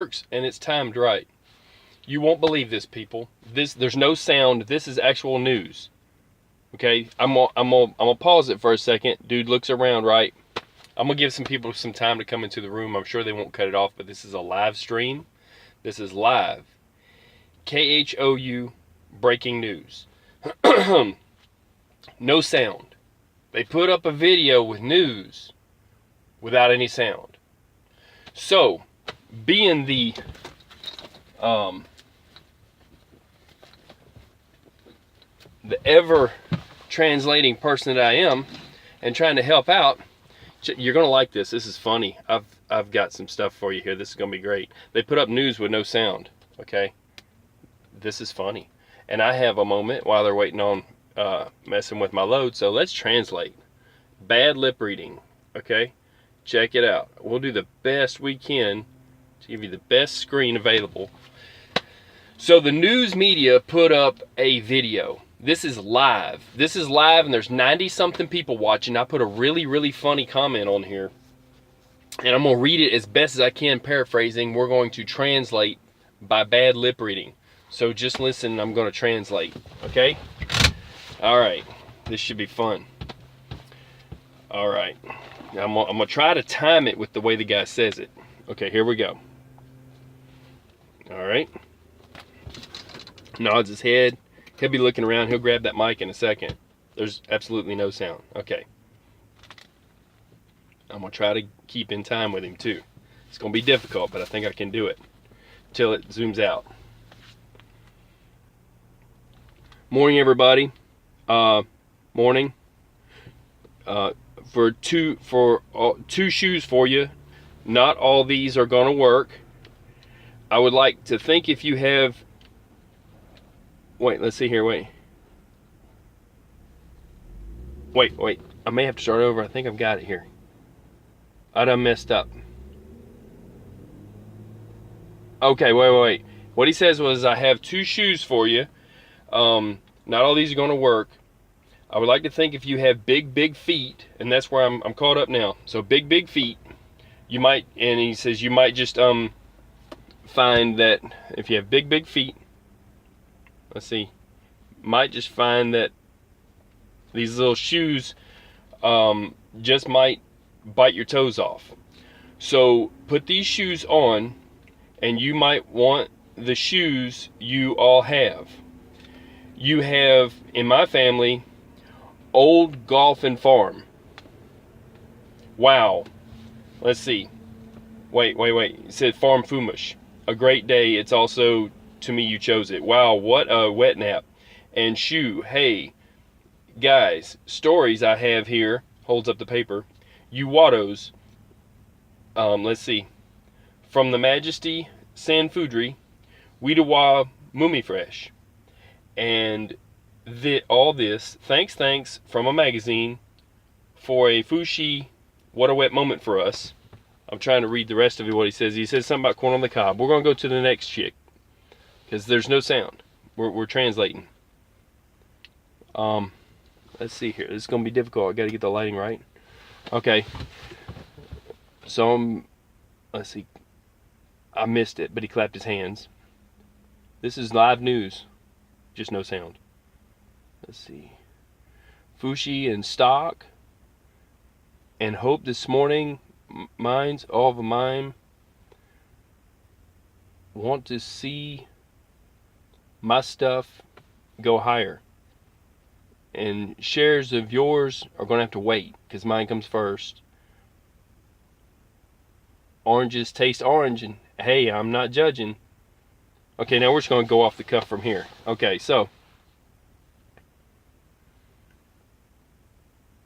works and it's timed right. You won't believe this, people. There's no sound. This is actual news. Okay, I'm gonna pause it for a second. Dude looks around, right? I'm gonna give some people some time to come into the room. I'm sure they won't cut it off, but this is a live stream. This is live. KHOU breaking news. No sound. They put up a video with news without any sound. So, being the ever translating person that I am and trying to help out, you're gonna like this. This is funny. I've got some stuff for you here. This is gonna be great. They put up news with no sound. Okay, this is funny, and I have a moment while they're waiting on messing with my load. So let's translate. Bad lip reading. Okay, check it out. We'll do the best we can to give you the best screen available. So the news media put up a video. This is live. This is live, and there's 90-something people watching. I put a really, really funny comment on here, and I'm going to read it as best as I can, paraphrasing. We're going to translate by bad lip reading. So just listen, I'm going to translate, okay? All right. This should be fun. All right. Now I'm going to try to time it with the way the guy says it. Okay, here we go. All right. Nods his head. He'll be looking around. He'll grab that mic in a second. There's absolutely no sound. Okay. I'm going to try to keep in time with him too. It's going to be difficult, but I think I can do it till it zooms out. Morning, everybody. Morning. Two shoes for you. Not all these are going to work. I would like to think if you have... Wait, let's see here. Wait. I may have to start over. I think I've got it here. I done messed up. Okay, wait. What he says was, I have two shoes for you. Not all these are going to work. I would like to think if you have big feet, and that's where I'm caught up now. So big feet, you might, and he says you might just find that if you have big feet, let's see, might just find that these little shoes just might bite your toes off. So put these shoes on, and you might want the shoes you all have. You have, in my family, Old Golf and Farm. Wow. Let's see. Wait. It said Farm Fumish. A great day. It's also to me you chose it. Wow, what a wet nap. And shoe. Hey, guys, stories I have here. Holds up the paper. You Wattos. Let's see. From the Majesty San Foodry, Weedawa Mumi Fresh. And all this, thanks from a magazine for a Fushi, what a wet moment for us. I'm trying to read the rest of it, what he says. He says something about corn on the cob. We're going to go to the next chick because there's no sound. We're translating. Let's see here. This is going to be difficult. I got to get the lighting right. Okay. So, let's see. I missed it, but he clapped his hands. This is live news. Just no sound. Let's see. Fushi in stock. And hope this morning, minds, all of mine, want to see my stuff go higher. And shares of yours are going to have to wait, because mine comes first. Oranges taste orange, and hey, I'm not judging. Okay, now we're just going to go off the cuff from here. Okay, so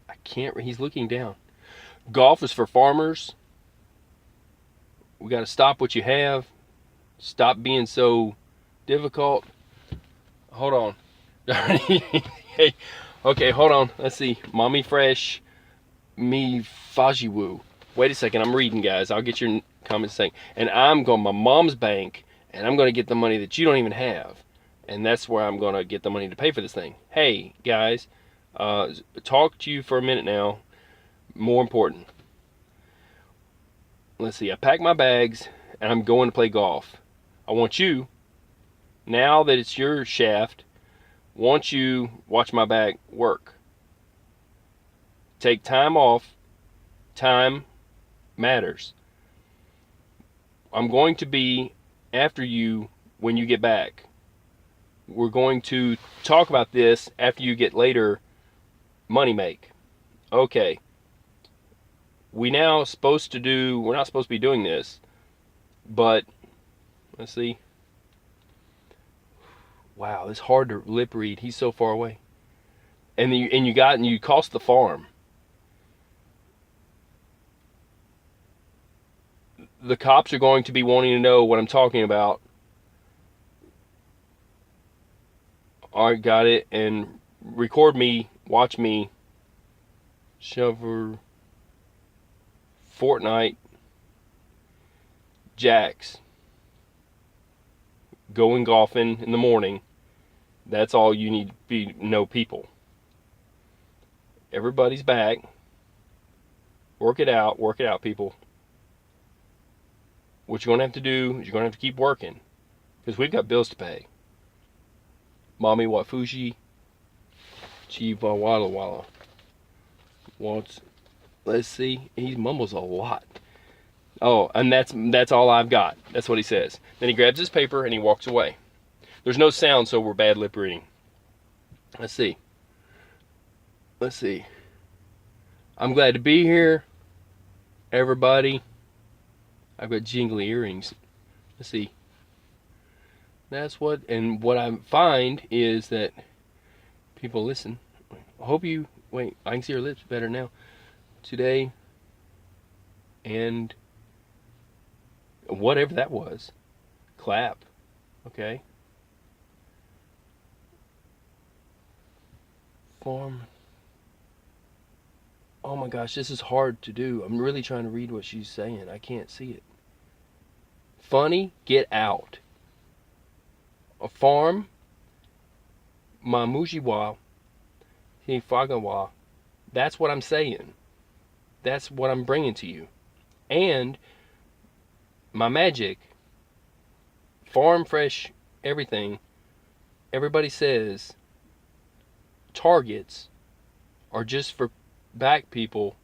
I can't. He's looking down. Golf is for farmers. We got to stop what you have. Stop being so difficult. Hold on. Hey, okay, hold on. Let's see. Mommy Fresh, me Fajiwu. Wait a second. I'm reading, guys. I'll get your comments saying. And I'm going to my mom's bank, and I'm going to get the money that you don't even have. And that's where I'm going to get the money to pay for this thing. Hey, guys, talk to you for a minute now. More important. Let's see. I packed my bags, and I'm going to play golf. I want you, now that it's your shaft, want you watch my back work. Take time off. Time matters. I'm going to be after you when you get back. We're going to talk about this after you get later money make. Okay. We're not supposed to be doing this, but let's see. Wow, it's hard to lip read. He's so far away. And you cost the farm. The cops are going to be wanting to know what I'm talking about. Alright, got it. And record me, watch me. Shover. Fortnite. Jacks. Going golfing in the morning. That's all you need to know, people. Everybody's back. Work it out, people. What you're going to have to do is you're going to have to keep working. Because we've got bills to pay. Mommy wa Fuji. Chiva Walla Walla. Let's see. He mumbles a lot. Oh, and that's all I've got. That's what he says. Then he grabs his paper and he walks away. There's no sound, so we're bad lip reading. Let's see. I'm glad to be here, everybody. I've got jingly earrings. Let's see. What I find is that people listen. I can see your lips better now. Today, and whatever that was. Clap. Okay. Form. Oh my gosh, this is hard to do. I'm really trying to read what she's saying. I can't see it. Funny, get out. A farm. Mamujiwa. Hifagawa. That's what I'm saying. That's what I'm bringing to you. And my magic, farm fresh everything, everybody says targets are just for back people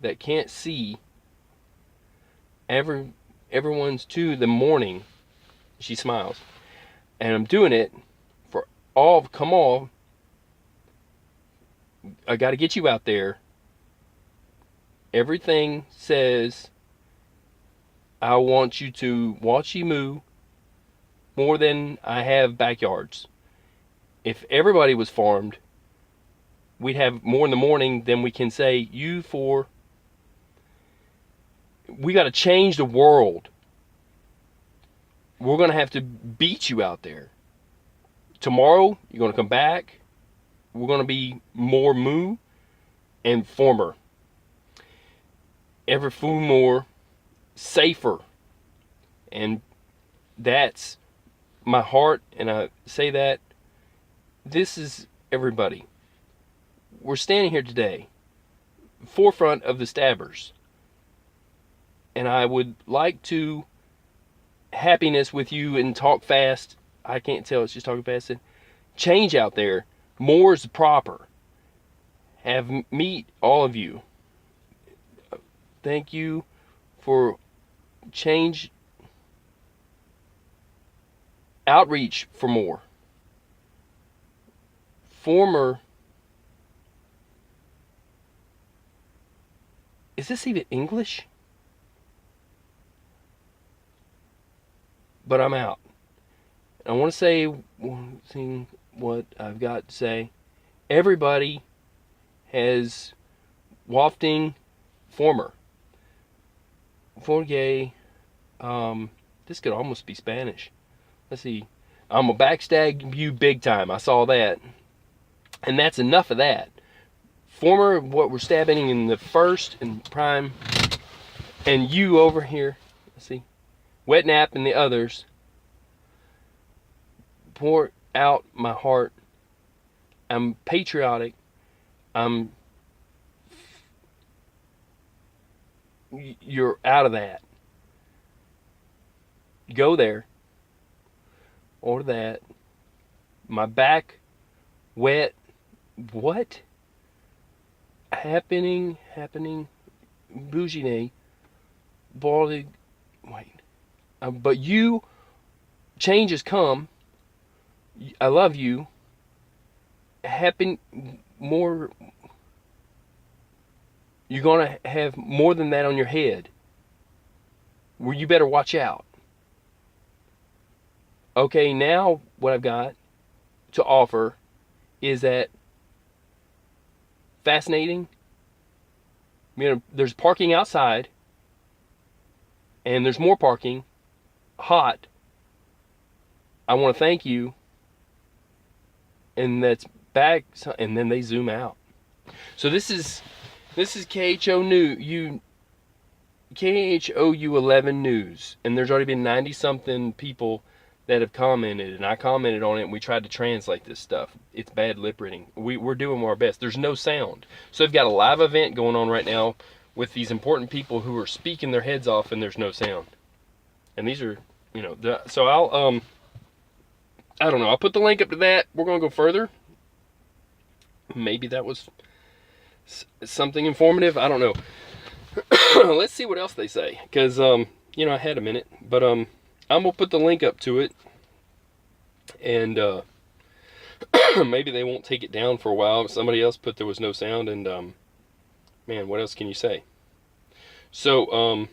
that can't see. Everyone's to the morning. She smiles. And I'm doing it for all, come on. I got to get you out there. Everything says I want you to watch you move more than I have backyards. If everybody was farmed, we'd have more in the morning than we can say we got to change the world. We're going to have to beat you out there. Tomorrow, you're going to come back. We're going to be more moo and former. Every fool more safer. And that's my heart, and I say that this is everybody. We're standing here today, forefront of the stabbers. And I would like to happiness with you and talk fast. I can't tell, it's just talking fast. And change out there. More is proper. Meet all of you. Thank you for change. Outreach for more. Former. Is this even English? But I'm out. I want to say one thing, what I've got to say. Everybody has wafting former. Forgay. This could almost be Spanish. Let's see. I'm a backstab you big time. I saw that. And that's enough of that. Former, what we're stabbing in the first and prime. And you over here. Let's see. Wet nap and the others. Pour out my heart. I'm patriotic. You're out of that. go there or that. My back wet. What? Happening. Bougine. Baldy. Wait. But you, change has come. I love you. Happen more. You're gonna have more than that on your head. Where you better watch out. Okay, now what I've got to offer is that fascinating. You know, there's parking outside, and there's more parking. Hot. I want to thank you. And that's back, and then they zoom out. So this is KHOU 11 News, and there's already been 90 something people that have commented, and I commented on it, and we tried to translate this stuff. It's bad lip reading. We're doing our best. There's no sound. So I've got a live event going on right now with these important people who are speaking their heads off, and there's no sound. And these are, you know, so I'll I don't know. I'll put the link up to that. We're going to go further. Maybe that was something informative. I don't know. Let's see what else they say. Because, you know, I had a minute. But I'm going to put the link up to it. And maybe they won't take it down for a while. Somebody else put there was no sound. And, man, what else can you say? So,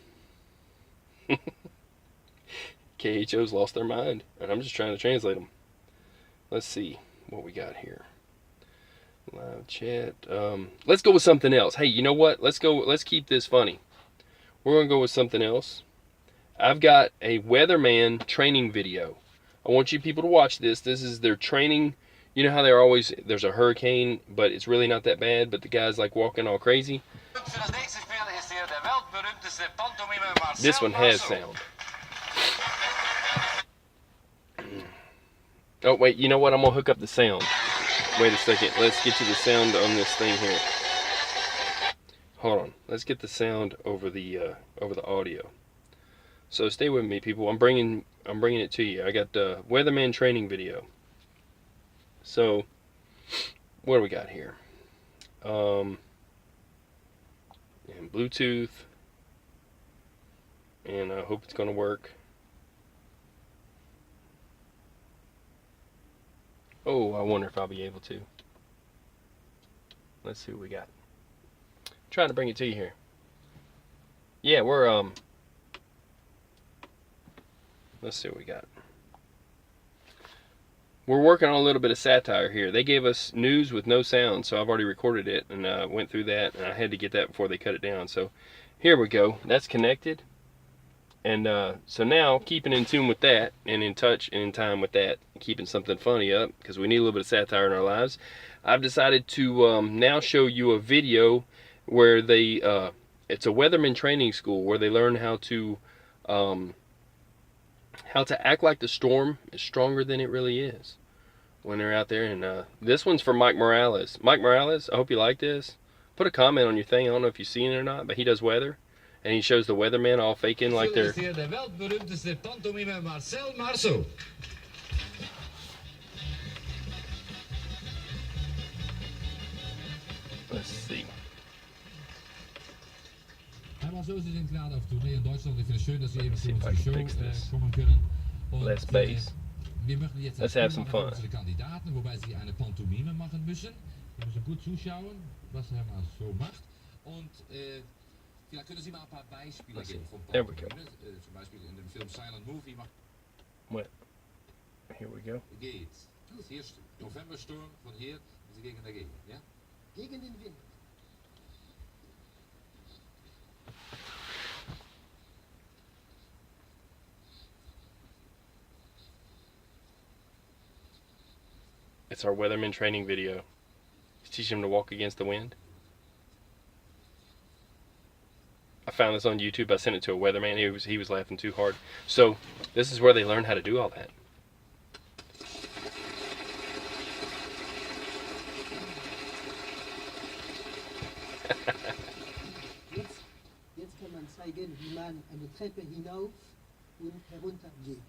KHO's lost their mind. And I'm just trying to translate them. Let's see what we got here. Live chat. Let's go with something else. Hey, you know what? Let's keep this funny. We're going to go with something else. I've got a Weatherman training video. I want you people to watch this. This is their training. You know how there's a hurricane, but it's really not that bad, but the guy's like walking all crazy. This one has sound. Oh, wait, you know what? I'm going to hook up the sound. Wait a second. Let's get you the sound on this thing here. Hold on. Let's get the sound over the audio. So stay with me, people. I'm bringing it to you. I got the Weatherman training video. So, what do we got here? And Bluetooth. And I hope it's going to work. Oh, I wonder if I'll be able to. Let's see what we got. Trying to bring it to you here. Yeah, let's see what we got. We're working on a little bit of satire here. They gave us news with no sound, so I've already recorded it and went through that, and I had to get that before they cut it down. So here we go. That's connected. And so now, keeping in tune with that, and in touch and in time with that, keeping something funny up, because we need a little bit of satire in our lives, I've decided to now show you a video where it's a Weatherman training school where they learn how to act like the storm is stronger than it really is when they're out there. And this one's for Mike Morales. Mike Morales, I hope you like this. Put a comment on your thing. I don't know if you've seen it or not, but he does weather. And he shows the weathermen all faking like they're... Let's see. Maar zo is het inderdaad auf Tournee in Deutschland. Ich finde es schön, dass Sie eben zu unserer Show kommen können. Less bass. Wir möchten jetzt unsere Kandidaten, wobei Sie eine Pantomime machen müssen. Wir müssen gut zuschauen, was er mal so macht. Und vielleicht können Sie mal ein paar Beispiele geben von Pantomime. Zum Beispiel in dem Film Silent Movie. What? Here we go. Geht's. Hier Novembersturm von hier, Sie gegen dagegen, ja? Gegen den Wind. It's our Weatherman training video. Teach him to walk against the wind. I found this on YouTube. I sent it to a weatherman. He was laughing too hard. So this is where they learn how to do all that. Jetzt kann man zeigen, wie man eine Treppe hinauf und herunter geht.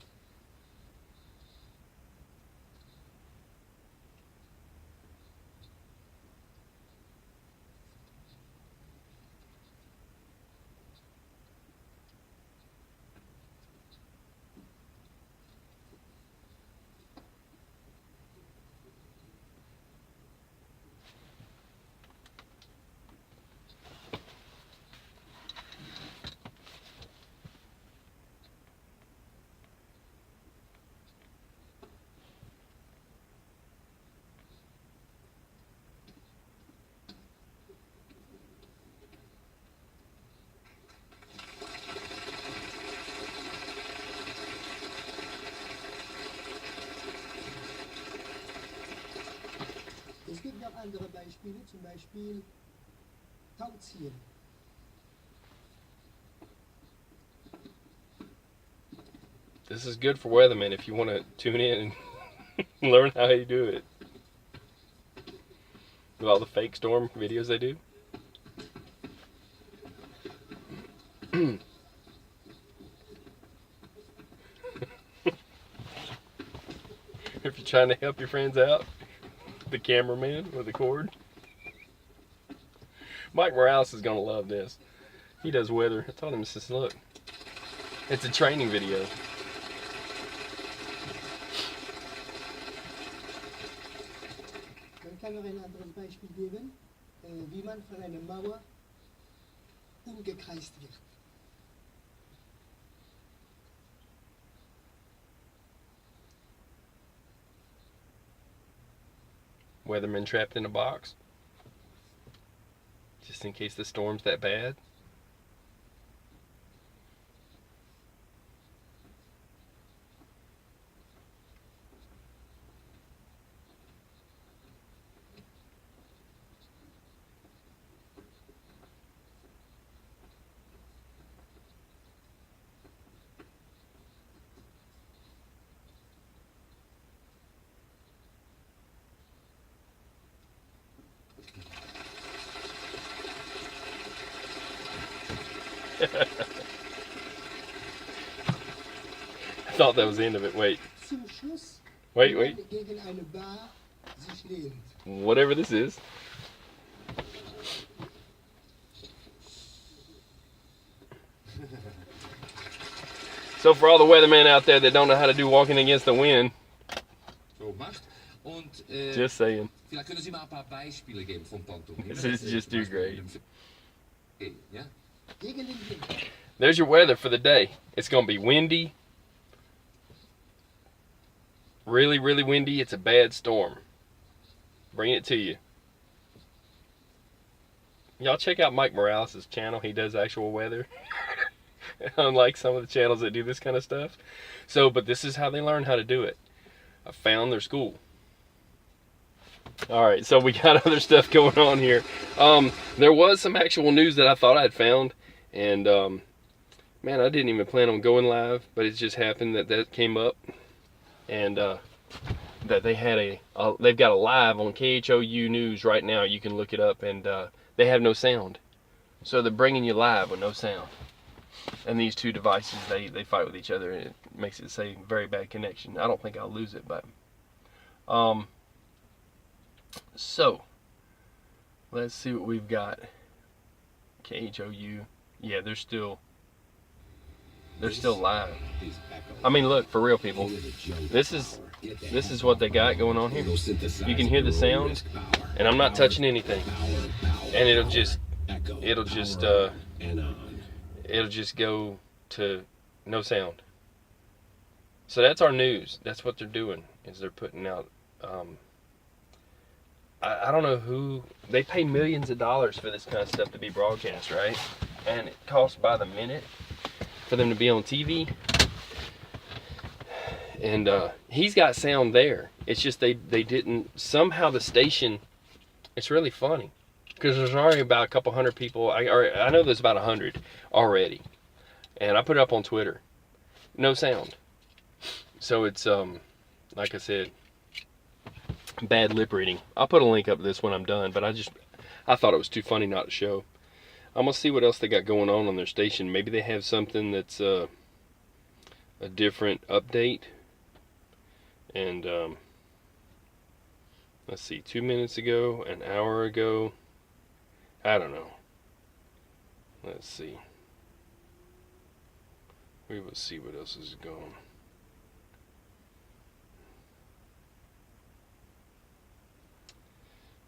Es gibt noch andere Beispiele, zum Beispiel Tauziehen. This is good for weathermen if you want to tune in and learn how you do it. With all the fake storm videos they do. If you're trying to help your friends out, the cameraman with the cord. Mike Morales is going to love this. He does weather. I told him, I says, look, it's a training video. Man kann noch ein anderes Beispiel geben, wie man von einer Mauer umgekreist wird. Weathermen trapped in a box. Just in case the storm's that bad. I thought that was the end of it. Wait. Zum Schluss, Wait. wie man gegen eine Bar sich lehnt. Whatever this is. So for all the weathermen out there that don't know how to do walking against the wind, So macht. Und just saying. vielleicht können Sie mal ein paar Beispiele geben von Pantomime. This is just too great. Okay, ja? Gegen den Wind. There's your weather for the day. It's going to be windy. Really, really windy. It's a bad storm. Bring it to you. Y'all check out Mike Morales' channel. He does actual weather. Unlike some of the channels that do this kind of stuff. So, but this is how they learn how to do it. I found their school. Alright, so we got other stuff going on here. There was some actual news that I thought I'd found. And, man, I didn't even plan on going live. But it just happened that that came up. And, that they had they've got a live on KHOU News right now. You can look it up. And, they have no sound. So they're bringing you live with no sound. And these two devices, they fight with each other, and it makes it say very bad connection. I don't think I'll lose it, but so let's see what we've got. KHOU, yeah, they're still live. I mean, look, for real, people, this is what they got going on here. You can hear the sound, and I'm not touching anything, and it'll just go to no sound. So that's our news. That's what they're doing, is they're putting out, I don't know who, they pay millions of dollars for this kind of stuff to be broadcast, right? And it costs by the minute for them to be on TV. And he's got sound there. It's just they didn't, somehow the station, it's really funny. Because there's already about a couple hundred people, I know there's about 100 already. And I put it up on Twitter. No sound. So it's, like I said, bad lip reading. I'll put a link up to this when I'm done, but I thought it was too funny not to show. I'm going to see what else they got going on their station. Maybe they have something that's a different update. And let's see, 2 minutes ago, an hour ago, I don't know. Let's see. We will see what else is going.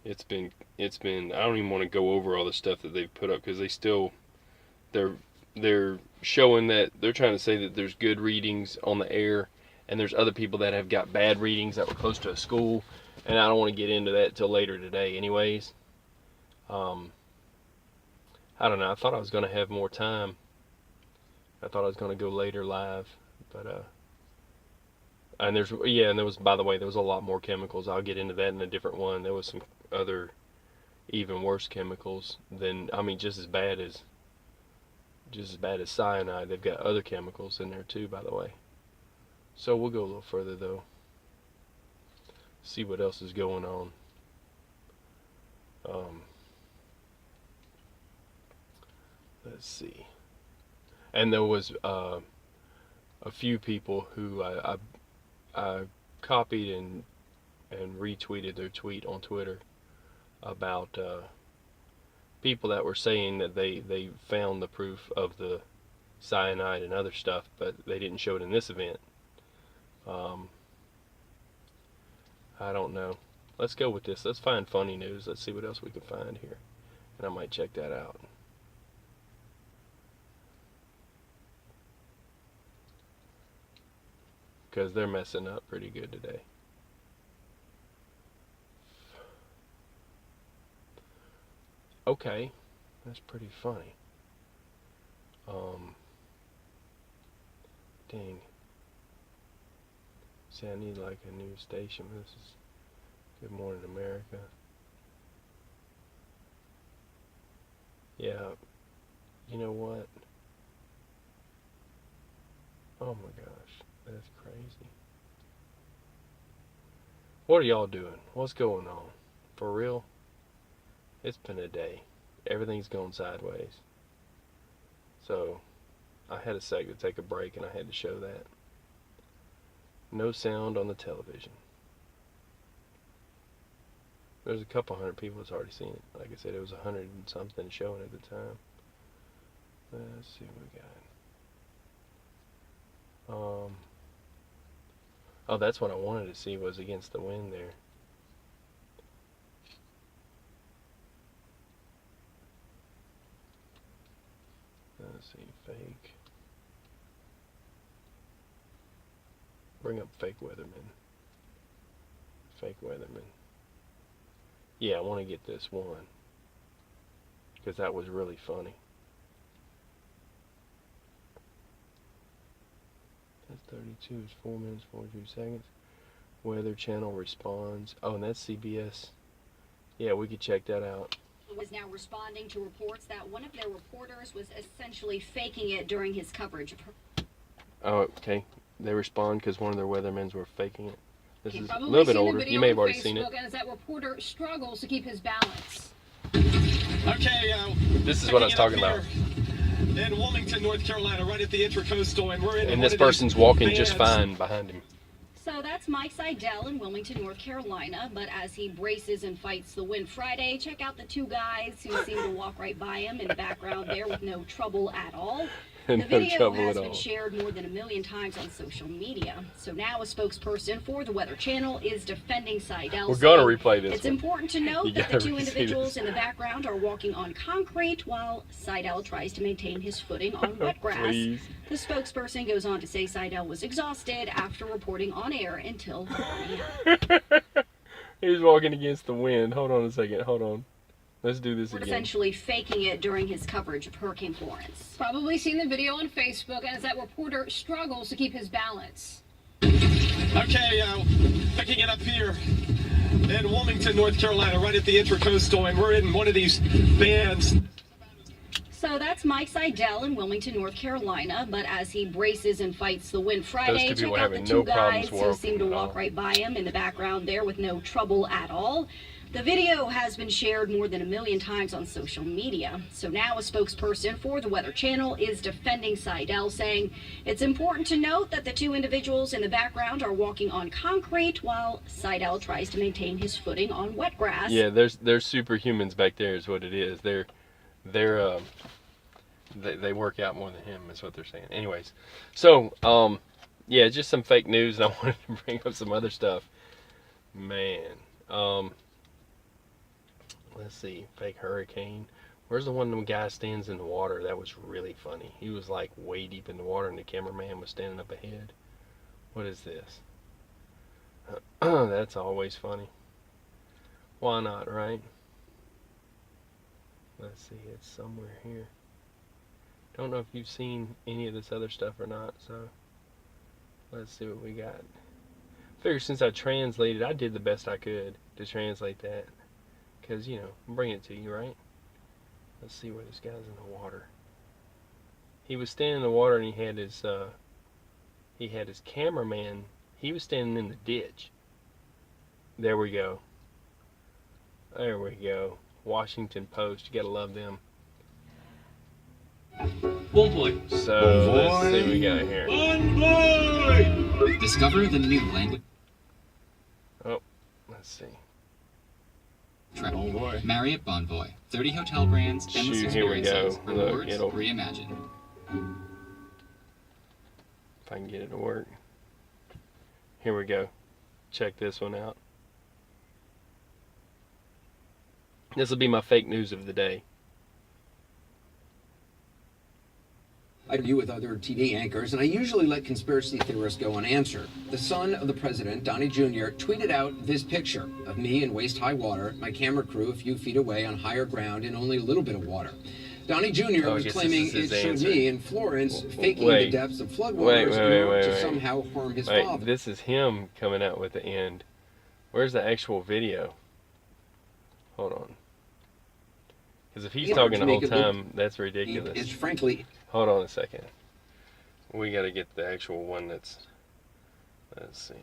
It's been I don't even want to go over all the stuff that they've put up, because they're showing that they're trying to say that there's good readings on the air, and there's other people that have got bad readings that were close to a school, and I don't want to get into that till later today anyways. I don't know, I thought I was going to have more time. I thought I was going to go later live, but and there was, by the way, there was a lot more chemicals. I'll get into that in a different one. There was some other even worse chemicals than, I mean, just as bad as cyanide. They've got other chemicals in there too, by the way. So we'll go a little further though. See what else is going on. Let's see. And there was a few people who I copied and retweeted their tweet on Twitter about people that were saying that they found the proof of the cyanide and other stuff, but they didn't show it in this event. I don't know. Let's go with this. Let's find funny news. Let's see what else we can find here, and I might check that out. Because they're messing up pretty good today. Okay, that's pretty funny. Dang. See, I need like a new station. This is Good Morning America. Yeah, you know what? Oh my gosh, that's crazy. What are y'all doing? What's going on? For real? It's been a day. Everything's going sideways. So, I had a sec to take a break, and I had to show that. No sound on the television. There's a couple hundred people that's already seen it. Like I said, it was 100 and something showing at the time. Let's see what we got. Oh, that's what I wanted to see, was against the wind there. Let's see, fake. Bring up fake weathermen. Fake weathermen. Yeah, I want to get this one, because that was really funny. That's 32. It's 4 minutes 42 seconds. Weather Channel responds. Oh, and that's CBS. Yeah, we could check that out. Was now responding to reports that one of their reporters was essentially faking it during his coverage of her. Oh, okay. They respond because one of their weathermen were faking it. This is a little bit older. You may have already seen it. As that reporter struggles to keep his balance. Okay, this is what I was talking about. In Wilmington, North Carolina, right at the Intracoastal, and we're in. And this person's walking just fine behind him. So that's Mike Seidel in Wilmington, North Carolina. But as he braces and fights the wind Friday, check out the two guys who seem to walk right by him in the background there with no trouble at all. The video has been shared more than 1 million times on social media. So now a spokesperson for the Weather Channel is defending Seidel. We're going to replay this. It's important to note that the two individuals in the background are walking on concrete while Seidel tries to maintain his footing on wet grass. Please. The spokesperson goes on to say Seidel was exhausted after reporting on air until 4 a.m. He's walking against the wind. Hold on a second. Hold on. Let's do this again. Essentially faking it during his coverage of Hurricane Florence. Probably seen the video on Facebook as that reporter struggles to keep his balance. Okay, picking it up here in Wilmington, North Carolina, right at the Intracoastal, and we're in one of these bands. So that's Mike Seidel in Wilmington, North Carolina. But as he braces and fights the wind Friday, check out the two guys who seem to walk right by him in the background there with no trouble at all. The video has been shared more than 1 million times on social media. So now a spokesperson for the Weather Channel is defending Seidel, saying it's important to note that the two individuals in the background are walking on concrete while Seidel tries to maintain his footing on wet grass. Yeah, there's superhumans back there is what it is. They work out more than him is what they're saying. Anyways, so yeah, just some fake news, and I wanted to bring up some other stuff. Man, let's see, fake hurricane. Where's the one guy stands in the water? That was really funny. He was like way deep in the water, and the cameraman was standing up ahead. What is this? That's always funny. Why not, right? Let's see, it's somewhere here. Don't know if you've seen any of this other stuff or not, so let's see what we got. Figure since I translated, I did the best I could to translate that. Because, you know, I'm bringing it to you, right? Let's see where this guy's in the water. He was standing in the water, and he had his cameraman. He was standing in the ditch. There we go. There we go. Washington Post. You gotta love them. One boy. So let's see what we got here. One boy. Discover the new language. Oh, let's see. Travel. Marriott Bonvoy. 30 hotel brands, endless Shoot, here we go. experiences, Look, rewards, it'll- reimagined. If I can get it to work. Here we go. Check this one out. This will be my fake news of the day. I interview with other TV anchors, and I usually let conspiracy theorists go unanswered. The son of the president, Donnie Jr., tweeted out this picture of me in waist-high water, my camera crew a few feet away on higher ground in only a little bit of water. Donnie Jr. Oh, I was guess claiming this is it his showed answer. me in Florence faking Wait. the depths of floodwaters to somehow harm his Wait, father. this is him coming out with the end. Where's the actual video? Hold on. Because if he's Yeah, talking to the make whole it look- time, that's ridiculous. It's frankly Hold on a second. We got to get the actual one that's. Let's see.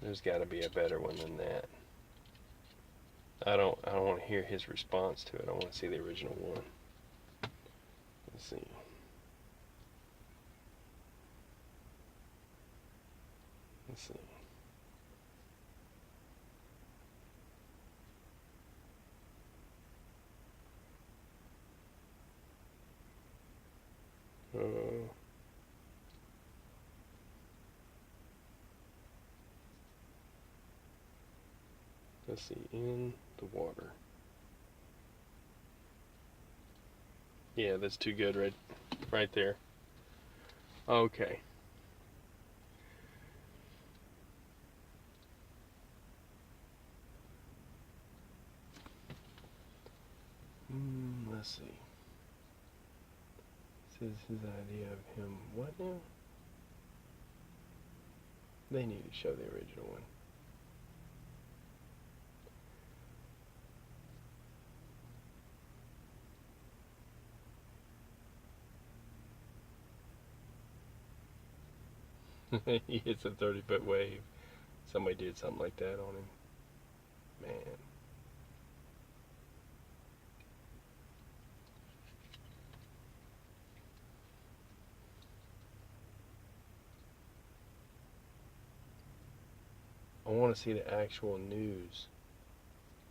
There's got to be a better one than that. I don't want to hear his response to it. I want to see the original one. Let's see. Let's see. Let's see, in the water. Yeah, that's too good right there. Okay. Let's see. This is his idea of him. What now? They need to show the original one. He hits a 30-foot wave. Somebody did something like that on him. Man. I want to see the actual news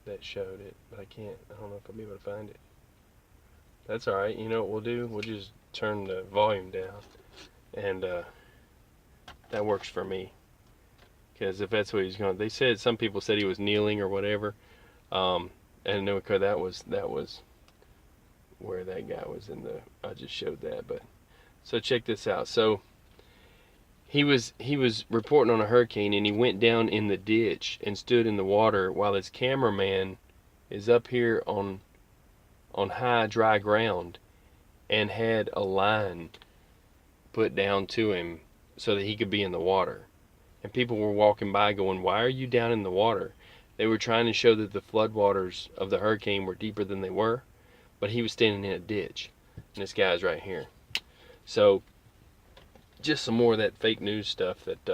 that showed it, but I can't. I don't know if I'll be able to find it. That's alright. You know what we'll do? We'll just turn the volume down, and that works for me. Because if that's what he's going, they said some people said he was kneeling or whatever, and no, that was where that guy was in the. I just showed that, but so check this out. So he was reporting on a hurricane, and he went down in the ditch and stood in the water while his cameraman is up here on high dry ground and had a line put down to him so that he could be in the water. And people were walking by going, "Why are you down in the water?" They were trying to show that the floodwaters of the hurricane were deeper than they were, but he was standing in a ditch, and this guy's right here. So just some more of that fake news stuff that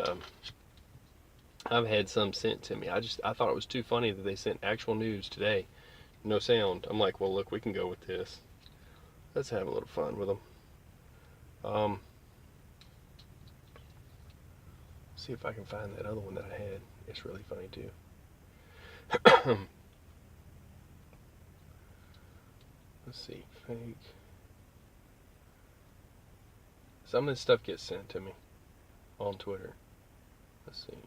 I've had some sent to me. I thought it was too funny that they sent actual news today, no sound. I'm like, well, look, we can go with this. Let's have a little fun with them. See if I can find that other one that I had. It's really funny too. Let's see, fake. Some of this stuff gets sent to me on Twitter. Let's see.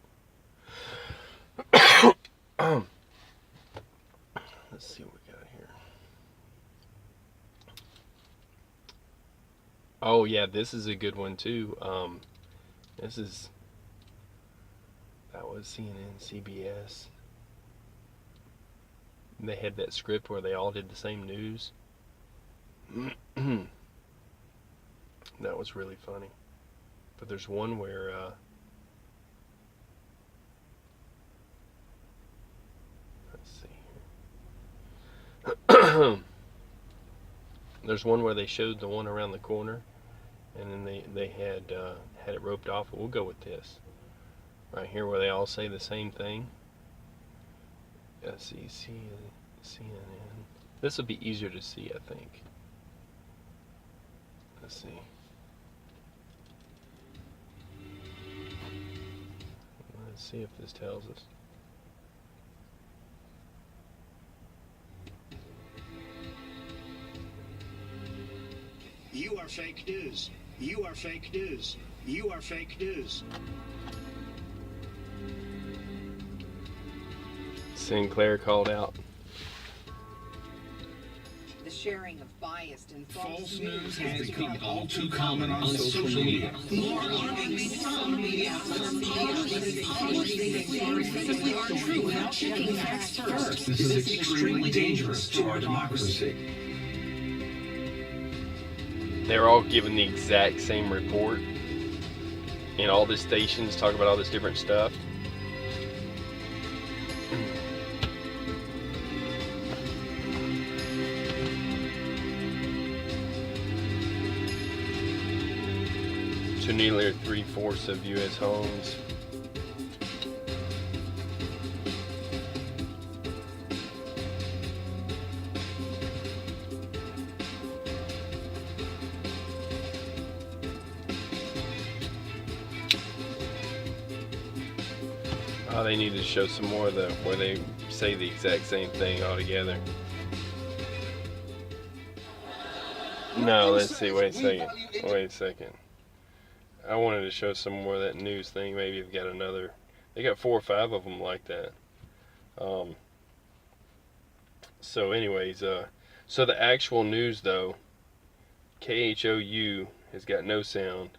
Let's see what we got here. Oh yeah, this is a good one too. That was CNN, CBS. They had that script where they all did the same news. That was really funny. But there's one where let's see here. There's one where they showed the one around the corner, and then they had it roped off. We'll go with this right here, where they all say the same thing. SEC, CNN. This will be easier to see, I think. Let's see. Let's see if this tells us. You are fake news. You are fake news. You are fake news. Sinclair called out. The sharing of biased and False news has become all too common on social media. More alarming, some media outlets simply aren't true without checking facts first. This is extremely dangerous to our democracy. They're all giving the exact same report, and all the stations talk about all this different stuff. To nearly 3/4 of U.S. homes. Oh, they need to show some more of the where they say the exact same thing all together. No, let's see. Wait a second. I wanted to show some more of that news thing. Maybe they've got another. They got 4 or 5 of them like that. So anyways, so the actual news though, KHOU has got no sound,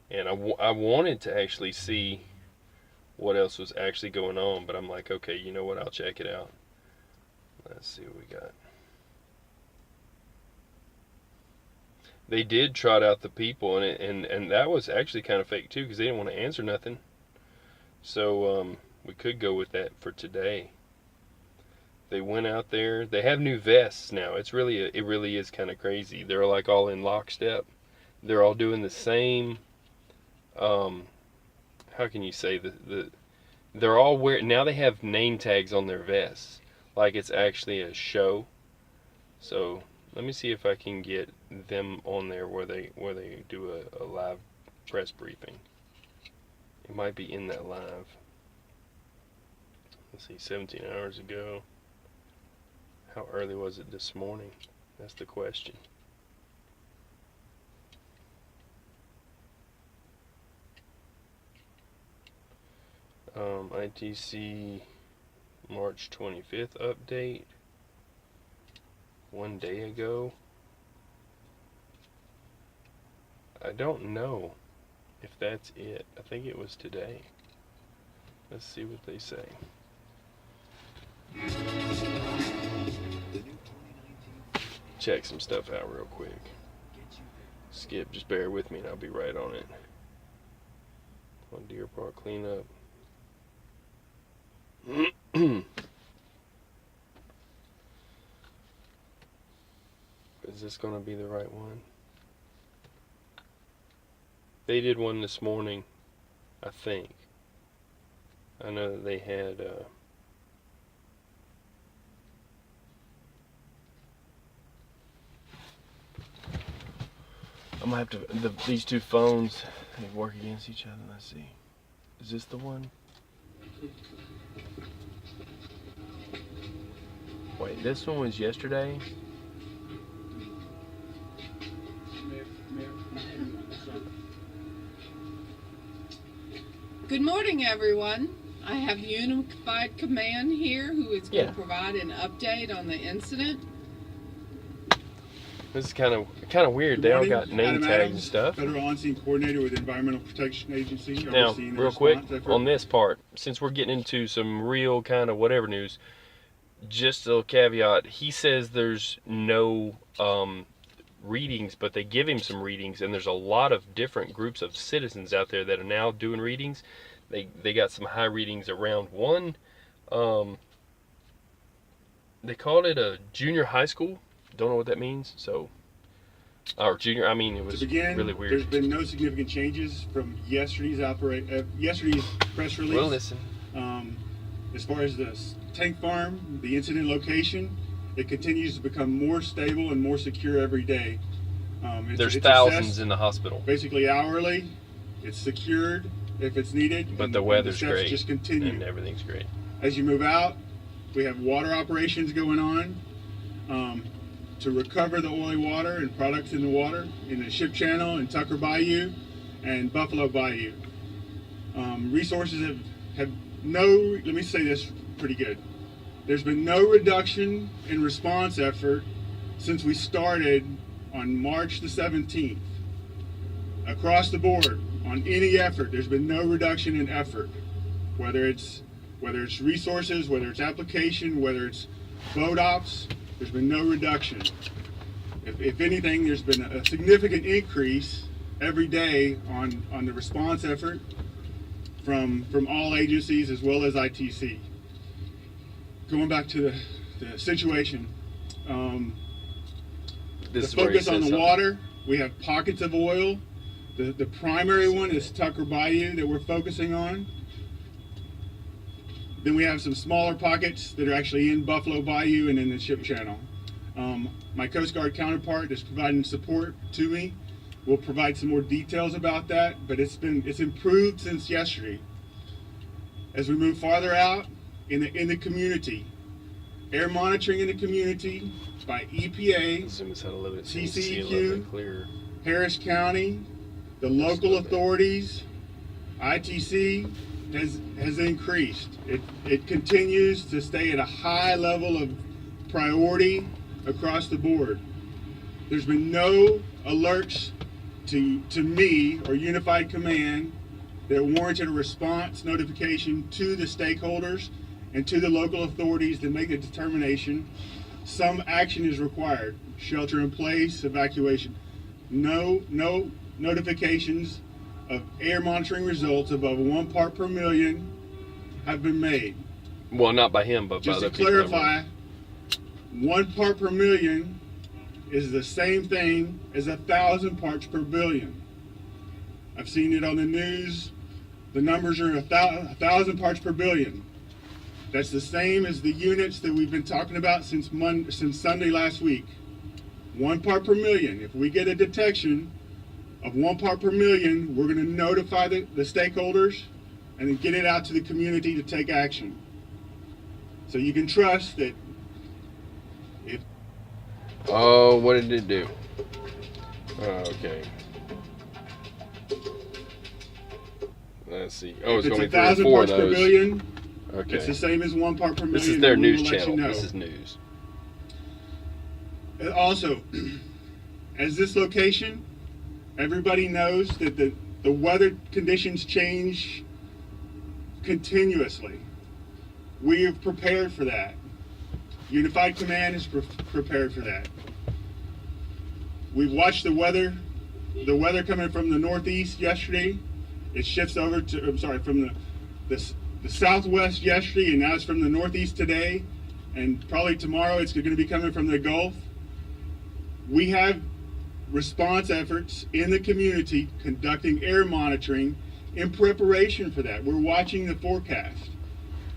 and I wanted to actually see what else was actually going on, but I'm like, okay, you know what? I'll check it out. Let's see what we got. They did trot out the people, and that was actually kind of fake too, because they didn't want to answer nothing. So we could go with that for today. They went out there. They have new vests now. It really is kind of crazy. They're like all in lockstep. They're all doing the same. How can you say they're all wearing, now they have name tags on their vests, like it's actually a show. So let me see if I can get them on there where they do a live press briefing. It might be in that live. Let's see, 17 hours ago. How early was it this morning? That's the question. ITC March 25th update. 1 day ago. I don't know if that's it. I think it was today. Let's see what they say. Check some stuff out real quick. Skip, just bear with me and I'll be right on it. On Deer Park cleanup. Is this going to be the right one? They did one this morning, I think. I know that they had. I'm gonna have to. These two phones, they work against each other. Let's see. Is this the one? Wait, this one was yesterday. Good morning, everyone. I have Unified Command here who is going Yeah. to provide an update on the incident. This is kind of weird. They all got name tags and stuff. Federal On-Scene Coordinator with Environmental Protection Agency. Now, overseeing the real quick, response effort. on this part, since we're getting into some real kind of whatever news, just a little caveat, he says there's no readings, but they give him some readings, and there's a lot of different groups of citizens out there that are now doing readings. They got some high readings around one. They called it a junior high school. Don't know what that means. So, or junior. I mean, it was To begin, really weird. there's been no significant changes from yesterday's press release. We'll listen. As far as the tank farm, the incident location, it continues to become more stable and more secure every day. There's it's thousands assessed in the hospital. basically hourly. It's secured if it's needed. But and the weather's steps great. just continue. And everything's great. As you move out, we have water operations going on to recover the oily water and products in the water in the Ship Channel and Tucker Bayou and Buffalo Bayou. Resources have no, let me say this pretty good. There's been no reduction in response effort since we started on March the 17th. Across the board, on any effort, there's been no reduction in effort. Whether it's resources, whether it's application, whether it's boat ops, there's been no reduction. If anything, there's been a significant increase every day on the response effort from all agencies as well as ITC. Going back to the situation, the focus on the water, we have pockets of oil. The primary one is Tucker Bayou that we're focusing on. Then we have some smaller pockets that are actually in Buffalo Bayou and in the Ship Channel. My Coast Guard counterpart is providing support to me. We'll provide some more details about that, but it's improved since yesterday. As we move farther out in the community, air monitoring in the community by EPA, TCEQ, Harris County, the local authorities, ITC has increased. It continues to stay at a high level of priority across the board. There's been no alerts to me or Unified Command that warranted a response notification to the stakeholders and to the local authorities to make a determination. Some action is required. Shelter in place, evacuation. No notifications of air monitoring results above 1 part per million have been made. Well, not by him, but just by to other people. clarify, 1 part per million is the same thing as 1,000 parts per billion. I've seen it on the news. The numbers are 1,000 parts per billion. That's the same as the units that we've been talking about since Sunday last week. 1 part per million. If we get a detection of 1 part per million, we're going to notify the stakeholders and then get it out to the community to take action. So you can trust that if... Oh, what did it do? Okay. Let's see. Oh, it's going to be 3 or 4 of parts per those. billion, Okay. it's the same as 1 part per million. This is their and we news will let channel. you know. This is news. Also, as this location, everybody knows that the weather conditions change continuously. We are prepared for that. Unified Command is prepared for that. We've watched the weather coming from the northeast yesterday. It shifts over to, from the southwest yesterday, and now it's from the northeast today, and probably tomorrow it's going to be coming from the Gulf. We have response efforts in the community conducting air monitoring in preparation for that. We're watching the forecast.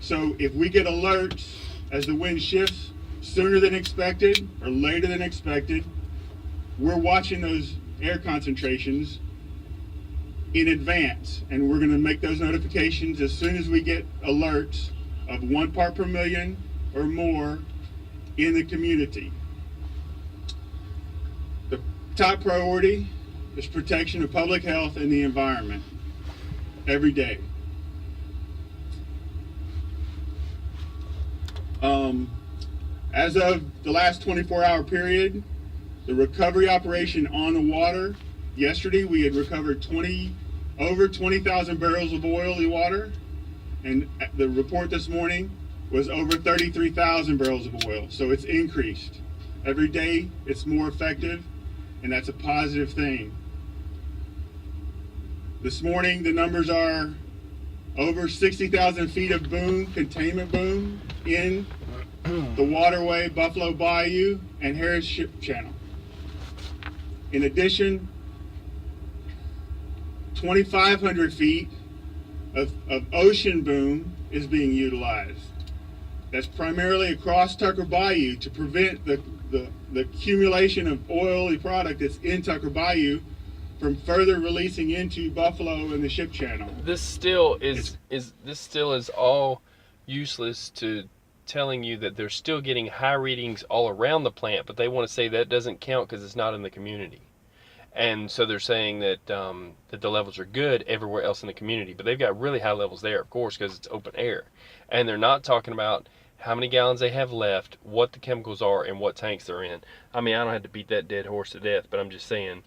So if we get alerts as the wind shifts sooner than expected or later than expected, we're watching those air concentrations in advance, and we're going to make those notifications as soon as we get alerts of 1 part per million or more in the community. The top priority is protection of public health and the environment every day. As of the last 24-hour period, the recovery operation on the water, yesterday we had recovered over 20,000 barrels of oily water, and the report this morning was over 33,000 barrels of oil. So it's increased. Every day it's more effective, and that's a positive thing. This morning the numbers are over 60,000 feet of boom, containment boom, in the waterway, Buffalo Bayou, and Harris Ship Channel. In addition, 2,500 feet of ocean boom is being utilized. That's primarily across Tucker Bayou to prevent the accumulation of oily product that's in Tucker Bayou from further releasing into Buffalo and the Ship Channel. This still is all useless to telling you that they're still getting high readings all around the plant, but they want to say that doesn't count because it's not in the community. And so they're saying that that the levels are good everywhere else in the community, but they've got really high levels there, of course, because it's open air. And they're not talking about how many gallons they have left, what the chemicals are, and what tanks they're in. I mean, I don't have to beat that dead horse to death, but I'm just saying.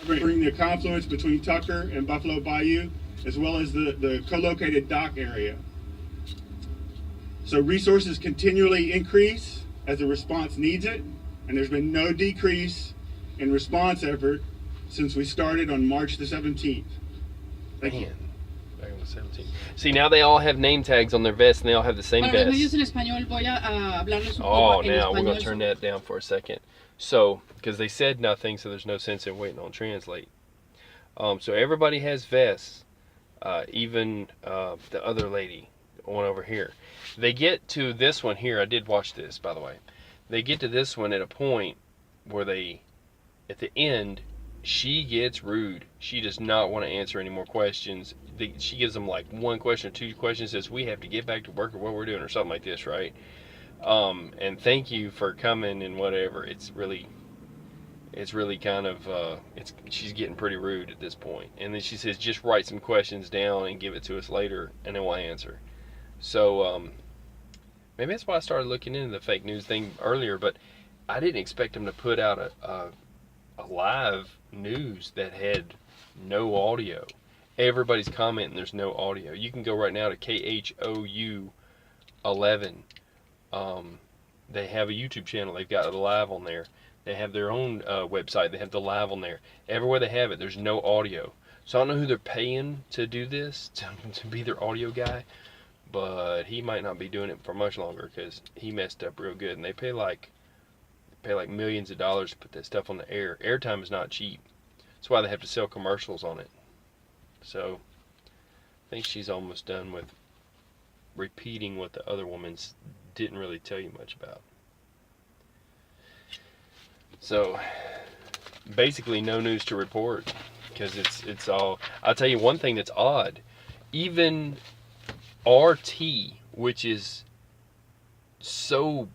Bring the confluence between Tucker and Buffalo Bayou, as well as the co-located dock area. So resources continually increase as the response needs it, and there's been no decrease in response effort since we started on March the 17th. Thank you. Back on the 17th. See, now they all have name tags on their vests, and they all have the same vest. Oh, now we're going to turn that down for a second. So, because they said nothing, so there's no sense in waiting on translate. So everybody has vests, even the other lady, one over here. They get to this one here. I did watch this, by the way. They get to this one at a point where they, at the end, she gets rude. She does not want to answer any more questions. She gives them like one question or two questions, says we have to get back to work or what we're doing or something like this, right? And thank you for coming and whatever. It's really kind of she's getting pretty rude at this point. And then she says just write some questions down and give it to us later, and then we'll answer. So maybe that's why I started looking into the fake news thing earlier, but I didn't expect them to put out a live news that had no audio. Everybody's commenting there's no audio. You can go right now to KHOU 11. They have a YouTube channel. They've got it live on there. They have their own website. They have the live on there. Everywhere they have it, there's no audio. So I don't know who they're paying to do this, to be their audio guy, but he might not be doing it for much longer because he messed up real good. And they pay like millions of dollars to put that stuff on the air. Airtime is not cheap. That's why they have to sell commercials on it. So I think she's almost done with repeating what the other woman's didn't really tell you much about. So basically no news to report because it's all. I'll tell you one thing that's odd. Even RT, which is so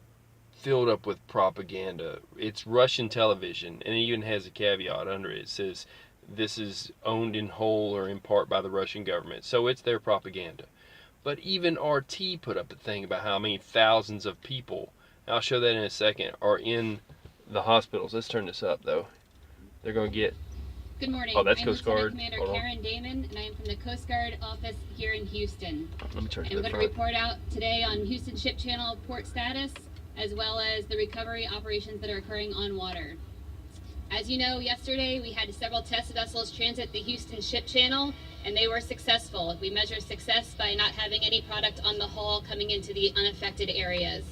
filled up with propaganda, it's Russian television, and it even has a caveat under it. It says this is owned in whole or in part by the Russian government, so it's their propaganda. But even RT put up a thing about how many thousands of people, and I'll show that in a second, are in the hospitals. Let's turn this up though. They're going to get. Good morning. Oh, that's I'm Coast Guard. Lieutenant Commander Karen Damon, and I am from the Coast Guard office here in Houston. Let me turn to I'm the going to front. report out today on Houston Ship Channel port status, as well as the recovery operations that are occurring on water. As you know, yesterday we had several test vessels transit the Houston Ship Channel, and they were successful. We measure success by not having any product on the hull coming into the unaffected areas.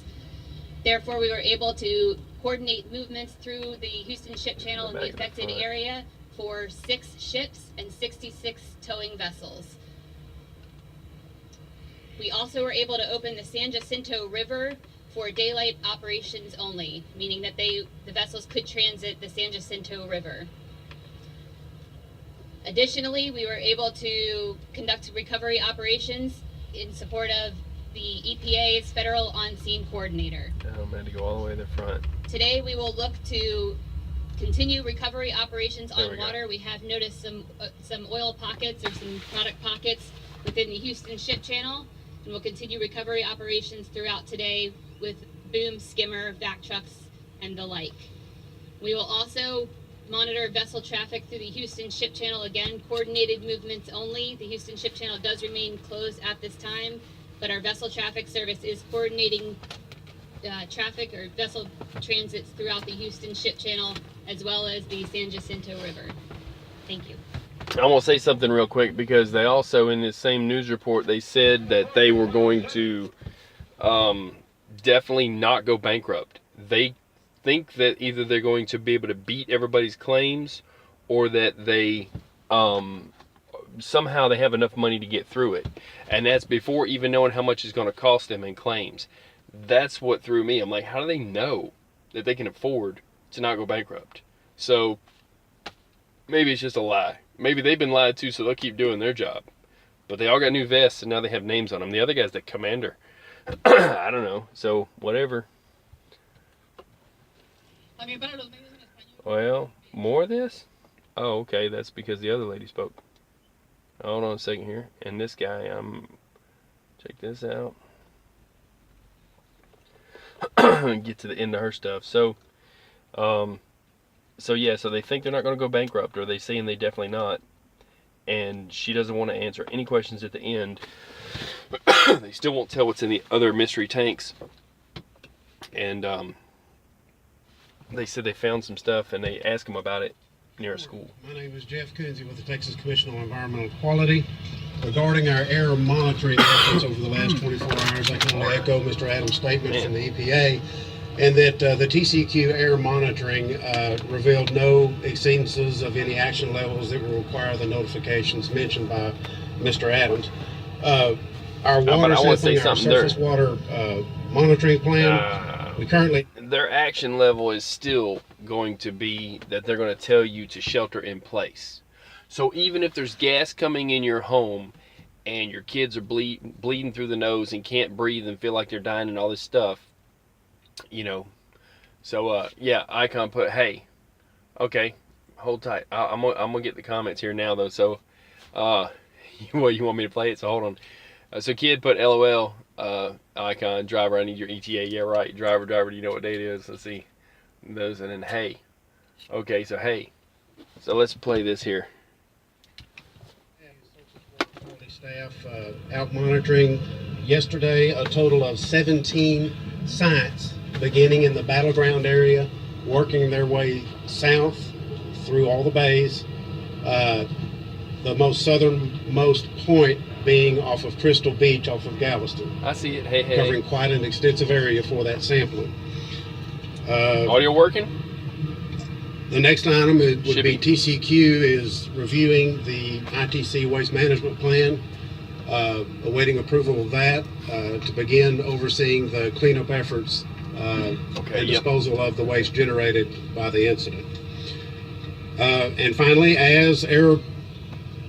Therefore, we were able to coordinate movements through the Houston Ship Channel in the affected area, for 6 ships and 66 towing vessels. We also were able to open the San Jacinto River for daylight operations only, meaning that the vessels could transit the San Jacinto River. Additionally, we were able to conduct recovery operations in support of the EPA's Federal On-Scene Coordinator. I'm going to go all the way to the front. Today we will look to continue recovery operations There on we go. water. We have noticed some oil pockets or some product pockets within the Houston Ship Channel, and we'll continue recovery operations throughout today with boom, skimmer, vac trucks, and the like. We will also monitor vessel traffic through the Houston Ship Channel. Again, coordinated movements only. The Houston Ship Channel does remain closed at this time, but our vessel traffic service is coordinating traffic or vessel transits throughout the Houston Ship Channel as well as the San Jacinto River. Thank you. I want to say something real quick, because they also, in this same news report, they said that they were going to definitely not go bankrupt. They think that either they're going to be able to beat everybody's claims, or that they somehow they have enough money to get through it. And that's before even knowing how much it's going to cost them in claims. That's what threw me. I'm like, how do they know that they can afford to not go bankrupt? So maybe it's just a lie. Maybe they've been lied to, so they'll keep doing their job. But they all got new vests, and now they have names on them. The other guy's the commander. I don't know. So, whatever. Well, more of this? Oh, okay. That's because the other lady spoke. Hold on a second here. And this guy, check this out. Get to the end of her stuff. So yeah, so they think they're not going to go bankrupt, or they saying they definitely not. And she doesn't want to answer any questions at the end. They still won't tell what's in the other mystery tanks. And they said they found some stuff, and they asked them about it near a school. My name is Jeff Coonsey with the Texas Commission on Environmental Quality. Regarding our air monitoring efforts over the last 24 hours, I can only echo Mr. Adams' statement from the EPA, and that the TCQ air monitoring revealed no exceedances of any action levels that will require the notifications mentioned by Mr. Adams. Our water sampling, our surface water monitoring plan, we currently... Their action level is still going to be that they're going to tell you to shelter in place. So even if there's gas coming in your home and your kids are bleeding through the nose and can't breathe and feel like they're dying and all this stuff, you know. So yeah, Icon put, hey, okay, hold tight. I'm gonna get the comments here now though. So you want me to play it? So hold on. So kid put LOL, Icon, driver, I need your ETA. Yeah, right. Driver, do you know what day it is? Let's see. Those, and then hey. Okay, so hey. So let's play this here. Staff out monitoring yesterday a total of 17 sites beginning in the battleground area, working their way south through all the bays. The most southernmost point being off of Crystal Beach, off of Galveston. I see it. Hey. Covering quite an extensive area for that sampling. Audio working? The next item would be TCQ is reviewing the ITC waste management plan, awaiting approval of that to begin overseeing the cleanup efforts and disposal of the waste generated by the incident. And finally, as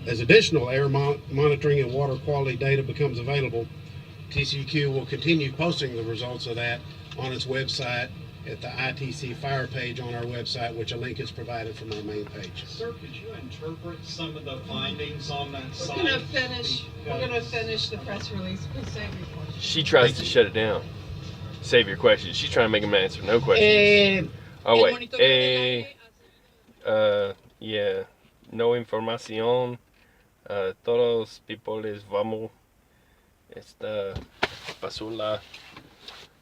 additional air monitoring and water quality data becomes available, TCQ will continue posting the results of that on its website at the ITC Fire page on our website, which a link is provided from our main page. Sir, could you interpret some of the findings on that site? We're gonna finish the press release. Please save your questions. She tries to shut it down. Save your questions. She's trying to make them answer no questions. Oh wait. Yeah. No información. Todos peoples vamos. Esta basura.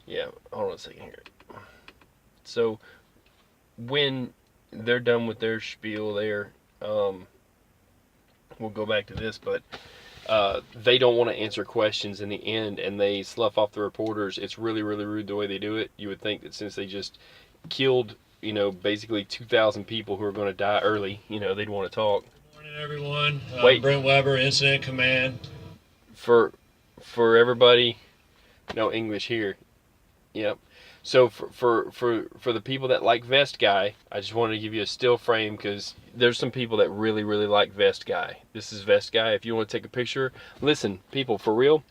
Yeah. Hold on a second here. So when they're done with their spiel there, we'll go back to this, but they don't want to answer questions in the end, and they slough off the reporters. It's really, really rude the way they do it. You would think that since they just killed you know, basically 2,000 people who are going to die early. You know, they'd want to talk. Good morning, everyone. Wait. Brent Weber, Incident Command. For everybody, no English here. Yep. So for the people that like Vest Guy, I just wanted to give you a still frame because there's some people that really like Vest Guy. This is Vest Guy. If you want to take a picture, listen, people, for real,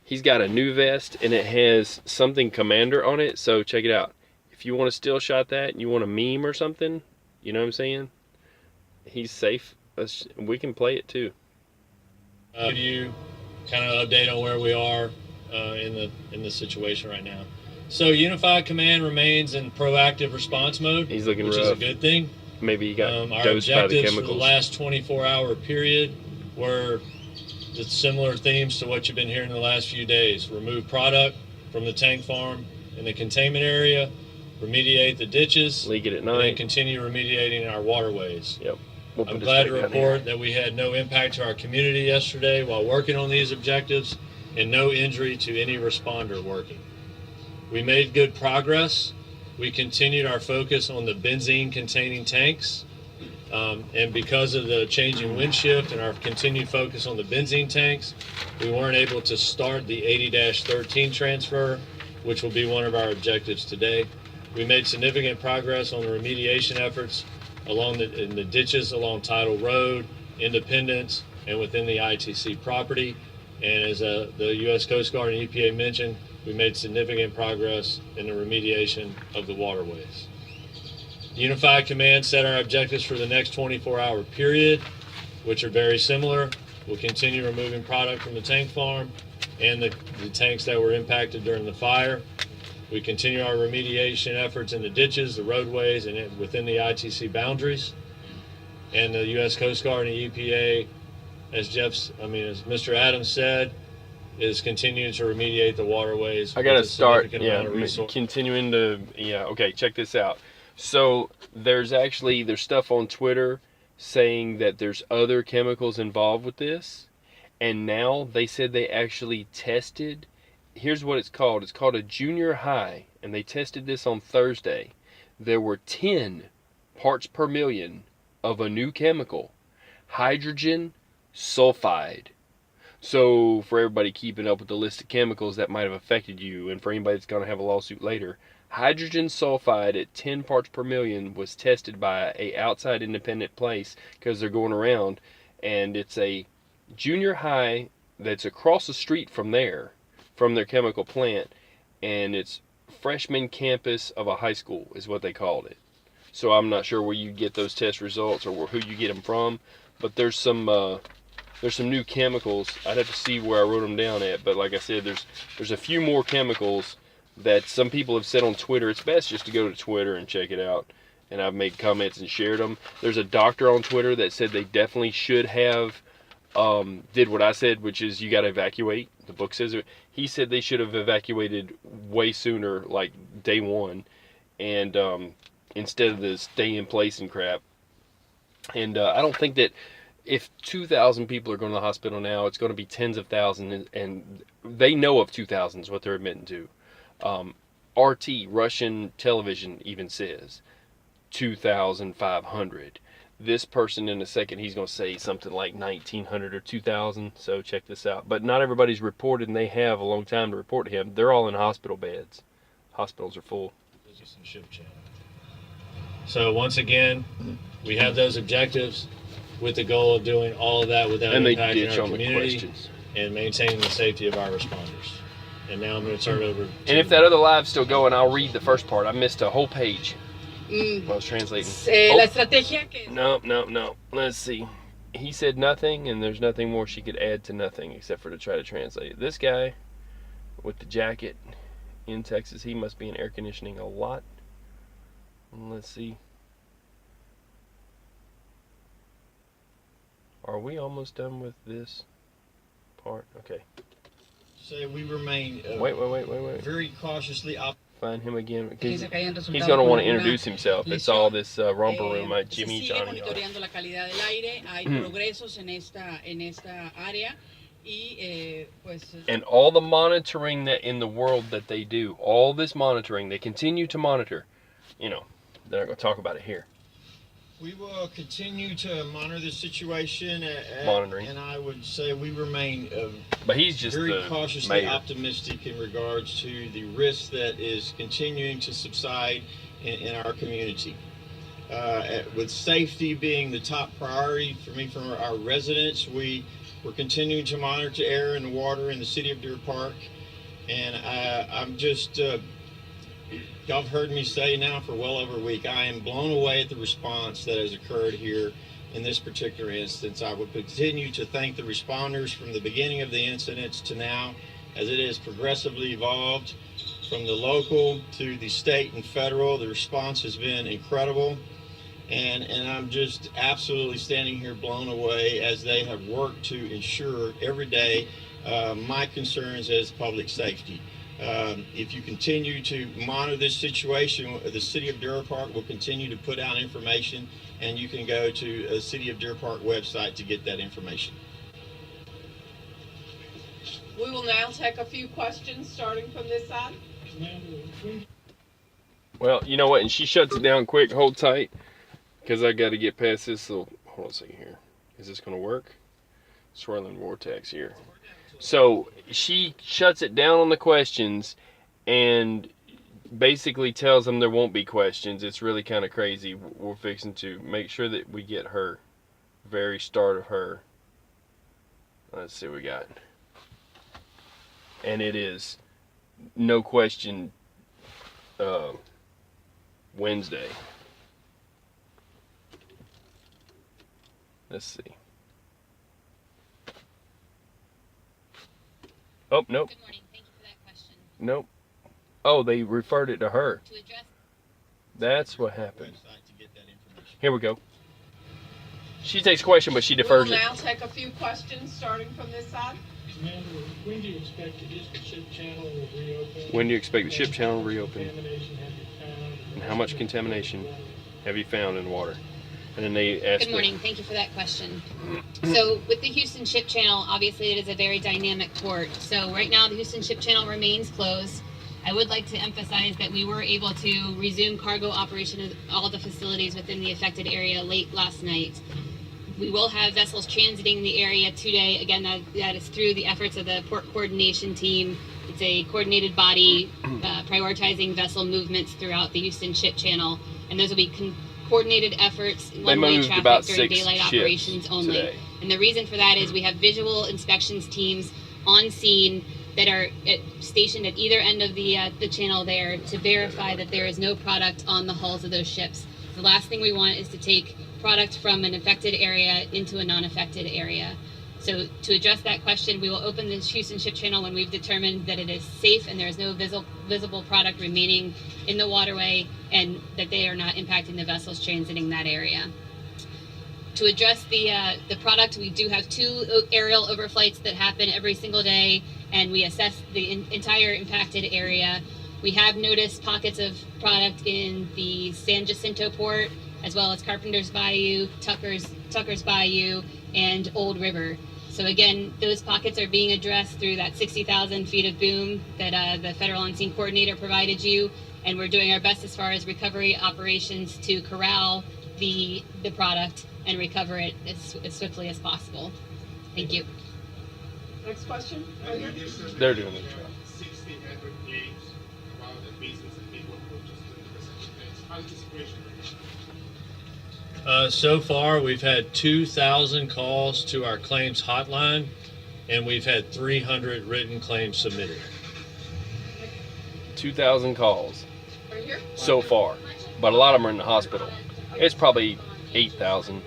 he's got a new vest and it has something Commander on it. So check it out. If you want to still shot that and you want a meme or something, you know what I'm saying? He's safe. We can play it too. Give you kind of update on where we are in the situation right now. So Unified Command remains in proactive response mode. He's looking which rough. is a good thing. Maybe he got our dosed by the objectives chemicals. for the last 24-hour period were the similar themes to what you've been hearing the last few days. Remove product from the tank farm in the containment area, remediate the ditches, leak it at and night, then continue remediating our waterways. Yep. I'm glad to report that we had no impact to our community yesterday while working on these objectives and no injury to any responder working. We made good progress. We continued our focus on the benzene containing tanks. And because of the changing wind shift and our continued focus on the benzene tanks, we weren't able to start the 80-13 transfer, which will be one of our objectives today. We made significant progress on the remediation efforts in the ditches along Tidal Road, Independence, and within the ITC property. And as the U.S. Coast Guard and EPA mentioned, we made significant progress in the remediation of the waterways. Unified Command set our objectives for the next 24-hour period, which are very similar. We'll continue removing product from the tank farm and the tanks that were impacted during the fire. We continue our remediation efforts in the ditches, the roadways, and within the ITC boundaries. And the U.S. Coast Guard and EPA, as Mr. Adams said, is continuing to remediate the waterways. I gotta start, continuing to, okay, check this out. So there's stuff on Twitter saying that there's other chemicals involved with this, and now they said they actually tested, here's what it's called a junior high, and they tested this on Thursday. There were 10 parts per million of a new chemical, hydrogen sulfide. So for everybody keeping up with the list of chemicals that might have affected you, and for anybody that's going to have a lawsuit later, hydrogen sulfide at 10 parts per million was tested by a outside independent place because they're going around, and it's a junior high that's across the street from their chemical plant, and it's freshman campus of a high school is what they called it. So I'm not sure where you get those test results or who you get them from, but there's some new chemicals. I'd have to see where I wrote them down at, but like I said, there's a few more chemicals that some people have said on Twitter. It's best just to go to Twitter and check it out, and I've made comments and shared them. There's a doctor on Twitter that said they definitely should have did what I said, which is you got to evacuate. The book says it. He said they should have evacuated way sooner, like day one, and instead of the stay in place and crap. And I don't think that if 2,000 people are going to the hospital now, it's going to be tens of thousands, and they know of 2,000 is what they're admitting to. RT, Russian television, even says 2,500. This person in a second, he's going to say something like 1,900 or 2,000, so check this out. But not everybody's reported, and they have a long time to report to him. They're all in hospital beds. Hospitals are full. So once again, we have those objectives with the goal of doing all of that without impacting our community and maintaining the safety of our responders. And now I'm going to turn it over to... And if that other live's still going, I'll read the first part. I missed a whole page while I was translating. La estrategia que... No. Let's see. He said nothing, and there's nothing more she could add to nothing except for to try to translate it. This guy with the jacket in Texas, he must be in air conditioning a lot. Let's see. Are we almost done with this part? Okay. So we remain wait. very cautiously optimistic. Find him again. He's going to want to introduce himself. It's all this romper room. Jimmy, Johnny. Monitoreando la calidad del aire. Hay progresos en esta área. And all the monitoring that in the world that they do, all this monitoring, they continue to monitor. You know, they're not going to talk about it here. We will continue to monitor the situation. Monitoring. And I would say we remain but he's just very the cautiously mayor. optimistic in regards to the risk that is continuing to subside in our community. With safety being the top priority for me, for our residents, we're continuing to monitor air and water in the city of Deer Park. And I'm just, y'all have heard me say now for well over a week, I am blown away at the response that has occurred here in this particular instance. I will continue to thank the responders from the beginning of the incidents to now, as it has progressively evolved from the local to the state and federal. The response has been incredible. And I'm just absolutely standing here blown away as they have worked to ensure every day my concerns as public safety. If you continue to monitor this situation, the City of Deer Park will continue to put out information, and you can go to the City of Deer Park website to get that information. We will now take a few questions starting from this side. Well, you know what? And she shuts it down quick. Hold tight, because I got to get past this little. Hold on a second here. Is this going to work? Swirling vortex here. So she shuts it down on the questions and basically tells them there won't be questions. It's really kind of crazy. We're fixing to make sure that we get her, very start of her. Let's see what we got. And it is no question Wednesday. Let's see. Oh, nope. Good morning. Thank you for that question. Nope. Oh, they referred it to her. To address That's what happened. Here we go. She takes question, but she defers We will it. now take a few questions starting from this side. Commander, when do you expect the ship channel will reopen? When do you expect the ship channel to reopen? Contamination have you found? And how much contamination have you found in water? And then they asked. Good morning. Thank you for that question. So with the Houston Ship Channel, obviously it is a very dynamic port. So right now the Houston Ship Channel remains closed. I would like to emphasize that we were able to resume cargo operation of all the facilities within the affected area late last night. We will have vessels transiting the area today. Again, that is through the efforts of the port coordination team. It's a coordinated body prioritizing vessel movements throughout the Houston Ship Channel. And those will be coordinated efforts, one-way traffic during daylight operations only. Today. And the reason for that is we have visual inspections teams on scene that are stationed at either end of the channel there to verify that there is no product on the hulls of those ships. The last thing we want is to take product from an affected area into a non-affected area. So to address that question, we will open the Houston Ship Channel when we've determined that it is safe and there is no visible product remaining in the waterway and that they are not impacting the vessels transiting that area. To address the product, we do have 2 aerial overflights that happen every single day, and we assess the entire impacted area. We have noticed pockets of product in the San Jacinto port, as well as Carpenter's Bayou, Tucker's Bayou, and Old River. So again, those pockets are being addressed through that 60,000 feet of boom that the Federal On-Scene Coordinator provided you, and we're doing our best as far as recovery operations to corral the product and recover it as swiftly as possible. Thank you. Next question. Right here. They're doing their job. 1,600 claims about the business and people purchased in the recent events. How's the situation? So far, we've had 2,000 calls to our claims hotline, and we've had 300 written claims submitted. 2,000 calls Right here. so far, but a lot of them are in the hospital. It's probably 8,000.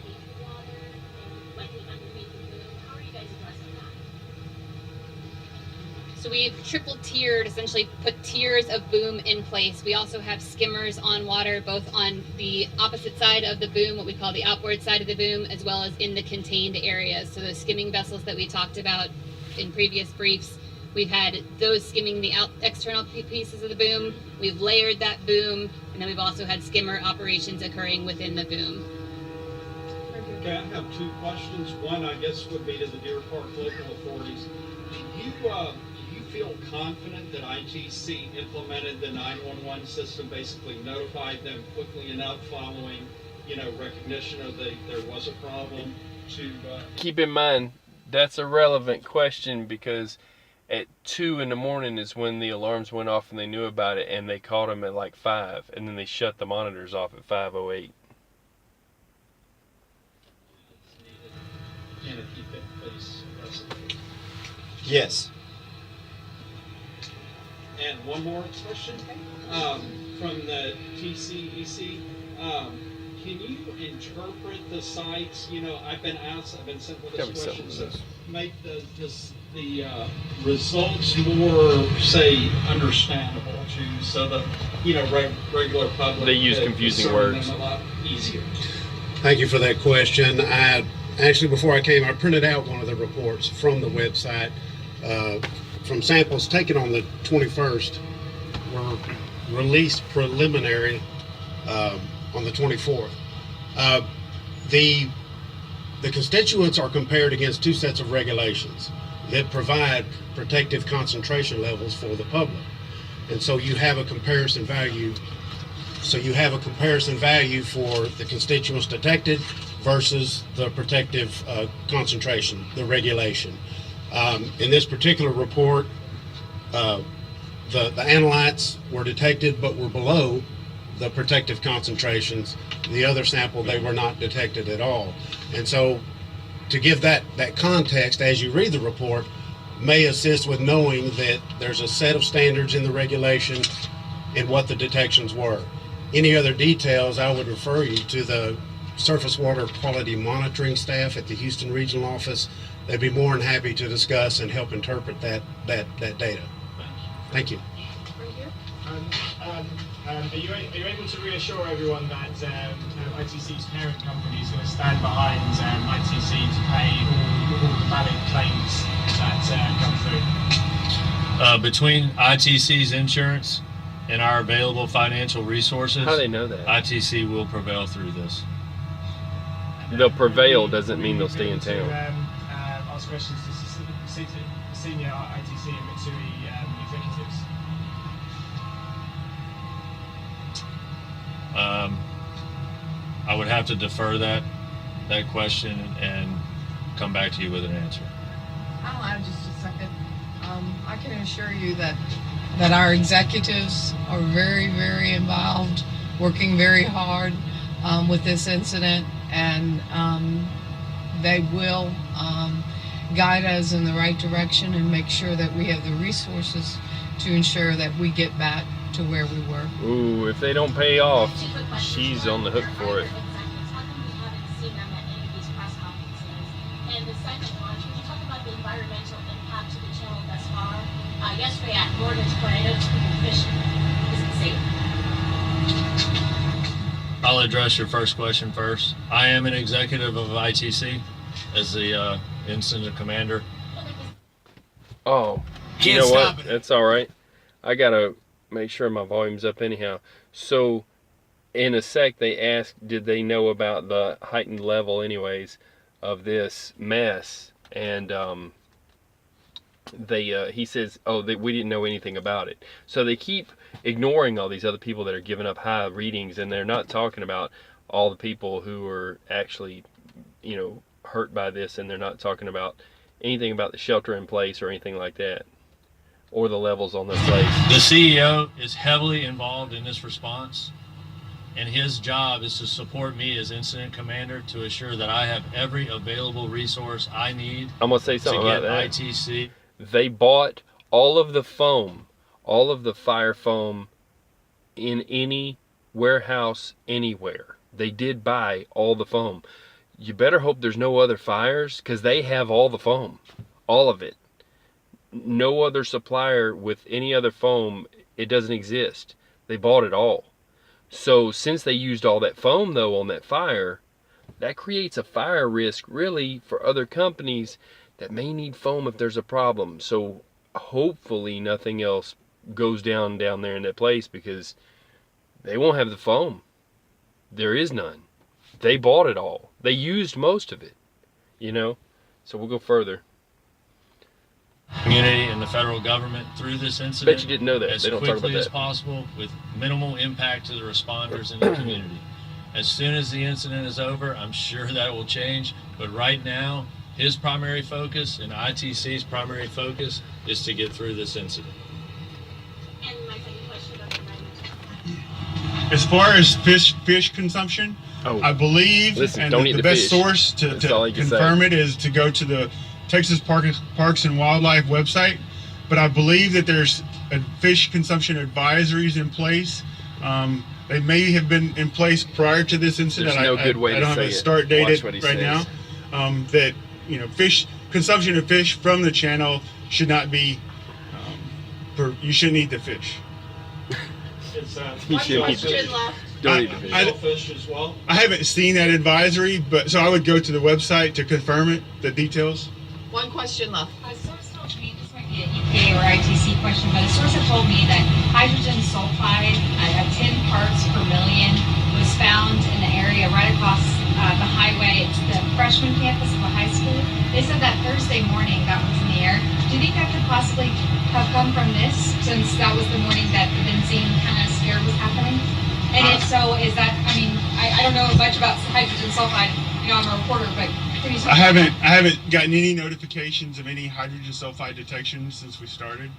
So we've triple tiered, essentially put tiers of boom in place. We also have skimmers on water, both on the opposite side of the boom, what we call the outboard side of the boom, as well as in the contained areas. So those skimming vessels that we talked about in previous briefs, we've had those skimming the external pieces of the boom. We've layered that boom, and then we've also had skimmer operations occurring within the boom. Okay, I have 2 questions. One, I guess, would be to the Deer Park local authorities. Do you you feel confident that ITC implemented the 911 system, basically notified them quickly enough following, recognition of there was a problem to... Keep in mind, that's a relevant question because at 2 in the morning is when the alarms went off and they knew about it, and they called them at like 5, and then they shut the monitors off at 5:08. Can it keep it, please? Yes. And one more question from the TCEC. Can you interpret the sites? I've been sent with this question. So make the results more, say, understandable so the regular public. They use confusing words. A lot easier. Thank you for that question. Actually, before I came, I printed out one of the reports from the website. From samples taken on the 21st were released preliminary on the 24th. The constituents are compared against 2 sets of regulations that provide protective concentration levels for the public. And so you have a comparison value. So you have a comparison value for the constituents detected versus the protective concentration, the regulation. In this particular report, the analytes were detected but were below the protective concentrations. The other sample, they were not detected at all. And so to give that context as you read the report may assist with knowing that there's a set of standards in the regulation and what the detections were. Any other details, I would refer you to the surface water quality monitoring staff at the Houston Regional Office. They'd be more than happy to discuss and help interpret that data. Thank you. Are you able to reassure everyone that ITC's parent company is going to stand behind ITC to pay all the valid claims that come through? Between ITC's insurance and our available financial resources, how do they know that? ITC will prevail through this. They'll prevail doesn't mean they'll stay in town. Ask questions to senior ITC and Mitsui executives. I would have to defer that question and come back to you with an answer. I'll add just a second. I can assure you that our executives are very, very involved, working very hard with this incident, and they will guide us in the right direction and make sure that we have the resources to ensure that we get back to where we were. Ooh, if they don't pay off, she's on the hook for it. And the second one, can you talk about the environmental impact to the channel thus far? Yesterday at Morgan's Point, I noticed people fishing. Is it safe? I'll address your first question first. I am an executive of ITC as the incident commander. Oh, you know what? That's all right. I gotta make sure my volume's up anyhow. So in a sec they asked, did they know about the heightened level anyways of this mess, and he says, we didn't know anything about it. So they keep ignoring all these other people that are giving up high readings, and they're not talking about all the people who are actually hurt by this, and they're not talking about anything about the shelter in place or anything like that, or the levels on their place. The CEO is heavily involved in this response, and his job is to support me as incident commander to assure that I have every available resource I need. I'm gonna say something about that. ITC. They bought all of the foam, all of the fire foam in any warehouse anywhere. They did buy all the foam. You better hope there's no other fires, because they have all the foam, all of it. No other supplier with any other foam, it doesn't exist. They bought it all. So since they used all that foam though on that fire, that creates a fire risk really for other companies that may need foam if there's a problem. So hopefully nothing else goes down there in that place, because they won't have the foam. There is none. They bought it all. They used most of it, So we'll go further. community and the federal government through this incident. Bet you didn't know that. As They don't talk about quickly as that. possible with minimal impact to the responders in the community. As soon as the incident is over, I'm sure that will change. But right now, his primary focus and ITC's primary focus is to get through this incident. And my second question about the environmental. As far as fish consumption, I believe, Listen, and don't the eat the best fish. source to That's all you can confirm say. it is to go to the Texas Parks and Wildlife website. But I believe that there's fish consumption advisories in place. They may have been in place prior to this incident. There's no good way I to don't have say a it. start date Watch what he right says. now. That fish consumption of fish from the channel should not be. You shouldn't eat the fish. You shouldn't eat the fish. Don't eat the fish. Fish as well. I haven't seen that advisory, but so I would go to the website to confirm it, the details. One question left. A source told me, this might be an EPA or ITC question, but a source had told me that hydrogen sulfide at 10 parts per million was found in the area right across the highway to the freshman campus of a high school. They said that Thursday morning that was in the air. Do you think that could possibly have come from this, since that was the morning that the benzene kind of scare was happening? And if so, is that, I don't know much about hydrogen sulfide, I'm a reporter, but can you I haven't gotten any notifications of any hydrogen sulfide detection since we started.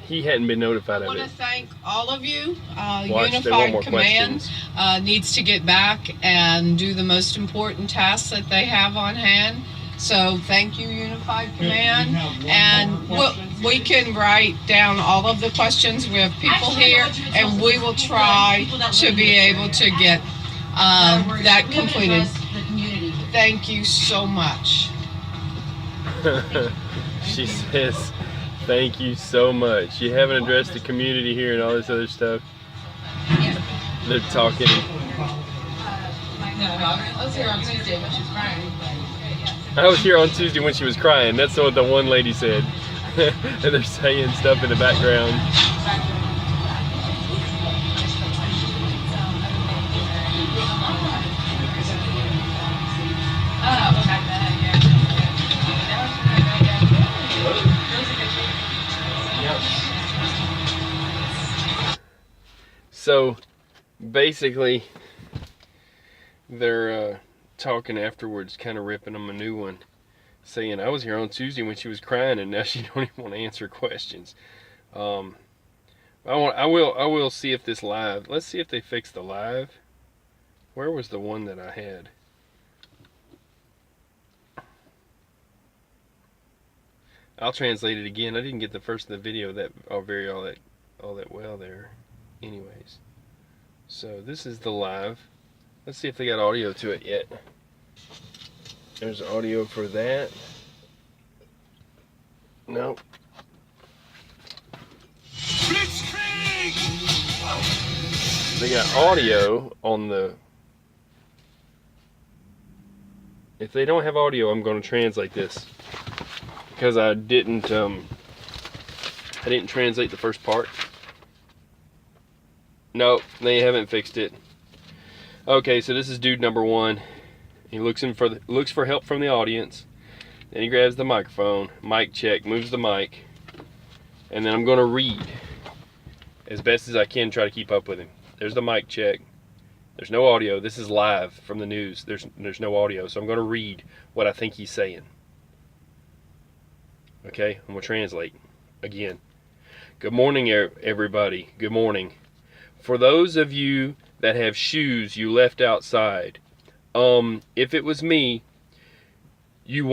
He hadn't been notified I of want to it. thank all of you. Watch, there are Unified more Command questions. needs to get back and do the most important tasks that they have on hand. So thank you, Unified Command. And we can write down all of the questions. We have people here, and we will try to be able to get that completed. Thank you so much. She says, thank you so much. You haven't addressed the community here and all this other stuff. They're talking. I was here on Tuesday when she was crying. I was here on Tuesday when she was crying. That's what the one lady said. And they're saying stuff in the background. So basically they're talking afterwards, kind of ripping them a new one, saying I was here on Tuesday when she was crying and now she don't even want to answer questions. I will see if this live, let's see if they fix the live. Where was the one that I had? I'll translate it again. I didn't get the first of the video that all that well there anyways. So this is the live. Let's see if they got audio to it yet. There's audio for that. Nope. They got audio on the... If they don't have audio, I'm going to translate this. Because I didn't translate the first part. Nope, they haven't fixed it. Okay, so this is dude number one. He looks for help from the audience. Then he grabs the microphone, mic check, moves the mic, and then I'm going to read as best as I can, try to keep up with him. There's the mic check. There's no audio. This is live from the news. There's no audio, so I'm going to read what I think he's saying. Okay, I'm going to translate again. Good morning, everybody. Good morning. For those of you that have shoes you left outside, if it was me, you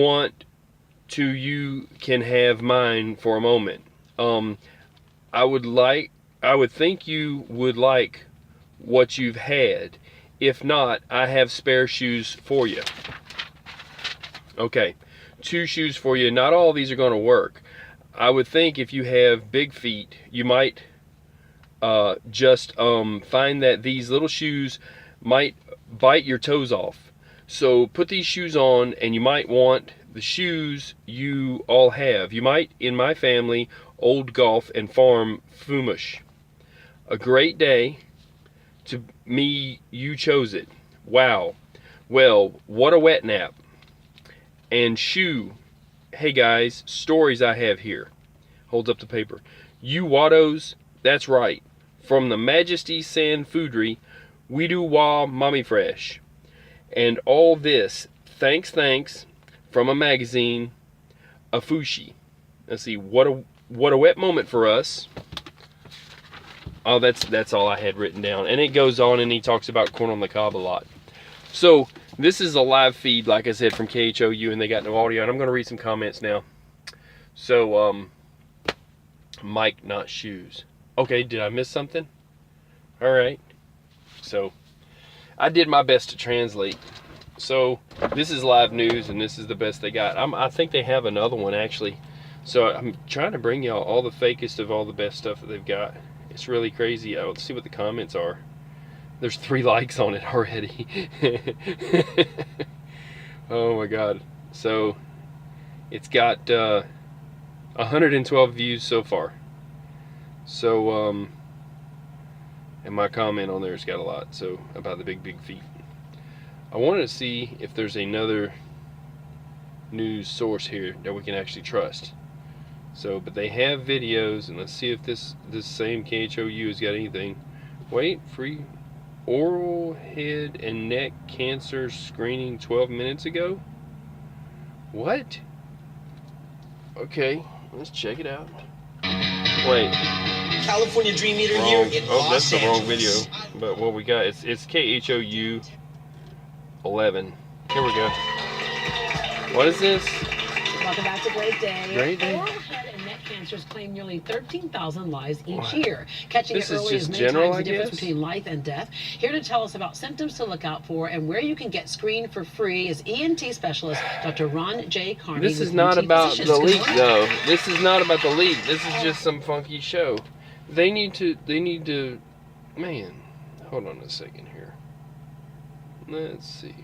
can have mine for a moment. I would think you would like what you've had. If not, I have spare shoes for you. Okay, 2 shoes for you. Not all these are going to work. I would think if you have big feet, you might just find that these little shoes might bite your toes off. So put these shoes on, and you might want the shoes you all have. You might, in my family, Old Golf and Farm Fumish. A great day. To me, you chose it. Wow. Well, what a wet nap. And shoe hey guys, stories I have here. Holds up the paper. You Wattos, that's right. From the Majesty Sand Foodry, we do wa mommy fresh. And all this, thanks, from a magazine, a Fushi. Let's see, what a wet moment for us. Oh, that's all I had written down. And it goes on and he talks about corn on the cob a lot. So this is a live feed, like I said, from KHOU, and they got no audio. And I'm going to read some comments now. So, Mike, not shoes. Okay, did I miss something? All right. So, I did my best to translate. So, this is live news, and this is the best they got. I think they have another one, actually. So, I'm trying to bring y'all all the fakest of all the best stuff that they've got. It's really crazy. Let's see what the comments are. There's 3 likes on it already. Oh my god. So it's got 112 views so far. So and my comment on there's got a lot, so about the big feet. I wanted to see if there's another news source here that we can actually trust. So, but they have videos, and let's see if this same KHOU has got anything. Wait, free oral head and neck cancer screening 12 minutes ago? What? Okay, let's check it out. Wait. California Dream Eater here in oh, that's Los the wrong Angeles. video. But what we got, it's KHOU 11. Here we go. What is this? Welcome back to Great Day. Great Day. Oral head and neck cancers claim nearly 13,000 lives each What? year. Catching This it is early is just many general, times I the difference guess? between life and death. Here to tell us about symptoms to look out for and where you can get screened for free is ENT specialist Dr. Ron J. Carney. This is with not ENT about Physicians. the Good leak, morning. though. This is not about the leak. This is just some funky show. They need to, man, hold on a second here. Let's see.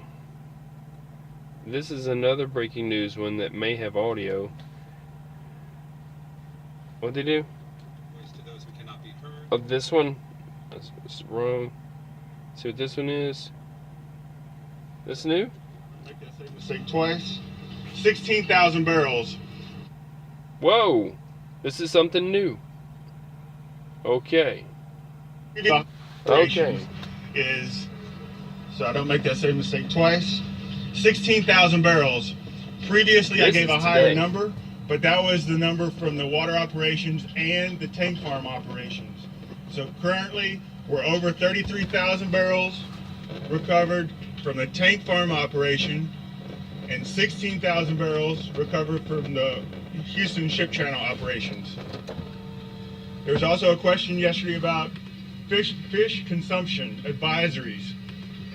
This is another breaking news one that may have audio. What'd they do? Of this one? That's wrong. See what this one is? This new? Make that same mistake twice. 16,000 barrels. Whoa! This is something new. Okay. Okay. Is, so I don't make that same mistake twice, 16,000 barrels. Previously, I This gave is a higher today. number, but that was the number from the water operations and the tank farm operations. So currently, we're over 33,000 barrels recovered from the tank farm operation and 16,000 barrels recovered from the Houston Ship Channel operations. There was also a question yesterday about fish consumption advisories.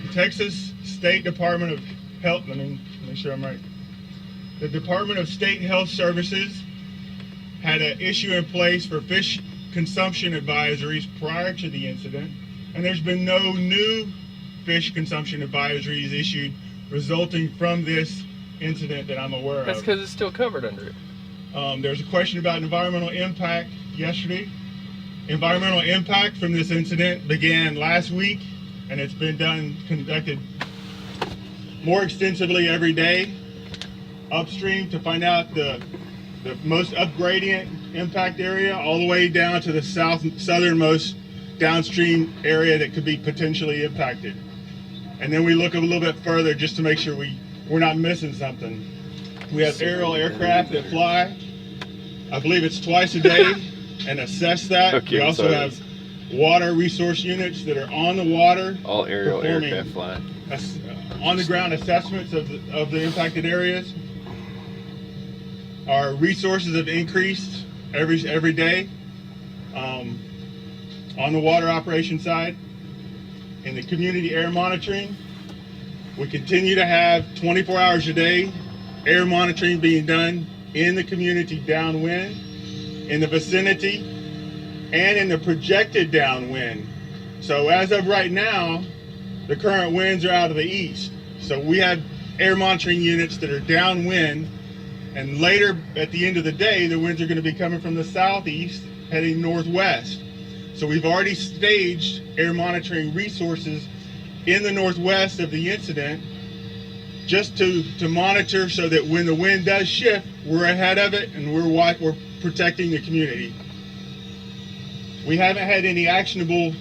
The Texas State Department of Health, let me make sure I'm right. The Department of State Health Services had an issue in place for fish consumption advisories prior to the incident, and there's been no new fish consumption advisories issued resulting from this incident that I'm aware of. That's because it's still covered under it. There's a question about environmental impact yesterday. Environmental impact from this incident began last week, and it's been conducted more extensively every day upstream to find out the most upgradient impact area all the way down to the southernmost downstream area that could be potentially impacted. And then we look a little bit further just to make sure we're not missing something. We have aerial aircraft that fly. I believe it's twice a day and assess that. Okay, we also sorry. have water resource units that are on the water. All aerial performing aircraft fly. on the ground assessments of the impacted areas. Our resources have increased every day on the water operation side. In the community air monitoring, we continue to have 24 hours a day air monitoring being done in the community downwind, in the vicinity, and in the projected downwind. So as of right now, the current winds are out of the east. So we have air monitoring units that are downwind, and later at the end of the day, the winds are going to be coming from the southeast heading northwest. So we've already staged air monitoring resources in the northwest of the incident just to monitor so that when the wind does shift, we're ahead of it and we're protecting the community. We haven't had any actionable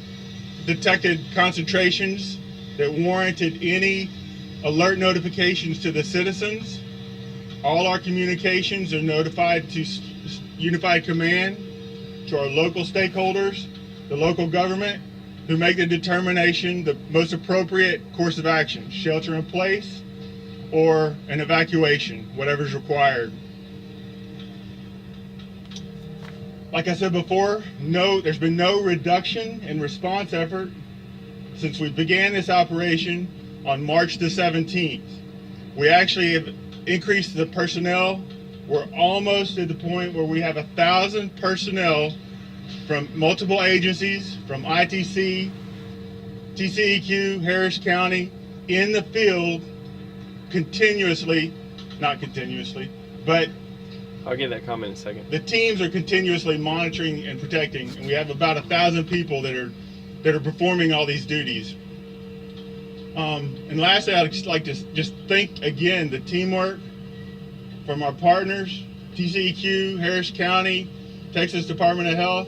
detected concentrations that warranted any alert notifications to the citizens. All our communications are notified to Unified Command, to our local stakeholders, the local government, who make the determination the most appropriate course of action, shelter in place or an evacuation, whatever's required. Like I said before, there's been no reduction in response effort since we began this operation on March the 17th. We actually have increased the personnel. We're almost at the point where we have 1,000 personnel from multiple agencies, from ITC, TCEQ, Harris County, in the field continuously, not continuously, but I'll get that comment in a second. The teams are continuously monitoring and protecting, and we have about 1,000 people that are performing all these duties. And lastly, I'd just like to just thank again the teamwork from our partners, TCEQ, Harris County, Texas Department of Health,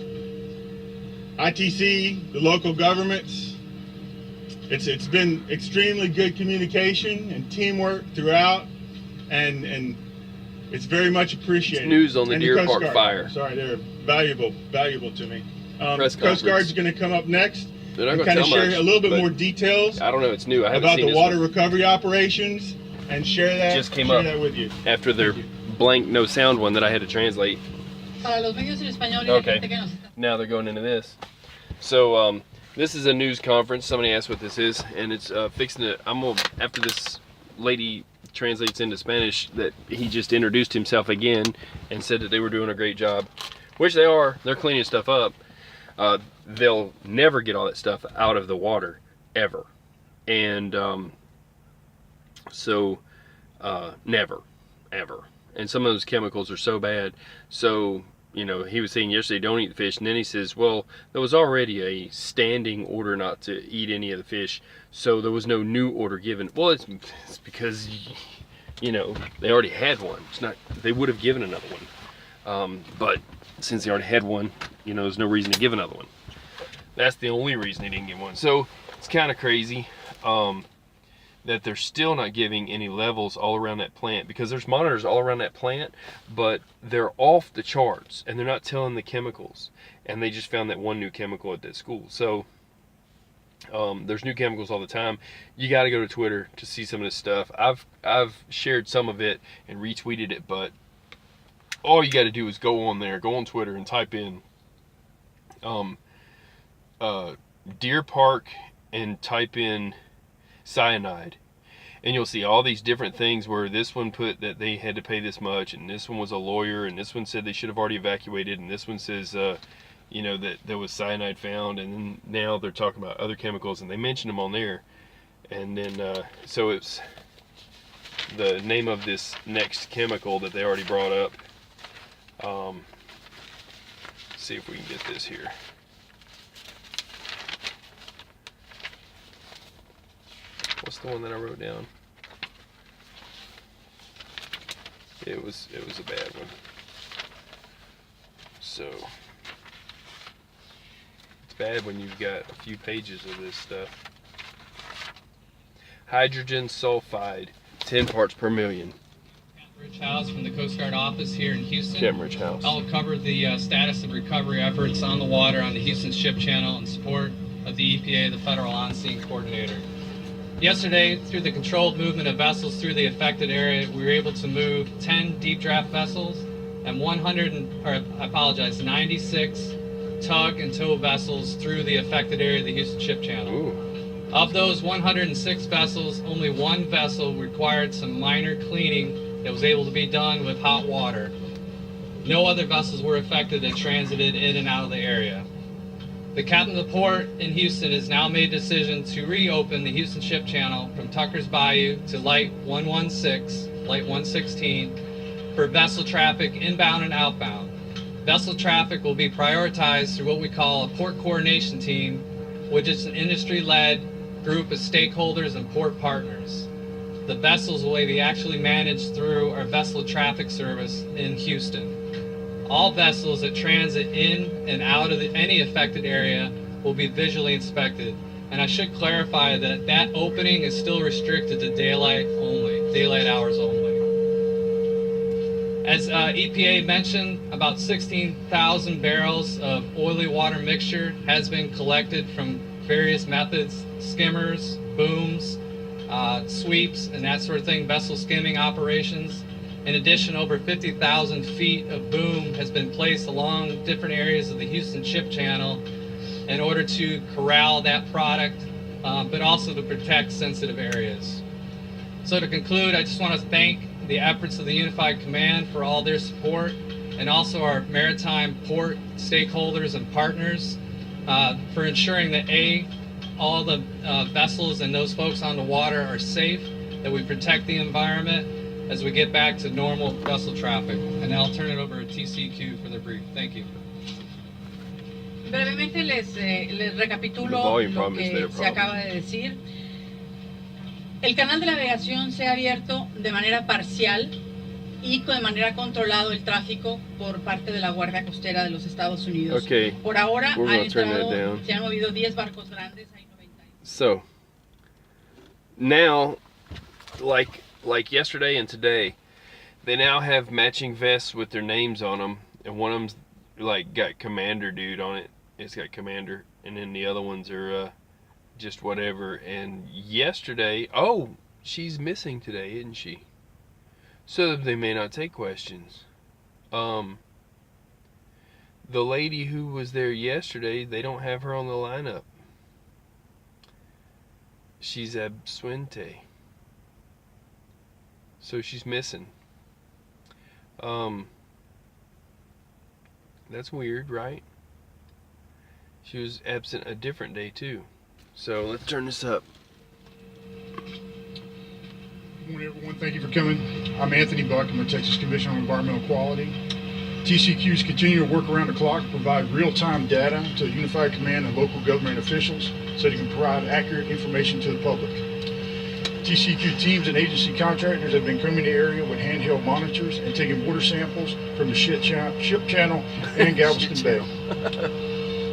ITC, the local governments. It's been extremely good communication and teamwork throughout, and it's very much appreciated. It's news on the And Deer Coast Park Guard. fire. Sorry, they're valuable to me. Press Coast Guard's conference. going to come up next They're not and gonna kind of tell share much, a little bit but more details I don't know. It's new. I haven't about seen the this water one. recovery operations and share that. Just came share up that with you. after their blank no sound one that I had to translate. Para los medios en español y la Okay. gente que nos- Now they're going into this. So this is a news conference. Somebody asked what this is, and it's fixing to. I'm gonna, after this lady translates into Spanish, that he just introduced himself again and said that they were doing a great job, which they are. They're cleaning stuff up. They'll never get all that stuff out of the water ever, and never, ever. And some of those chemicals are so bad. So, you know, he was saying yesterday, don't eat the fish. And then he says, well, there was already a standing order not to eat any of the fish. So there was no new order given. Well, it's because, you know, they already had one. It's not, they would have given another one. But since they already had one, you know, there's no reason to give another one. That's the only reason they didn't get one. So it's kind of crazy. That they're still not giving any levels all around that plant, because there's monitors all around that plant, but they're off the charts and they're not telling the chemicals. And they just found that one new chemical at that school. So there's new chemicals all the time. You got to go to Twitter to see some of this stuff. I've shared some of it and retweeted it, but all you got to do is go on there, go on Twitter and type in Deer Park and type in cyanide, and you'll see all these different things where this one put that they had to pay this much, and this one was a lawyer, and this one said they should have already evacuated, and this one says you know, that there was cyanide found, and then now they're talking about other chemicals and they mention them on there. And then so it's the name of this next chemical that they already brought up. See if we can get this here. What's the one that I wrote down? It was a bad one. So it's bad when you've got a few pages of this stuff. Hydrogen sulfide, 10 parts per million. Rich House from the Coast Guard office here in Houston. Jim Rich House. I'll cover the status of recovery efforts on the water on the Houston Ship Channel in support of the EPA, the Federal On-Scene Coordinator. Yesterday, through the controlled movement of vessels through the affected area, we were able to move 10 deep draft vessels and 96 tug and tow vessels through the affected area of the Houston Ship Channel. Ooh. Of those 106 vessels, only one vessel required some minor cleaning that was able to be done with hot water. No other vessels were affected that transited in and out of the area. The captain of the port in Houston has now made a decision to reopen the Houston Ship Channel from Tucker's Bayou to Light 116, Light 116, for vessel traffic inbound and outbound. Vessel traffic will be prioritized through what we call a port coordination team, which is an industry-led group of stakeholders and port partners. the vessels will be actually managed through our vessel traffic service in Houston. All vessels that transit in and out of any affected area will be visually inspected. And I should clarify that that opening is still restricted to daylight hours only. As EPA mentioned, about 16,000 barrels of oily water mixture has been collected from various methods, skimmers, booms, sweeps, and that sort of thing, vessel skimming operations. In addition, over 50,000 feet of boom has been placed along different areas of the Houston Ship Channel in order to corral that product, but also to protect sensitive areas. So to conclude, I just want to thank the efforts of the Unified Command for all their support, and also our maritime port stakeholders and partners for ensuring that all the vessels and those folks on the water are safe, that we protect the environment as we get back to normal vessel traffic. And now I'll turn it over to TCQ for the brief. Thank you. Brevemente les recapitulo lo que se acaba de decir. El canal de navegación se ha abierto de manera parcial y de manera controlado el tráfico por parte de la Guardia Costera de los Estados Unidos. Okay, por ahora se han movido 10 barcos grandes. So now, like yesterday and today, they now have matching vests with their names on them, and one of them's like got Commander dude on it. It's got Commander, and then the other ones are just whatever. And yesterday, oh, she's missing today, isn't she? So they may not take questions. The lady who was there yesterday, they don't have her on the lineup. She's absente. So she's missing. That's weird, right? She was absent a different day too. So let's turn this up. Good morning, everyone. Thank you for coming. I'm Anthony Buck. I'm the Texas Commission on Environmental Quality. TCQs continue to work around the clock to provide real-time data to the Unified Command and local government officials so they can provide accurate information to the public. TCQ teams and agency contractors have been coming to the area with handheld monitors and taking water samples from the Ship Channel and Galveston Bay.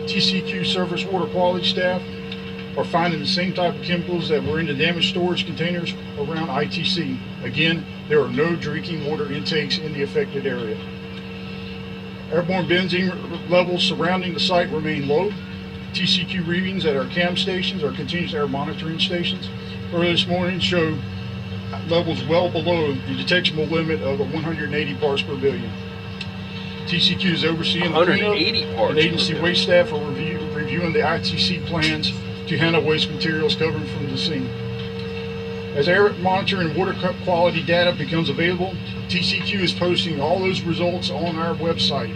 TCQ surface water quality staff are finding the same type of chemicals that were in the damaged storage containers around ITC. Again, there are no drinking water intakes in the affected area. Airborne benzene levels surrounding the site remain low. TCQ readings at our CAM stations, our continuous air monitoring stations, early this morning show levels well below the detectable limit of 180 parts per billion. TCQ is overseeing the cleanup, and agency waste staff are reviewing the ITC plans to handle waste materials covered from the scene. As air monitoring and water quality data becomes available, TCQ is posting all those results on our website.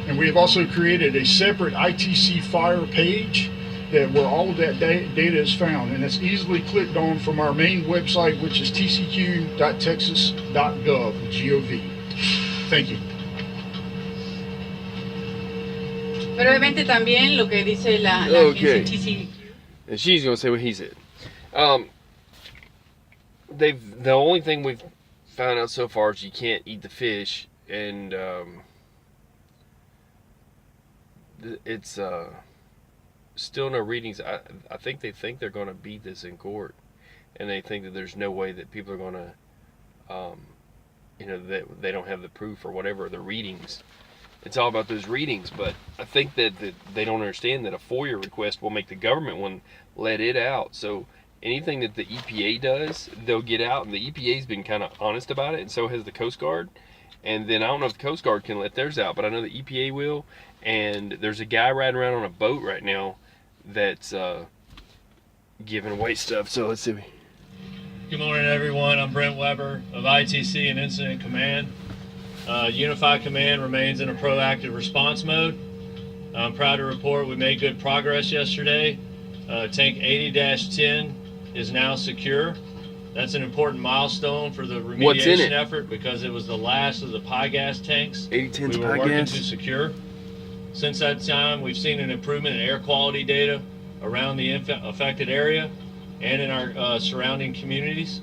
And we have also created a separate ITC fire page where all of that data is found, and it's easily clicked on from our main website, which is tcq.texas.gov. Thank you. Brevemente también lo que dice la agencia TCQ. And she's going to say what he said. The only thing we've found out so far is you can't eat the fish, and it's still no readings. I think they think they're going to beat this in court, and they think that there's no way that people are going to, that they don't have the proof or whatever, the readings. It's all about those readings, but I think that they don't understand that a FOIA request will make the government one let it out. So anything that the EPA does, they'll get out, and the EPA's been kind of honest about it, and so has the Coast Guard. And then I don't know if the Coast Guard can let theirs out, but I know the EPA will. And there's a guy riding around on a boat right now that's giving away stuff. So let's see. Good morning, everyone. I'm Brent Weber of ITC and Incident Command. Unified Command remains in a proactive response mode. I'm proud to report we made good progress yesterday. Tank 80-10 is now secure. That's an important milestone for the remediation effort because it was the last of the pie gas tanks we were working to secure. Since that time, we've seen an improvement in air quality data around the affected area and in our surrounding communities.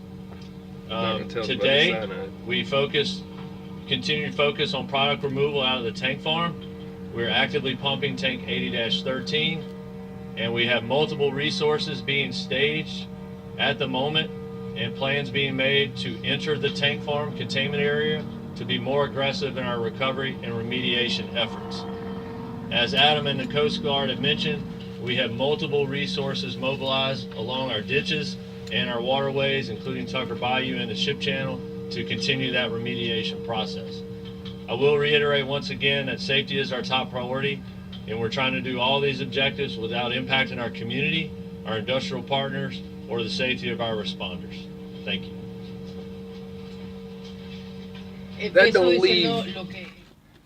Today, we continue to focus on product removal out of the tank farm. We're actively pumping tank 80-13, and we have multiple resources being staged at the moment and plans being made to enter the tank farm containment area to be more aggressive in our recovery and remediation efforts. As Adam and the Coast Guard have mentioned, we have multiple resources mobilized along our ditches and our waterways, including Tucker Bayou and the ship channel, to continue that remediation process. I will reiterate once again that safety is our top priority, and we're trying to do all these objectives without impacting our community, our industrial partners, or the safety of our responders. Thank you. That don't leave.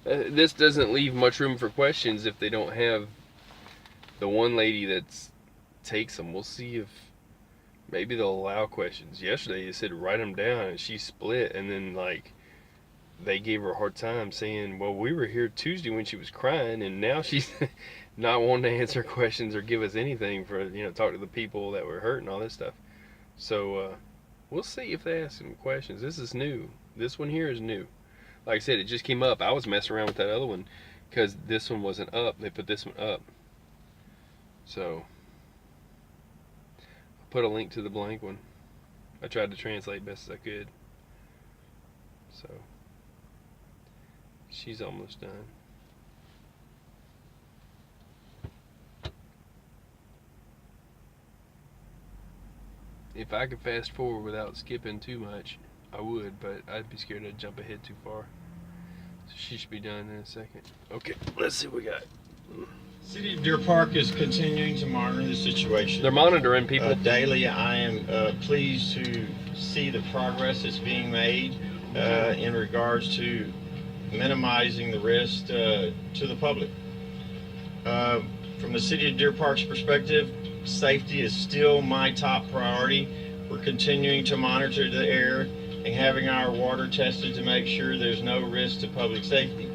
This doesn't leave much room for questions if they don't have the one lady that takes them. We'll see if maybe they'll allow questions. Yesterday they said write them down, and she split, and then like they gave her a hard time saying, well, we were here Tuesday when she was crying, and now she's not wanting to answer questions or give us anything for, you know, talk to the people that were hurt and all this stuff. So we'll see if they ask some questions. This is new. This one here is new. Like I said, it just came up. I was messing around with that other one because this one wasn't up. They put this one up. So I put a link to the blank one. I tried to translate best as I could. So she's almost done. If I could fast forward without skipping too much, I would, but I'd be scared I'd jump ahead too far. So she should be done in a second. Okay, let's see what we got. City of Deer Park is continuing to monitor the situation. They're monitoring people. Daily, I am pleased to see the progress that's being made in regards to minimizing the risk to the public. From the City of Deer Park's perspective, safety is still my top priority. We're continuing to monitor the air and having our water tested to make sure there's no risk to public safety.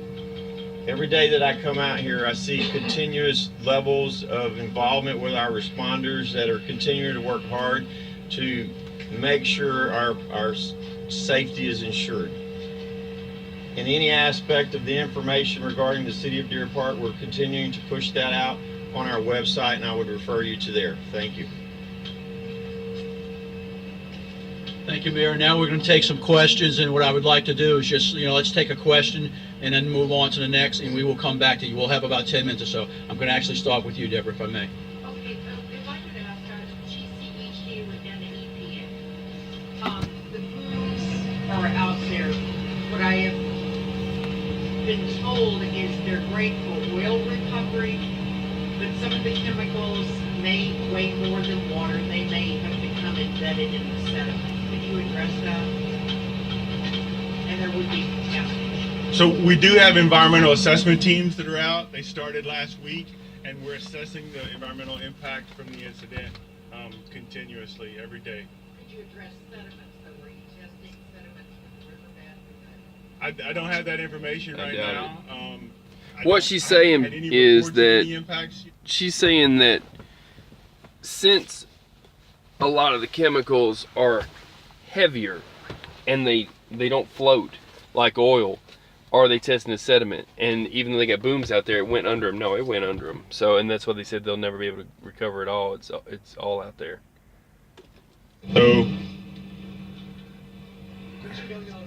Every day that I come out here, I see continuous levels of involvement with our responders that are continuing to work hard to make sure our safety is ensured. In any aspect of the information regarding the City of Deer Park, we're continuing to push that out on our website, and I would refer you to there. Thank you. Thank you, Mayor. Now we're going to take some questions, and what I would like to do is just, let's take a question and then move on to the next, and we will come back to you. We'll have about 10 minutes or so. I'm going to actually start with you, Deborah, if I may. Okay, if I could ask GCHD within the EPA, the booms are out there. What I have been told is they're great for oil recovery, but some of the chemicals may weigh more than water. They may have become embedded in the sediment. Could you address that? And there would be testing. So we do have environmental assessment teams that are out. They started last week, and we're assessing the environmental impact from the incident continuously every day. Could you address sediments, though? Were you testing sediments from the riverbed? I don't have that information right now. What she's saying is that she's saying that since a lot of the chemicals are heavier and they don't float like oil, are they testing the sediment? And even though they got booms out there, it went under them. No, it went under them. So, and that's why they said they'll never be able to recover it all. It's all out there. So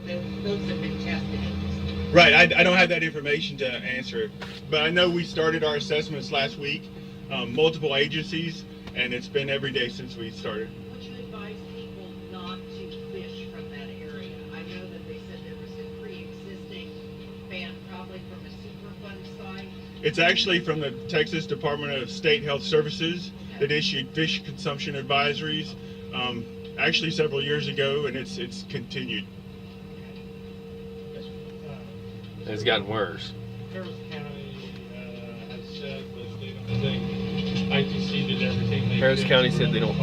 those have been tested. right, I don't have that information to answer it, but I know we started our assessments last week, multiple agencies, and it's been every day since we started. Would you advise people not to fish from that area? I know that they said there was a pre-existing ban, probably from a Superfund site. It's actually from the Texas Department of State Health Services that issued fish consumption advisories, actually several years ago, and it's continued. It's gotten worse. Harris County has said that they don't think ITC did everything they Harris could County to said they don't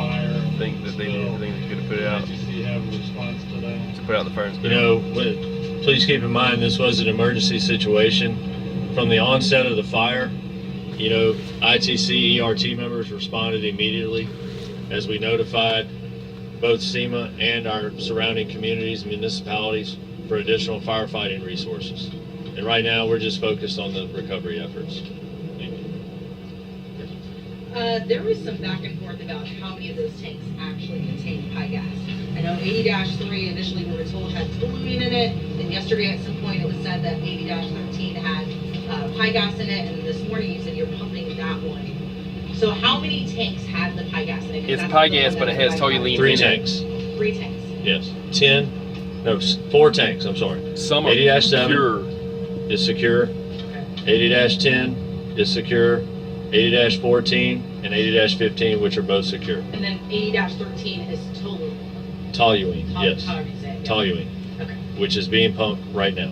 think that they did So, everything they could have put it out. ITC have a response to that. To put out the fire You inspector. know, please keep in mind this was an emergency situation. From the onset of the fire, ITC ERT members responded immediately as we notified both SEMA and our surrounding communities and municipalities for additional firefighting resources. And right now, we're just focused on the recovery efforts. There was some back and forth about how many of those tanks actually contain high gas. I know 80-3 initially we were told had toluene in it, and yesterday at some point it was said that 80-13 had high gas in it, and this morning you said you're pumping that one. So how many tanks had the high gas in it? It's pie gas, but it has toluene in it. 3 tanks. 3 tanks. Yes. 4 tanks, I'm sorry. Some 80-7 is secure. 80-10 is secure. 80-14 and 80-15, which are both secure. And then 80-13 is toluene. Toluene, yes. Toluene. Okay. Which is being pumped right now.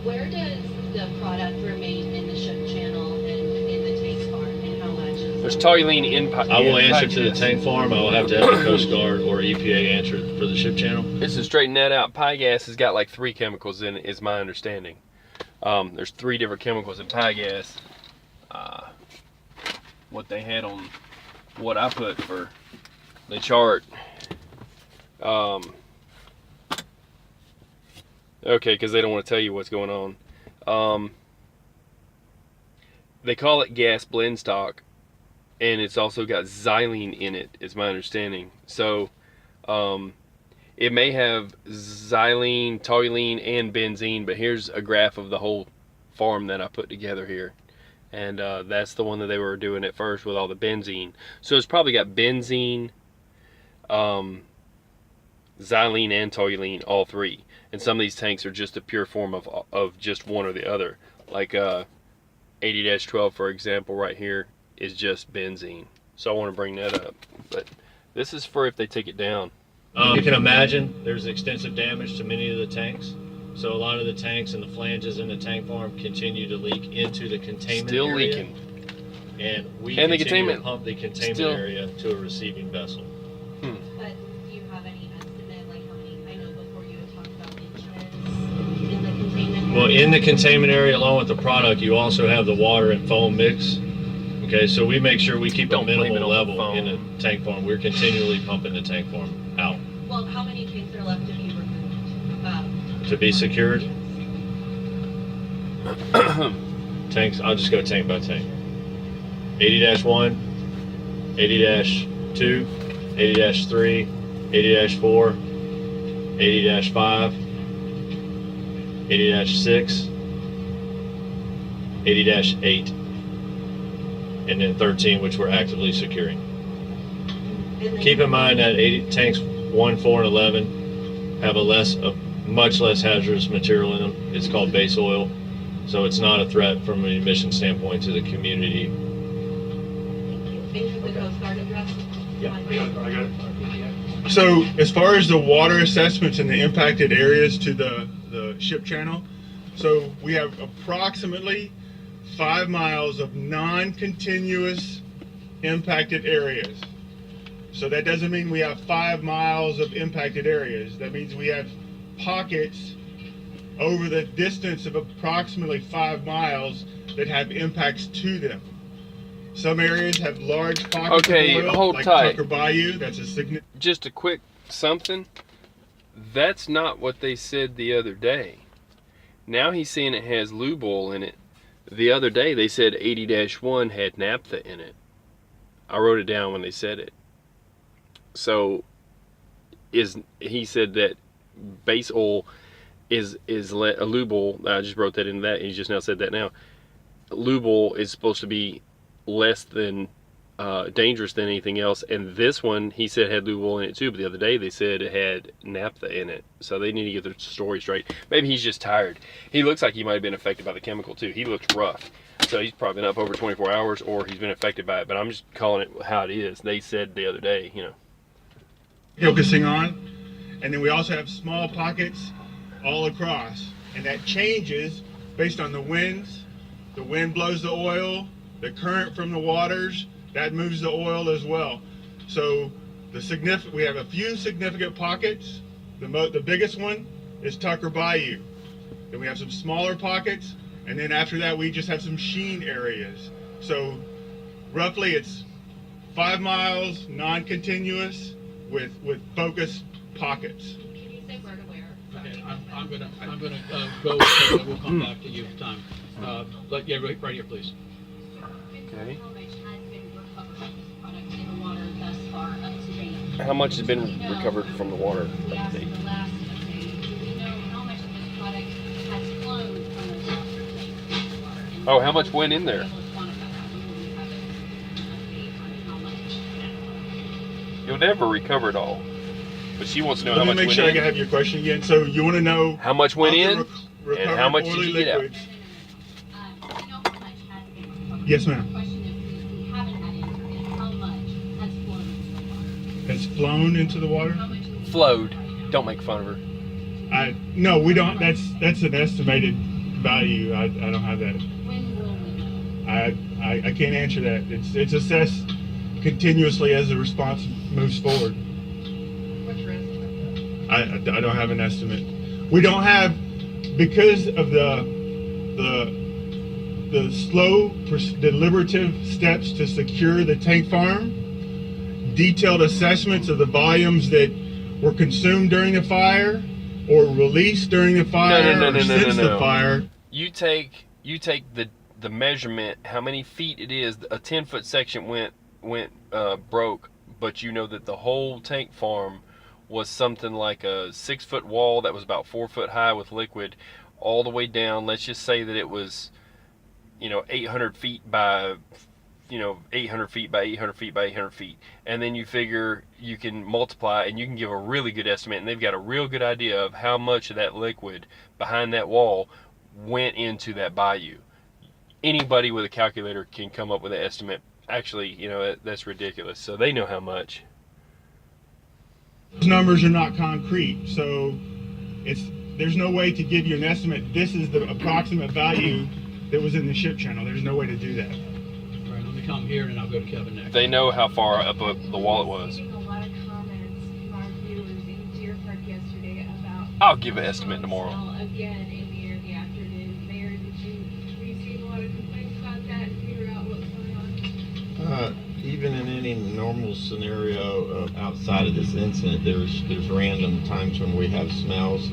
Where does the product remain in the ship channel and in the tank farm, and how much is There's toluene in pie. I will answer to the tank farm. I will have to have the Coast Guard or EPA answer for the ship channel. Just to straighten that out, pie gas has got like 3 chemicals in it, is my understanding. There's 3 different chemicals in pie gas. What they had on what I put for the chart. Okay, because they don't want to tell you what's going on. They call it gas blend stock, and it's also got xylene in it, is my understanding. So it may have xylene, toluene, and benzene, but here's a graph of the whole farm that I put together here. And that's the one that they were doing at first with all the benzene. So it's probably got benzene, xylene, and toluene, all 3. And some of these tanks are just a pure form of just one or the other. Like 80-12, for example, right here is just benzene. So I want to bring that up. But this is for if they take it down. You can imagine there's extensive damage to many of the tanks. So a lot of the tanks and the flanges in the tank farm continue to leak into the containment area. Still leaking. And we continue to pump the containment area to a receiving vessel. But do you have any estimate, like how many, I know before you had talked about inches in the containment area? Well, in the containment area, along with the product, you also have the water and foam mix. Okay, so we make sure we keep a minimal level in the tank farm. We're continually pumping the tank farm out. Well, how many tanks are left to be removed? To be secured? Tanks, I'll just go tank by tank. 80-1, 80-2, 80-3, 80-4, 80-5, 80-6, 80-8, and then 13, which we're actively securing. Keep in mind that 80 tanks 1, 4, and 11 have a much less hazardous material in them. It's called base oil, so it's not a threat from an emission standpoint to the community. Thank you. The Coast Guard address? Yeah, I got it. So as far as the water assessments in the impacted areas to the ship channel, so we have approximately 5 miles of non-continuous impacted areas. So that doesn't mean we have 5 miles of impacted areas. That means we have pockets over the distance of approximately 5 miles that have impacts to them. Some areas have large pockets of oil, hold like tight. Tucker Bayou. That's a significant. Just a quick something. That's not what they said the other day. Now he's saying it has lube oil in it. The other day they said 80-1 had naphtha in it. I wrote it down when they said it. So he said that base oil is a lube oil. I just wrote that in that. He just now said that now. Lube oil is supposed to be less than dangerous than anything else, and this one he said had lube oil in it too, but the other day they said it had naphtha in it. So they need to get their story straight. Maybe he's just tired. He looks like he might have been affected by the chemical too. He looks rough, so he's probably been up over 24 hours, or he's been affected by it. But I'm just calling it how it is. They said the other day, Focusing on, and then we also have small pockets all across, and that changes based on the winds. The wind blows the oil, the current from the waters, that moves the oil as well. So we have a few significant pockets. The biggest one is Tucker Bayou. Then we have some smaller pockets, and then after that we just have some sheen areas. So roughly it's 5 miles non-continuous, with focused pockets. Can you say where to where? Okay, I'm gonna go. With we'll come back to you in time. Yeah, right here, please. Okay. How much has been recovered from this product in the water thus far up to date? How much has been recovered from the water? We asked the last update, do we know how much of this product has flown from those lobster tanks to water? And Oh, how much went in there? able to quantify that when we have an update on how much? You'll never recover it all. But she wants to know Let how me much make went sure I in. have your question again. So you want to know How much went of the in and how recovered much did oily you get out? liquids. Do we know how much has been recovered? Yes, ma'am. The question that we haven't had answered is how much has flown into the water? Has flown into the water? Flowed. Don't make fun of her. No, we don't. That's an estimated value. I don't have that. When will we know? I can't answer that. It's assessed continuously as the response moves forward. What's your estimate? I don't have an estimate. We don't have, because of the slow, deliberative steps to secure the tank farm, detailed assessments of the volumes that were consumed during the fire or released during the fire or since the fire. You take the measurement, how many feet it is. A 10-foot section went broke, but you know that the whole tank farm was something like a 6-foot wall that was about 4 foot high with liquid all the way down. Let's just say that it was, 800 feet by 800 feet by 800 feet by 800 feet, and then you figure you can multiply and you can give a really good estimate, and they've got a real good idea of how much of that liquid behind that wall went into that bayou. Anybody with a calculator can come up with an estimate. Actually, that's ridiculous. So they know how much. Those numbers are not concrete, so there's no way to give you an estimate. This is the approximate value that was in the ship channel. There's no way to do that. All right, let me come here and then I'll go to Kevin next. They know how far up the wall it was. A lot of comments from our viewers in Deer Park yesterday about. I'll give an estimate tomorrow. Again, in the afternoon. Mayor, did you receive a lot of complaints about that and figure out what's going on? Even in any normal scenario outside of this incident, there's random times when we have smells.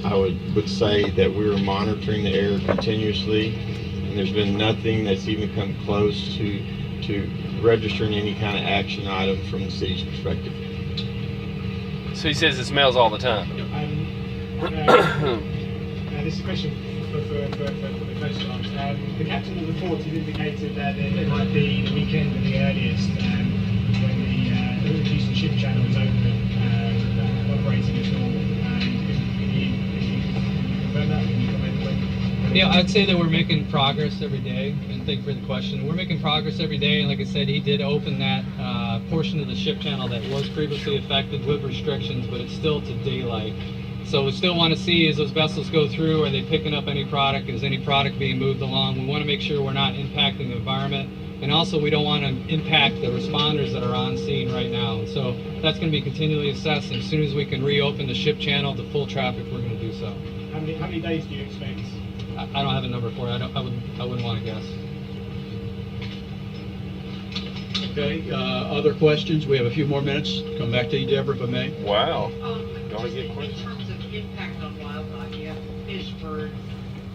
I would say that we were monitoring the air continuously, and there's been nothing that's even come close to registering any kind of action item from the city's perspective. So he says it smells all the time. This is a question for the Coast Guard. The captain of the port has indicated that it might be the weekend at the earliest when the Houston Ship Channel is open, operating as normal. Can you confirm that? Can you comment when? Yeah, I'd say that we're making progress every day, and thank you for the question. We're making progress every day, and like I said, he did open that portion of the ship channel that was previously affected with restrictions, but it's still to daylight. So we still want to see, as those vessels go through, are they picking up any product? Is any product being moved along? We want to make sure we're not impacting the environment. And also, we don't want to impact the responders that are on scene right now. So that's going to be continually assessed. And as soon as we can reopen the ship channel to full traffic, we're going to do so. How many days do you expect? I don't have a number for it. I wouldn't want to guess. Okay, other questions? We have a few more minutes. Come back to you, Deborah, if I may. Wow. Don't get questions. In terms of impact on wildlife, you have fish, birds,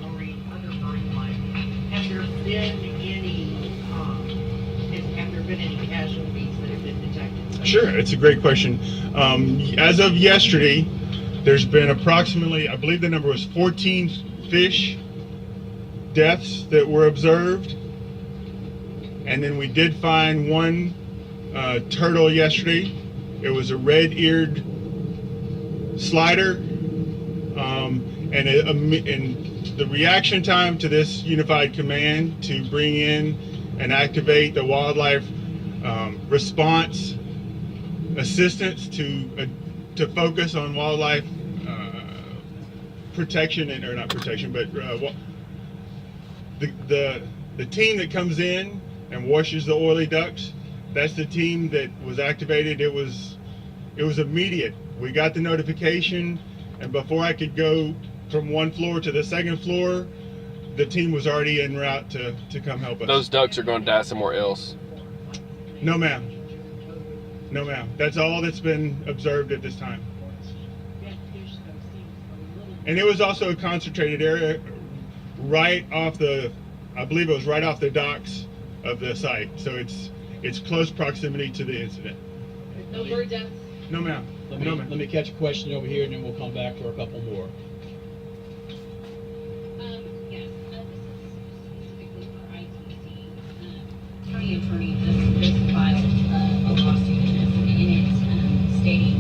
other marine life. Have there been any casualties that have been detected? Sure, it's a great question. As of yesterday, there's been approximately, I believe the number was 14 fish deaths that were observed. And then we did find one turtle yesterday. It was a red-eared slider. And the reaction time to this unified command to bring in and activate the wildlife response assistance to focus on wildlife protection, or not protection, but the team that comes in and washes the oily ducts, that's the team that was activated. It was immediate. We got the notification, and before I could go from one floor to the second floor, the team was already en route to come help us. Those ducks are going to die somewhere else. No, ma'am. No, ma'am. That's all that's been observed at this time. And it was also a concentrated area right off the, I believe it was right off the docks of the site. So it's close proximity to the incident. No bird deaths? No, ma'am. Let me catch a question over here, and then we'll come back for a couple more. Yes, this is specifically for ITC. County attorney just filed a lawsuit in it stating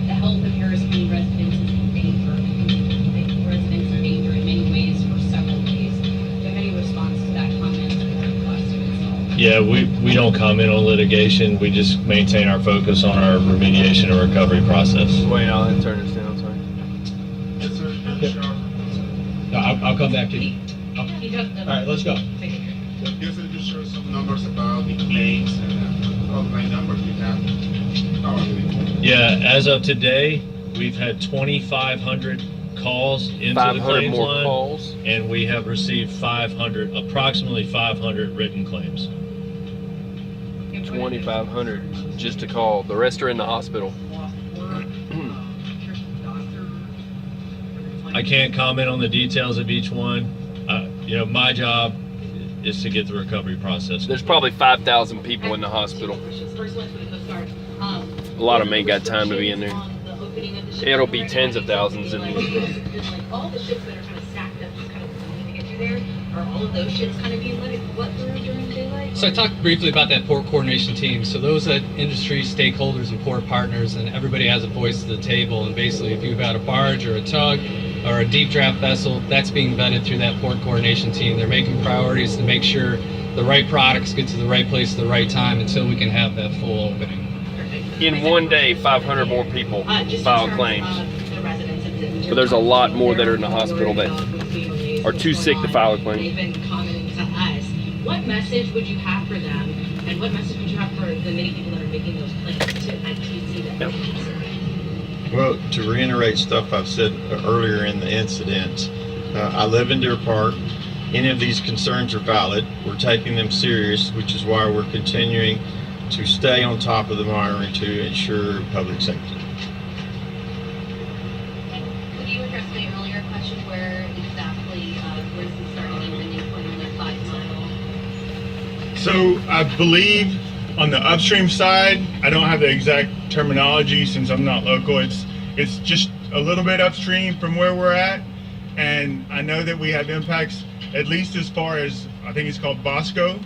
the health of Harris County residents is in danger. The residents are in danger in many ways for several days. Do you have any response to that comment or lawsuit itself? Yeah, we don't comment on litigation. We just maintain our focus on our remediation and recovery process. Wait, I'll turn this down, sorry. Yes, sir. No, I'll come back to you. All right, let's go. Yes, sir. Just show some numbers about the claims and all the numbers we have. Yeah, as of today, we've had 2,500 calls into the 500 claims more line, calls. and we have received approximately 500 written claims. 2,500 just to call. The rest are in the hospital. I can't comment on the details of each one. My job is to get the recovery process. There's probably 5,000 people in the hospital. A lot of them ain't got time to be in there. It'll be tens of thousands in All the ships that are kind of stacked up, just kind of waiting to get through there, are all of those ships kind of being let through during daylight? So I talked briefly about that port coordination team. So those are industry stakeholders and port partners, and everybody has a voice at the table. And basically, if you've got a barge or a tug or a deep draft vessel, that's being vetted through that port coordination team. They're making priorities to make sure the right products get to the right place at the right time until we can have that full opening. In one day, 500 more people file claims. But there's a lot more that are in the hospital that are too sick to file a claim. They've been commenting to us. What message would you have for them, and what message would you have for the many people that are making those claims to ITC that concerned? Well, to reiterate stuff I've said earlier in the incident, I live in Deer Park. Any of these concerns are valid. We're taking them serious, which is why we're continuing to stay on top of the monitoring to ensure public safety. Could you address my earlier question where exactly where's the starting and ending point on that 5 mile? So I believe on the upstream side, I don't have the exact terminology since I'm not local. It's just a little bit upstream from where we're at, and I know that we have impacts at least as far as I think it's called Bosco.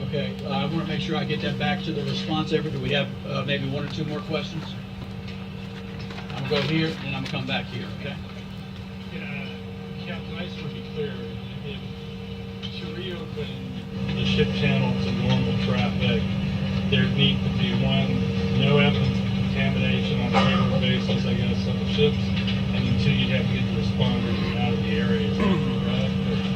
Okay, I want to make sure I get that back to the response effort. Do we have maybe 1 or 2 more questions? I'm going to go here, and I'm going to come back here, okay? Captain, I just want to be clear. If to reopen the ship channel to normal traffic, there need to be no evidence of contamination on a regular basis, I guess, of the ships, and 2, you'd have to get the responders out of the area.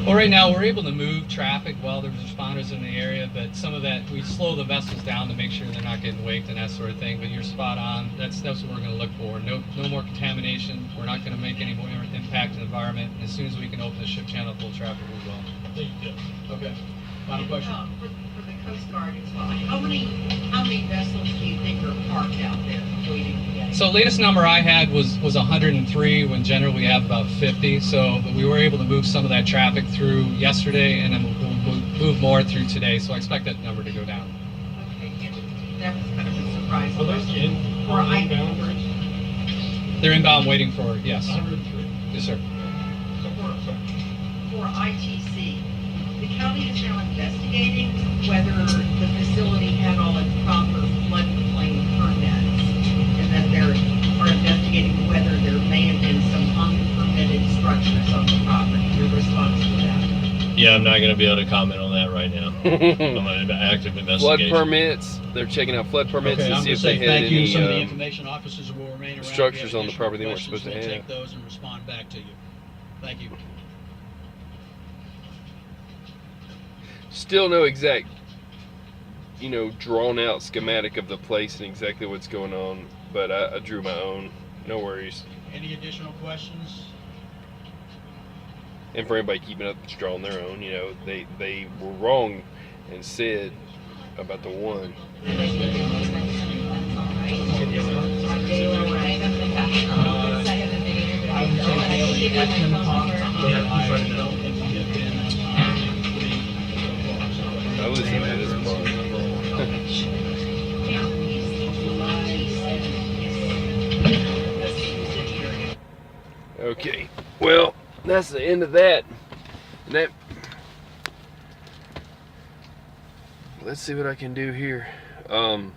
Well, right now we're able to move traffic while there's responders in the area, but some of that we slow the vessels down to make sure they're not getting waked and that sort of thing. But you're spot on. That's what we're going to look for. No more contamination. We're not going to make any more impact to the environment. As soon as we can open the ship channel full traffic, we will. Thank you. Okay. Final question. For the Coast Guard as well, how many vessels do you think are parked out there waiting to get? So latest number I had was 103 when generally we have about 50. So but we were able to move some of that traffic through yesterday, and then we'll move more through today. So I expect that number to go down. Okay, that was kind of a surprise. Are those inbound? They're inbound waiting for, yes. 103. Yes, sir. For ITC, the county is now investigating whether the facility had all its proper floodplain permits, and that they are investigating whether there may have been some unpermitted structures on the property. Your response to that? Yeah, I'm not going to be able to comment on that right now. I'm on an active investigation. Flood permits. They're checking out flood permits Okay, to I'm see going if to they say had thank you any to some of the information officers who will remain around. structures If you have on the property they weren't additional supposed to questions, have. we'll take those and respond back to you. Thank you. Still no exact, drawn out schematic of the place and exactly what's going on, but I drew my own. No worries. Any additional questions? And for everybody keeping up that's drawing their own, they were wrong and said about the one. I listen to this part. Okay, well, that's the end of that. And that. Let's see what I can do here. I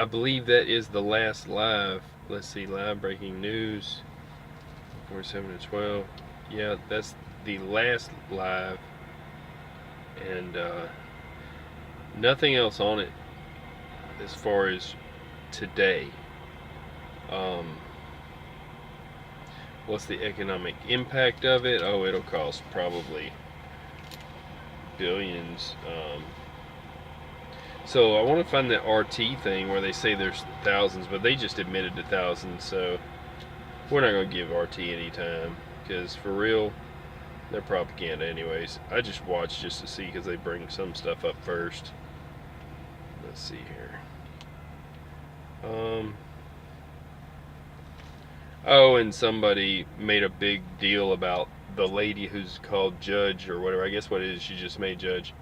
believe that is the last live. Let's see, live breaking news. 47 to 12. Yeah, that's the last live. And nothing else on it as far as today. What's the economic impact of it? Oh, it'll cost probably billions. So I want to find that RT thing where they say there's thousands, but they just admitted to thousands, so we're not going to give RT any time, because for real, they're propaganda anyways. I just watch just to see, because they bring some stuff up first. Let's see here. Oh, and somebody made a big deal about the lady who's called Judge or whatever. I guess what it is, she just made Judge.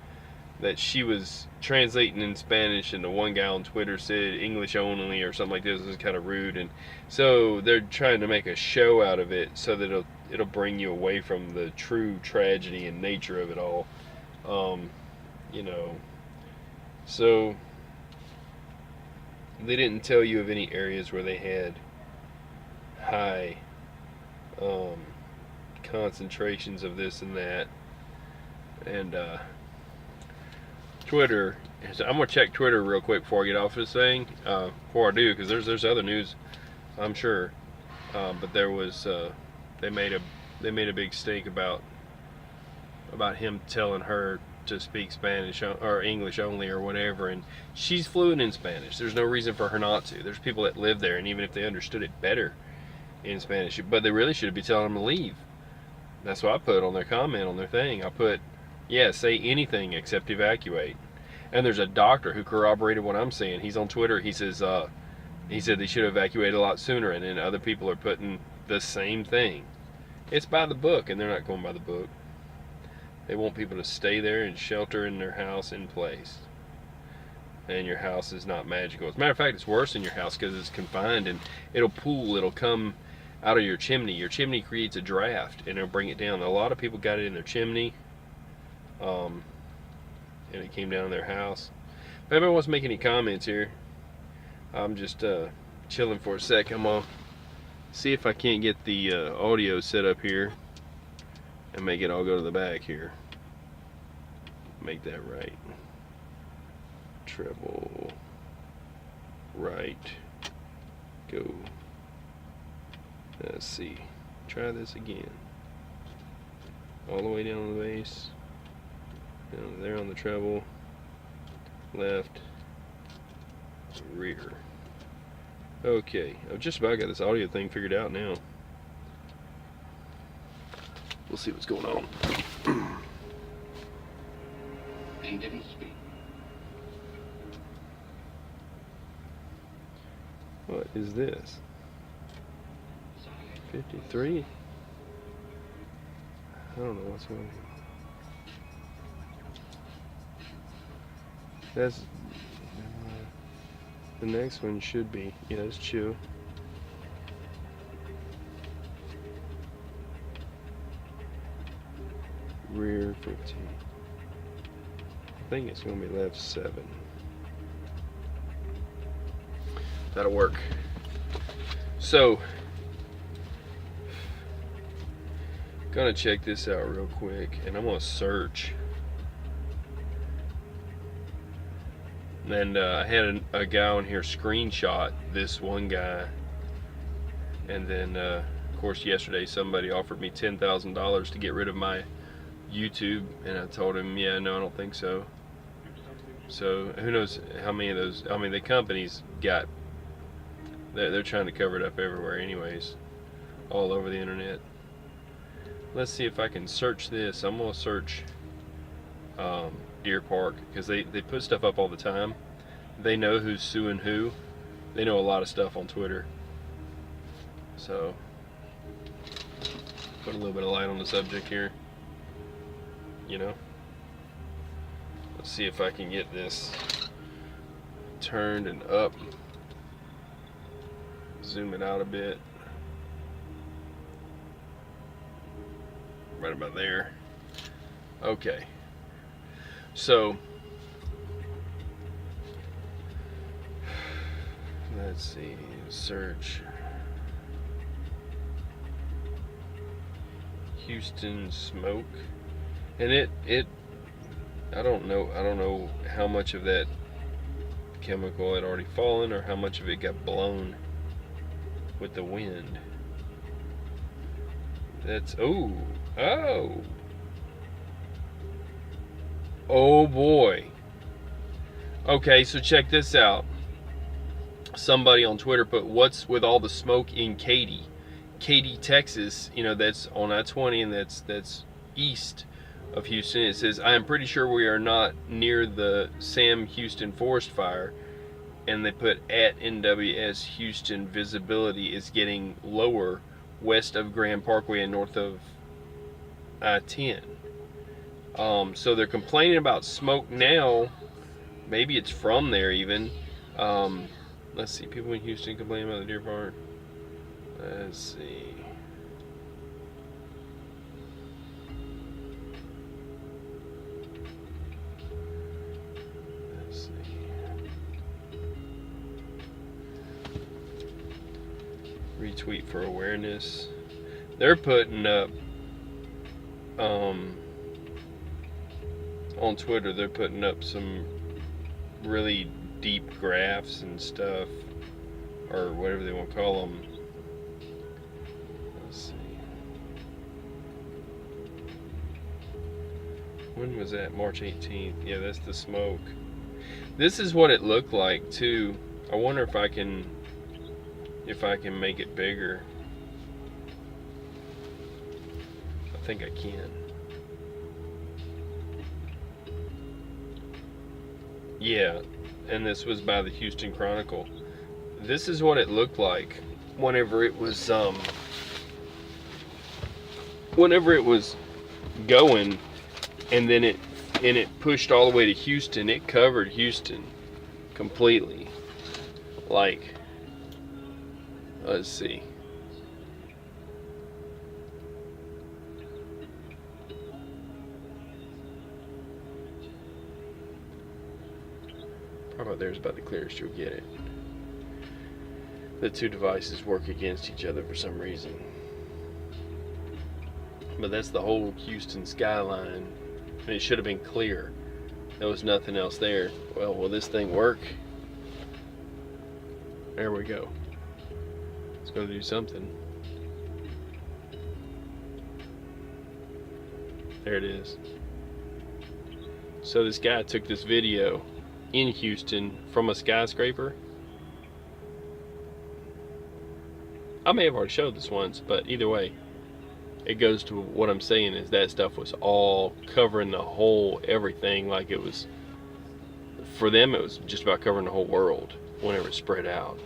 That she was translating in Spanish, and the one guy on Twitter said English only or something like this. It was kind of rude, and so they're trying to make a show out of it so that it'll bring you away from the true tragedy and nature of it all. You know, so they didn't tell you of any areas where they had high concentrations of this and that, and Twitter. So I'm gonna check Twitter real quick before I get off this thing. Before I do, because there's other news, I'm sure. But there was they made a big stink about him telling her to speak Spanish or English only or whatever, and she's fluent in Spanish. There's no reason for her not to. There's people that live there, and even if they understood it better in Spanish, but they really should be telling them to leave. That's what I put on their comment on their thing. I put, yeah, say anything except evacuate. And there's a doctor who corroborated what I'm saying. He's on Twitter. He says he said they should evacuate a lot sooner, and then other people are putting the same thing. It's by the book, and they're not going by the book. They want people to stay there and shelter in their house in place. And your house is not magical. As a matter of fact, it's worse in your house because it's confined, and it'll pool. It'll come out of your chimney. Your chimney creates a draft, and it'll bring it down. A lot of people got it in their chimney, and it came down in their house. If anybody wants to make any comments here, I'm just chilling for a sec. I'm gonna see if I can't get the audio set up here and make it all go to the back here. Make that right. Treble right. Go. Let's see. Try this again. All the way down on the bass. Down there on the treble. Left. Rear. Okay. I've just about got this audio thing figured out now. We'll see what's going on. He didn't speak. What is this? 53? I don't know what's going on. That's the next one should be. Yeah, it's chill. Rear 15. I think it's going to be left 7. That'll work. So, gonna check this out real quick, and I'm gonna search. And I had a guy on here screenshot this one guy, and then of course yesterday somebody offered me $10,000 to get rid of my YouTube, and I told him, yeah, no, I don't think so. So who knows how many of those? I mean, the company's got. They're trying to cover it up everywhere, anyways, all over the internet. Let's see if I can search this. I'm gonna search Deer Park, because they put stuff up all the time. They know who's suing who. They know a lot of stuff on Twitter. So, put a little bit of light on the subject here. You know? Let's see if I can get this turned and up. Zoom it out a bit. Right about there. Okay. So, let's see, search Houston smoke, and it I don't know how much of that chemical had already fallen or how much of it got blown with the wind. That's oh boy. Okay, so check this out. Somebody on Twitter put, what's with all the smoke in Katy, Texas, you know, that's on I-20, and that's east of Houston. It says, I am pretty sure we are not near the Sam Houston forest fire. And they put at NWS Houston, visibility is getting lower west of Grand Parkway and north of I-10. So they're complaining about smoke now. Maybe it's from there even. Let's see, people in Houston complaining about the Deer Park. Let's see. Retweet for awareness. They're putting up on Twitter, they're putting up some really deep graphs and stuff, or whatever they want to call them. Let's see. When was that? March 18th. Yeah, that's the smoke. This is what it looked like too. I wonder if I can make it bigger. I think I can. Yeah, and this was by the Houston Chronicle. This is what it looked like whenever it was going, and then it pushed all the way to Houston. It covered Houston completely. Like, let's see. Probably there's about the clearest you'll get it. The two devices work against each other for some reason. But that's the whole Houston skyline. And it should have been clear. There was nothing else there. Well, will this thing work? There we go. It's going to do something. There it is. So this guy took this video in Houston from a skyscraper. I may have already showed this once, but either way, it goes to what I'm saying is that stuff was all covering the whole everything. Like, it was, for them, it was just about covering the whole world whenever it spread out.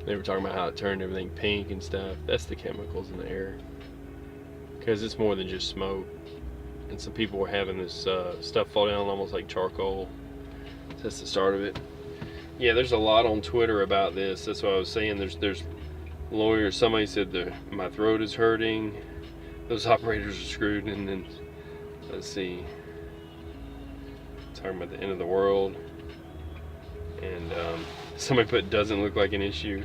They were talking about how it turned everything pink and stuff. That's the chemicals in the air. Because it's more than just smoke. And some people were having this stuff fall down almost like charcoal. That's the start of it. Yeah, there's a lot on Twitter about this. That's what I was saying. There's lawyers. Somebody said my throat is hurting. Those operators are screwed. And then, let's see. Talking about the end of the world. And somebody put doesn't look like an issue.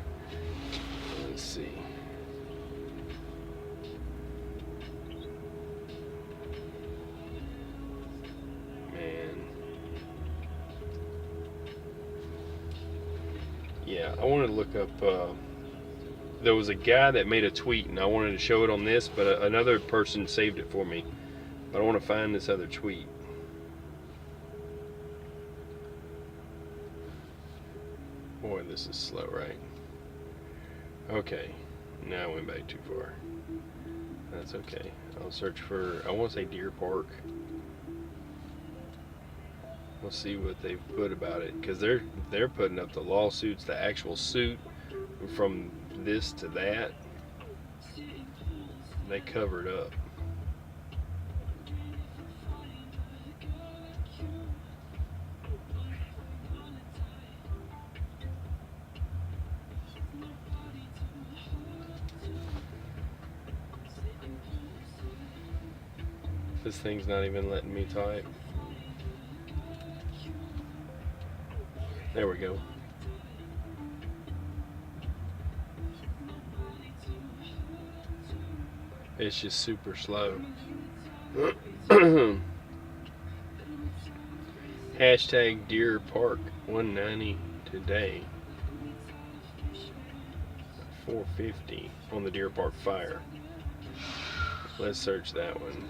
Let's see. Man. Yeah, I wanted to look up, there was a guy that made a tweet and I wanted to show it on this, but another person saved it for me. But I want to find this other tweet. Boy, this is slow, right? Okay, now I went back too far. That's okay. I'll search for, I want to say Deer Park. We'll see what they put about it, because they're putting up the lawsuits, the actual suit from this to that. They covered up. This thing's not even letting me type. There we go. It's just super slow. Hashtag Deer Park 190 today. 450 on the Deer Park fire. Let's search that one.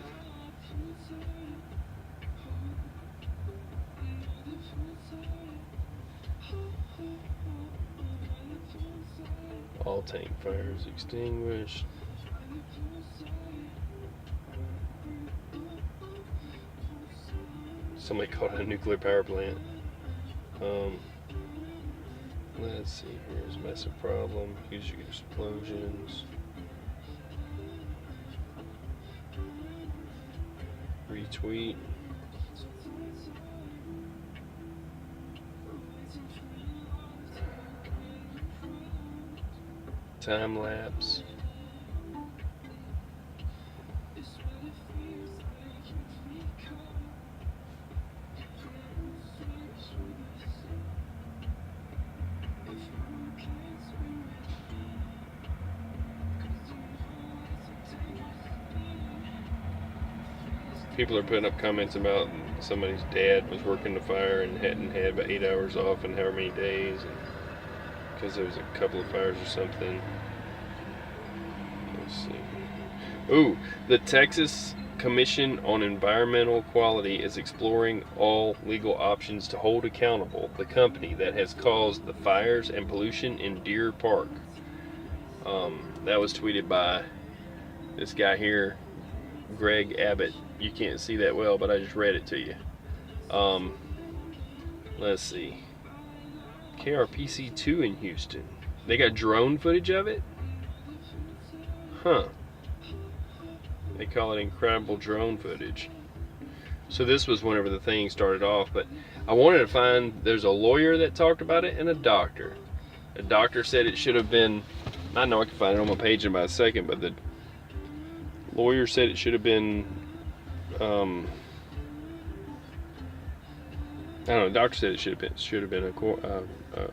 All tank fires extinguished. Somebody called it a nuclear power plant. Let's see, here's massive problem. Huge explosions. Retweet. Time lapse. People are putting up comments about somebody's dad was working the fire and hadn't had about 8 hours off in however many days, and because there was a couple of fires or something. Let's see. Ooh, the Texas Commission on Environmental Quality is exploring all legal options to hold accountable the company that has caused the fires and pollution in Deer Park. That was tweeted by this guy here, Greg Abbott. You can't see that well, but I just read it to you. Let's see. KRPC 2 in Houston. They got drone footage of it? Huh. They call it incredible drone footage. So this was whenever the thing started off, but I wanted to find, there's a lawyer that talked about it and a doctor. The doctor said it should have been, I know I can find it on my page in about a second, but the lawyer said it should have been, I don't know, the doctor said it should have been a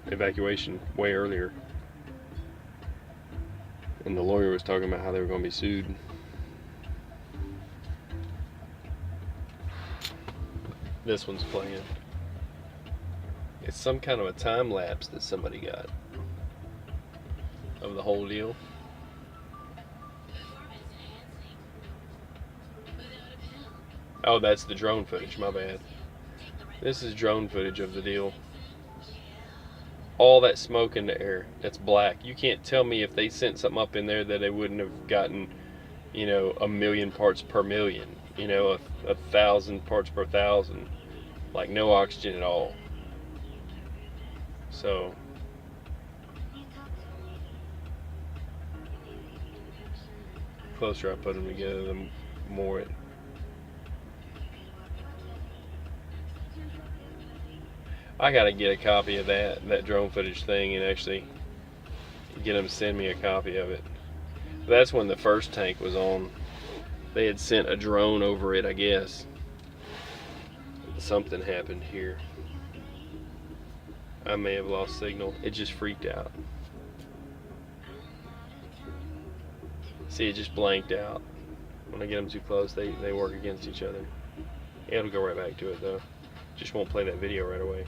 evacuation way earlier. And the lawyer was talking about how they were going to be sued. This one's playing. It's some kind of a time lapse that somebody got of the whole deal. Oh, that's the drone footage, my bad. This is drone footage of the deal. All that smoke in the air, that's black. You can't tell me if they sent something up in there that they wouldn't have gotten, you know, 1,000,000 parts per million, you know, 1,000 parts per thousand, like no oxygen at all. So, the closer I put them together, the more it. I gotta get a copy of that drone footage thing and actually get them to send me a copy of it. That's when the first tank was on. They had sent a drone over it, I guess. Something happened here. I may have lost signal. It just freaked out. See, it just blanked out. When I get them too close, they work against each other. Yeah, it'll go right back to it though. Just won't play that video right away.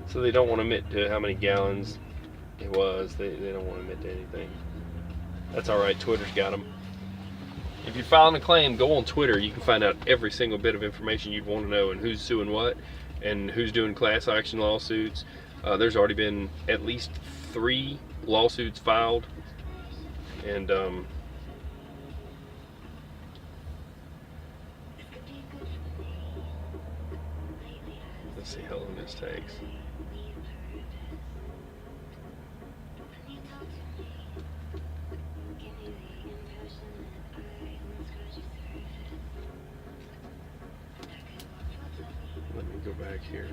So they don't want to admit to how many gallons it was. They don't want to admit to anything. That's alright, Twitter's got them. If you're filing a claim, go on Twitter. You can find out every single bit of information you'd want to know, and who's suing what, and who's doing class action lawsuits. There's already been at least 3 lawsuits filed, and let's see how long this takes. Let me go back here.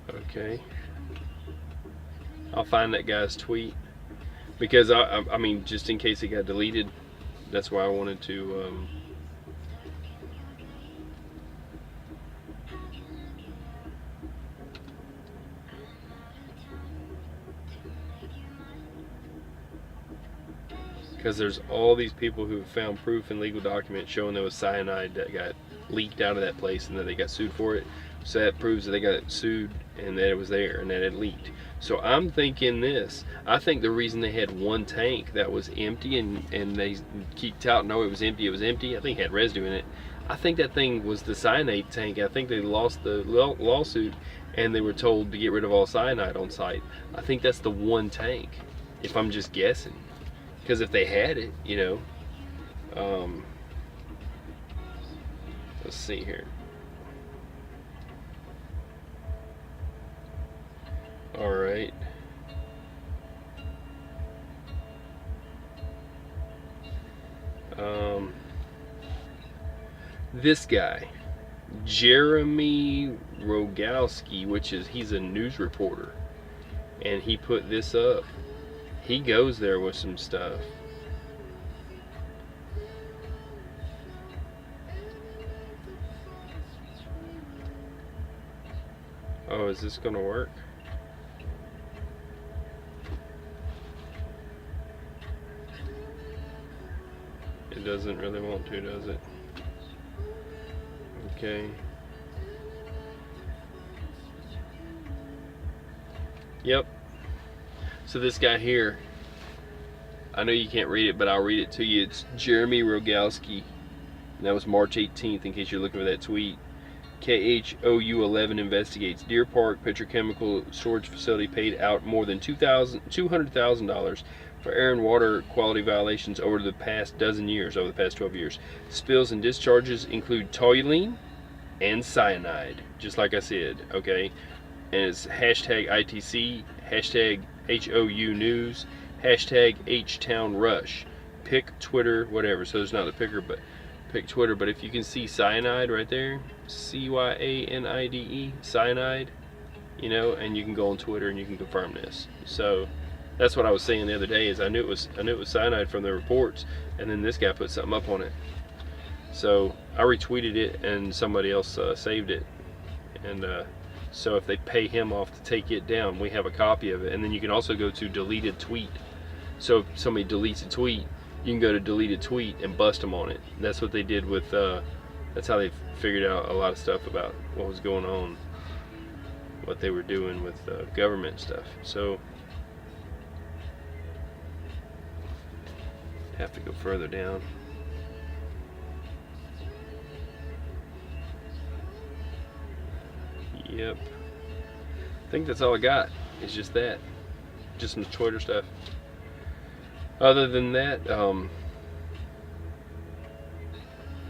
Okay. I'll find that guy's tweet, because I mean, just in case it got deleted, that's why I wanted to because there's all these people who have found proof and legal documents showing there was cyanide that got leaked out of that place and that they got sued for it. So that proves that they got sued and that it was there and that it leaked. So I'm thinking this. I think the reason they had one tank that was empty and they keep touting, no, it was empty, I think it had residue in it. I think that thing was the cyanide tank. I think they lost the lawsuit and they were told to get rid of all cyanide on site. I think that's the one tank, if I'm just guessing. Because if they had it, you know, let's see here. All right. This guy, Jeremy Rogowski, he's a news reporter, and he put this up. He goes there with some stuff. Oh, is this gonna work? It doesn't really want to, does it? Okay. Yep. So this guy here, I know you can't read it, but I'll read it to you. It's Jeremy Rogowski. And that was March 18th, in case you're looking for that tweet. KHOU 11 investigates. Deer Park Petrochemical Storage Facility paid out more than $200,000 for air and water quality violations over the past 12 years. Spills and discharges include toluene and cyanide, just like I said, okay? And it's hashtag ITC, hashtag HOU News, hashtag HTownRush, pick Twitter, whatever. So there's not a picker, but pick Twitter. But if you can see cyanide right there, CYANIDE, cyanide, you know, and you can go on Twitter and you can confirm this. So that's what I was saying the other day, is I knew it was cyanide from the reports, and then this guy put something up on it. So I retweeted it and somebody else saved it, and so if they pay him off to take it down, we have a copy of it. And then you can also go to deleted tweet. So if somebody deletes a tweet, you can go to deleted tweet and bust them on it. That's what they did with, that's how they figured out a lot of stuff about what was going on, what they were doing with government stuff. So have to go further down. Yep. I think that's all I got. It's just that. Just some Twitter stuff. Other than that,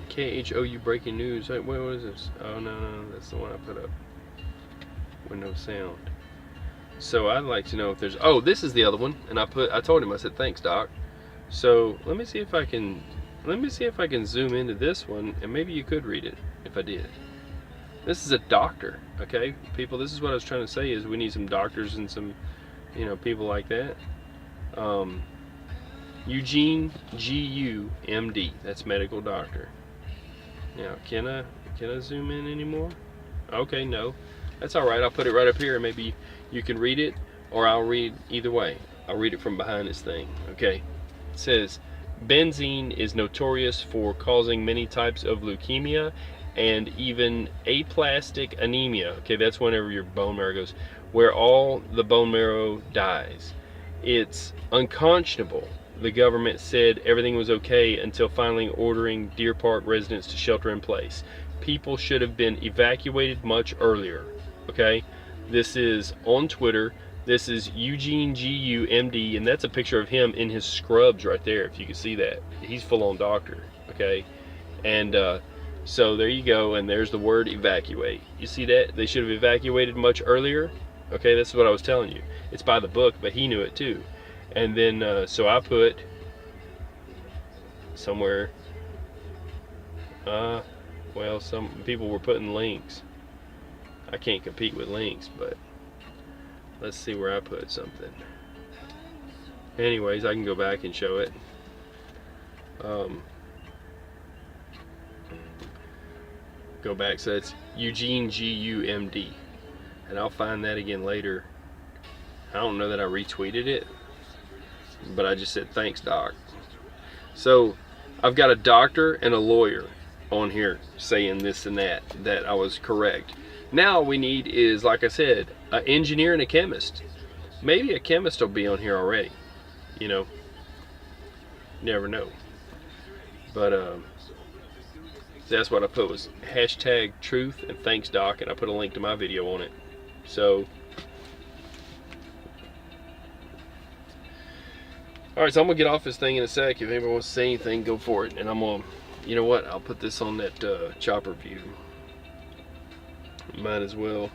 KHOU breaking news. Wait, what is this? Oh, no, that's the one I put up. With no sound. So I'd like to know if there's, oh, this is the other one. And I told him, I said, thanks, Doc. So let me see if I can zoom into this one, and maybe you could read it if I did. This is a doctor, okay? People, this is what I was trying to say, is we need some doctors and some, you know, people like that. Eugene G.U. M.D. That's medical doctor. Now, can I zoom in anymore? Okay, no. That's all right. I'll put it right up here, and maybe you can read it, or I'll read either way. I'll read it from behind this thing, okay? It says, benzene is notorious for causing many types of leukemia and even aplastic anemia. Okay, that's whenever your bone marrow goes, where all the bone marrow dies. It's unconscionable. The government said everything was okay until finally ordering Deer Park residents to shelter in place. People should have been evacuated much earlier. Okay? This is on Twitter. This is Eugene GU MD, and that's a picture of him in his scrubs right there, if you can see that. He's full-on doctor. Okay? And so there you go, and there's the word evacuate. You see that? They should have evacuated much earlier. Okay, that's what I was telling you. It's by the book, but he knew it too. And then, so I put somewhere, well, some people were putting links. I can't compete with links, but let's see where I put something. Anyways, I can go back and show it. Go back, so it's Eugene GU MD. And I'll find that again later. I don't know that I retweeted it, but I just said, thanks, Doc. So I've got a doctor and a lawyer on here saying this and that I was correct. Now all we need is, like I said, an engineer and a chemist. Maybe a chemist will be on here already. You know, never know. But that's what I put, was hashtag truth and thanks, Doc, and I put a link to my video on it. So, alright, so I'm gonna get off this thing in a sec. If anybody wants to say anything, go for it. And I'm gonna, you know what, I'll put this on that chopper view. Might as well.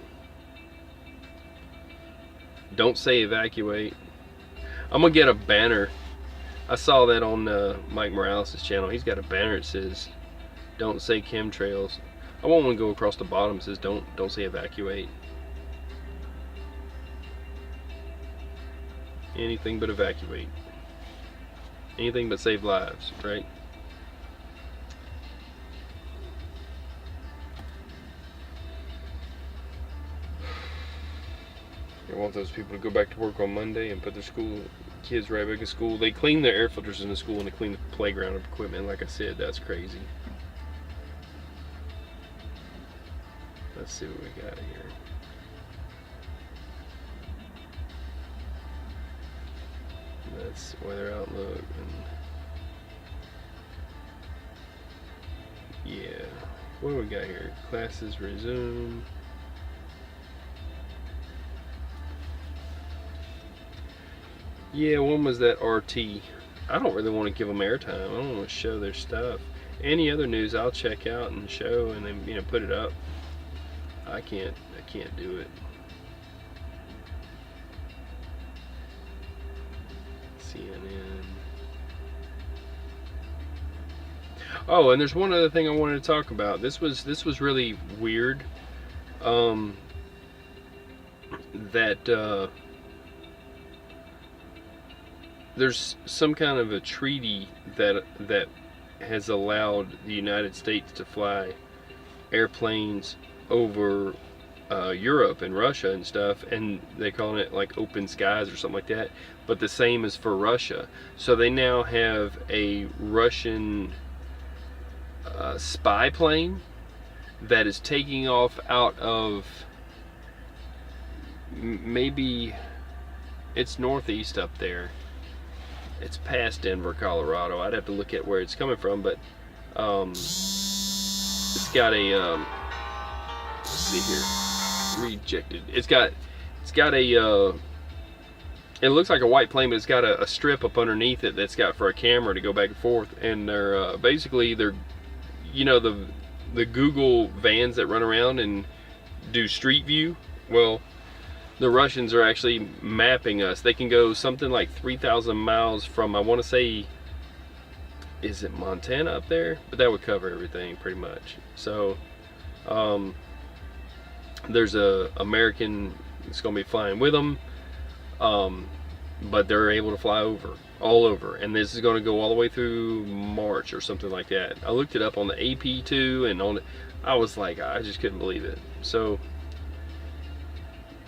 Don't say evacuate. I'm gonna get a banner. I saw that on Mike Morales' channel. He's got a banner that says, don't say chemtrails. I want one to go across the bottom that says, don't say evacuate. Anything but evacuate. Anything but save lives, right? I want those people to go back to work on Monday and put their kids right back in school. They clean their air filters in the school and they clean the playground equipment. Like I said, that's crazy. Let's see what we got here. That's weather outlook, and yeah, what do we got here? Classes resume. Yeah, one was that RT. I don't really want to give them airtime. I don't want to show their stuff. Any other news I'll check out and show, and then, you know, put it up. I can't do it. CNN. Oh, and there's one other thing I wanted to talk about. This was really weird. That there's some kind of a treaty that has allowed the United States to fly airplanes over Europe and Russia and stuff, and they call it like open skies or something like that, but the same as for Russia. So they now have a Russian spy plane that is taking off out of, maybe it's northeast up there. It's past Denver, Colorado. I'd have to look at where it's coming from, but it's got a let's see here, rejected. It's got a it looks like a white plane, but it's got a strip up underneath it that's got for a camera to go back and forth. And they're basically, they're, you know, the Google vans that run around and do street view. Well, the Russians are actually mapping us. They can go something like 3,000 miles from, I want to say, is it Montana up there? But that would cover everything pretty much. So there's a American that's going to be flying with them, but they're able to fly all over, and this is going to go all the way through March or something like that. I looked it up on the AP too, and on it, I was like, I just couldn't believe it. So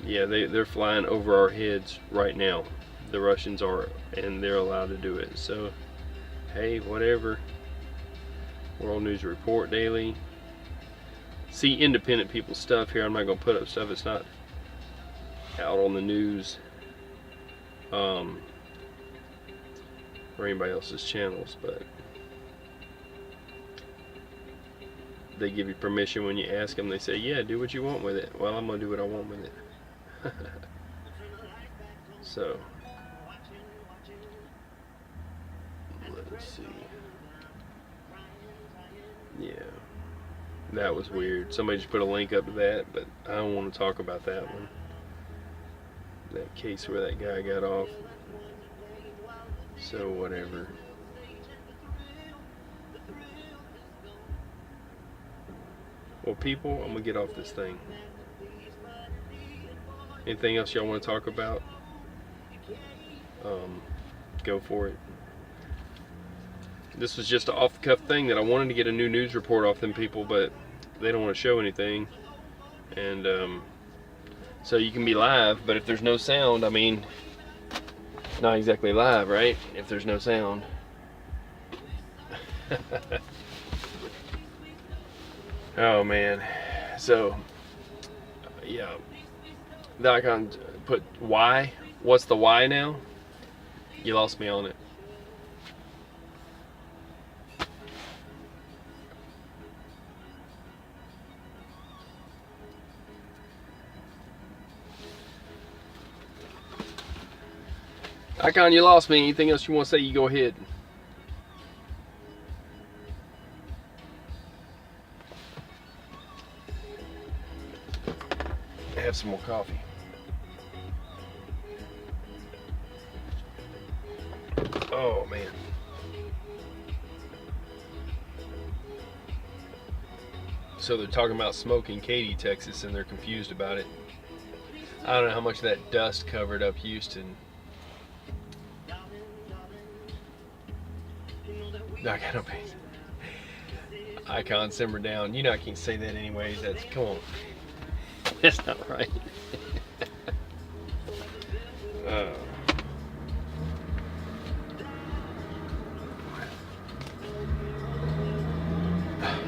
yeah, they're flying over our heads right now. The Russians are, and they're allowed to do it. So hey, whatever. World News Report Daily. See independent people's stuff here. I'm not going to put up stuff that's not out on the news. or anybody else's channels, but they give you permission when you ask them. They say, yeah, do what you want with it. Well, I'm gonna do what I want with it. So let's see. Yeah, that was weird. Somebody just put a link up to that, but I don't want to talk about that one. That case where that guy got off. So whatever. Well, people, I'm gonna get off this thing. Anything else y'all want to talk about? Go for it. This was just an off-the-cuff thing that I wanted to get a new news report off them people, but they don't want to show anything. And so you can be live, but if there's no sound, I mean, not exactly live, right? If there's no sound. Oh man. So yeah, the icon put Y. What's the Y now? You lost me on it. Icon, you lost me. Anything else you want to say, you go ahead. Have some more coffee. Oh man. So they're talking about smoke in Katy, Texas, and they're confused about it. I don't know how much of that dust covered up Houston. I gotta pay. Icon, simmer down. You know I can't say that anyways. That's, come on. That's not right.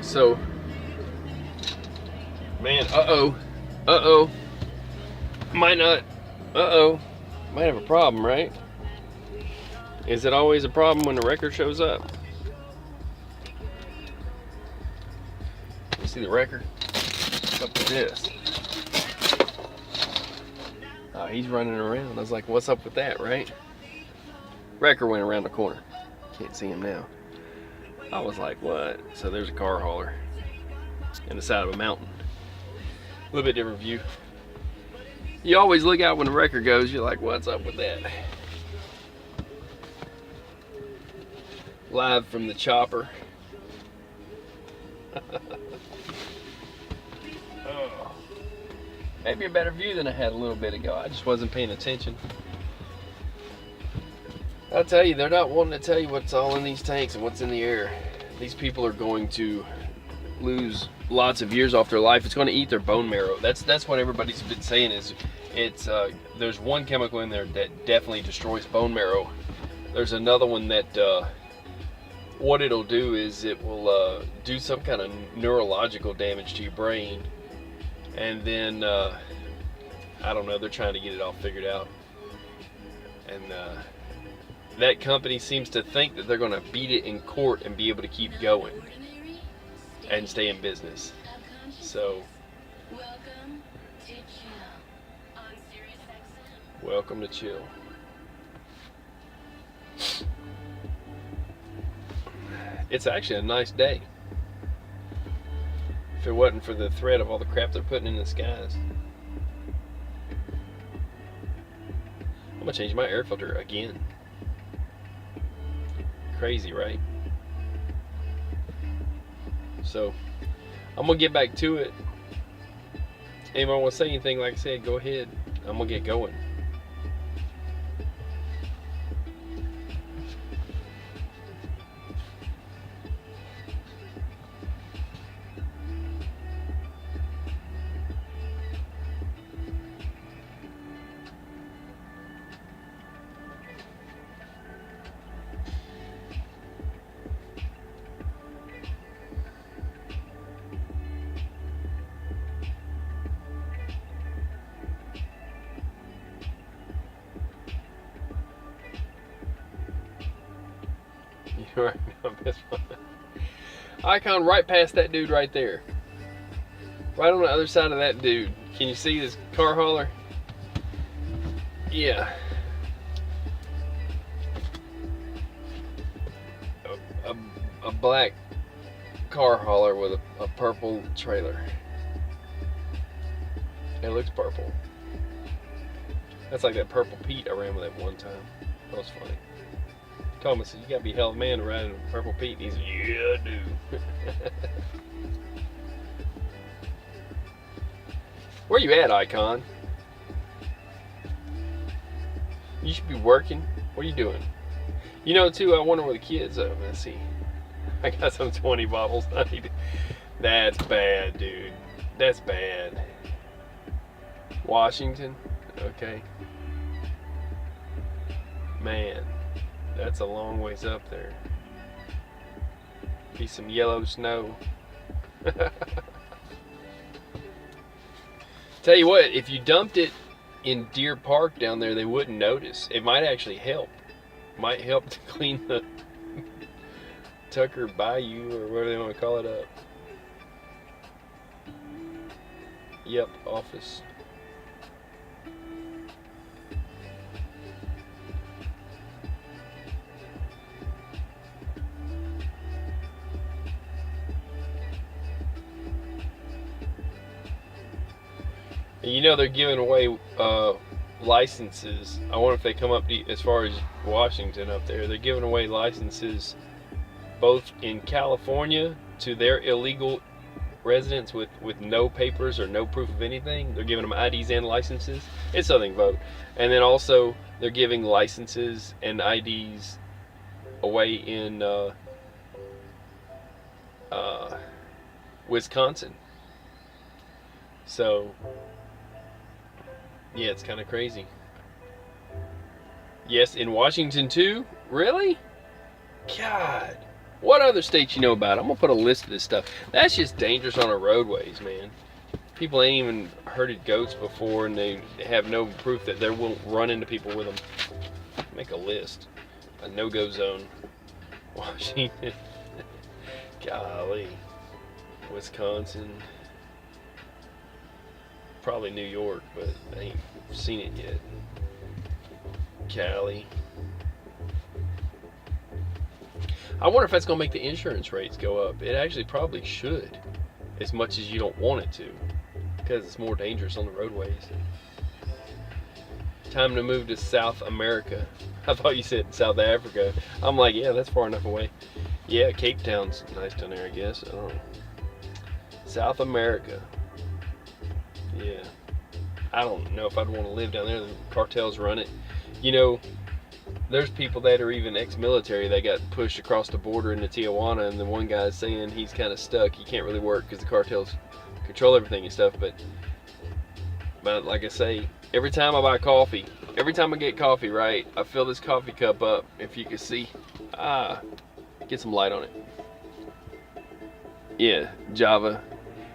So, man, might not, might have a problem, right? Is it always a problem when the wrecker shows up? You see the wrecker? What's up with this? Oh, he's running around. I was like, what's up with that, right? Wrecker went around the corner. Can't see him now. I was like, what? So there's a car hauler in the side of a mountain. A little bit different view. You always look out when the wrecker goes. You're like, what's up with that? Live from the chopper. Oh. Maybe a better view than I had a little bit ago. I just wasn't paying attention. I'll tell you, they're not wanting to tell you what's all in these tanks and what's in the air. These people are going to lose lots of years off their life. It's going to eat their bone marrow. That's what everybody's been saying. Is it's there's one chemical in there that definitely destroys bone marrow. There's another one that what it'll do is it will do some kind of neurological damage to your brain, and then I don't know. They're trying to get it all figured out, and that company seems to think that they're going to beat it in court and be able to keep going and stay in business. So, welcome to Chill. It's actually a nice day. If it wasn't for the threat of all the crap they're putting in the skies. I'm going to change my air filter again. Crazy, right? So I'm gonna get back to it. Anyone want to say anything, like I said, go ahead. I'm gonna get going. Right now, this one. Icon right past that dude right there. Right on the other side of that dude. Can you see this car hauler? Yeah. A black car hauler with a purple trailer. It looks purple. That's like that Purple Pete I ran with at one time. That was funny. Called me and said, "You gotta be a hell of a man to ride in a Purple Pete." And he said, "Yeah, I do." Where you at, Icon? You should be working. What are you doing? You know, too, I wonder where the kids are. Let's see. I got some 20 bottles. That's bad, dude. That's bad. Washington? Okay. Man, that's a long ways up there. Be some yellow snow. Tell you what, if you dumped it in Deer Park down there, they wouldn't notice. It might actually help. Might help to clean the Tucker Bayou or whatever they want to call it up. Yep, office. You know they're giving away licenses. I wonder if they come up to, as far as Washington up there, they're giving away licenses both in California to their illegal residents with no papers or no proof of anything. They're giving them IDs and licenses. It's something vote. And then also they're giving licenses and IDs away in Wisconsin. So yeah, it's kind of crazy. Yes, in Washington too? Really? God. What other states you know about? I'm going to put a list of this stuff. That's just dangerous on our roadways, man. People ain't even herded goats before, and they have no proof that they won't run into people with them. Make a list. A no-go zone. Washington. Golly. Wisconsin. Probably New York, but I ain't seen it yet. Cali. I wonder if that's going to make the insurance rates go up. It actually probably should, as much as you don't want it to, because it's more dangerous on the roadways. Time to move to South America. I thought you said South Africa. I'm like, yeah, that's far enough away. Yeah, Cape Town's nice down there, I guess. I don't know. South America. Yeah. I don't know if I'd want to live down there. The cartels run it. You know, there's people that are even ex-military that got pushed across the border into Tijuana, and the one guy's saying he's kind of stuck. He can't really work because the cartels control everything and stuff. But like I say, every time I buy coffee, every time I get coffee, right, I fill this coffee cup up. If you can see, get some light on it. Yeah, Java.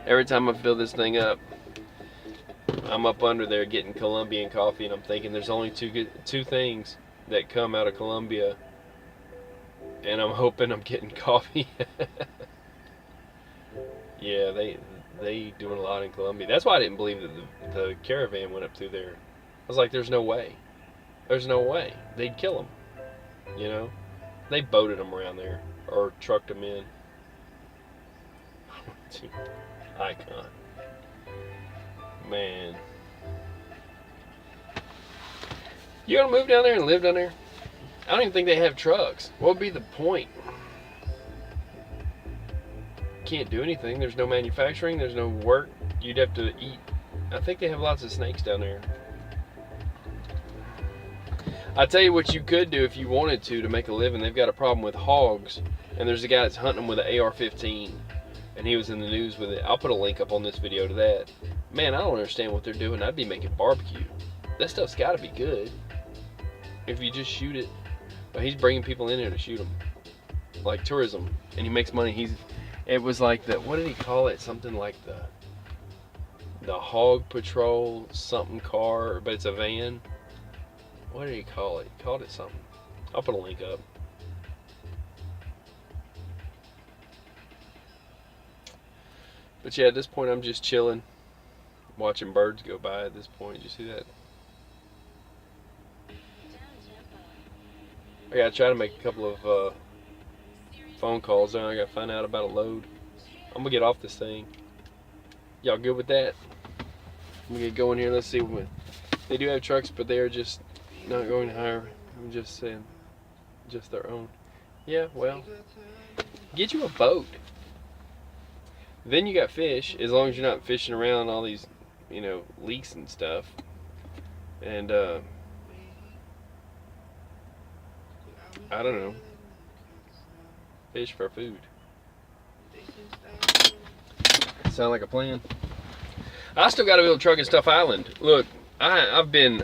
Every time I fill this thing up, I'm up under there getting Colombian coffee, and I'm thinking there's only two things that come out of Colombia, and I'm hoping I'm getting coffee. Yeah, they doing a lot in Colombia. That's why I didn't believe that the caravan went up through there. I was like, there's no way. There's no way. They'd kill them. You know? They boated them around there, or trucked them in. Icon. Man. You gonna move down there and live down there? I don't even think they have trucks. What would be the point? Can't do anything. There's no manufacturing. There's no work. You'd have to eat. I think they have lots of snakes down there. I tell you what you could do if you wanted to make a living. They've got a problem with hogs, and there's a guy that's hunting them with an AR-15, and he was in the news with it. I'll put a link up on this video to that. Man, I don't understand what they're doing. I'd be making barbecue. That stuff's got to be good if you just shoot it. But he's bringing people in here to shoot them, like tourism, and he makes money. It was like the, what did he call it? Something like the hog patrol something car, but it's a van. What did he call it? He called it something. I'll put a link up. But yeah, at this point I'm just chilling, watching birds go by. At this point, did you see that? I gotta try to make a couple of phone calls. Then I gotta find out about a load. I'm gonna get off this thing. Y'all good with that? I'm gonna get going here. Let's see what they do have trucks, but they are just not going to hire. I'm just saying, just their own. Yeah, well, get you a boat. Then you got fish, as long as you're not fishing around all these, you know, leaks and stuff. And I don't know, fish for food. Sound like a plan? I still got to build a truck at Stuff Island. Look, I've been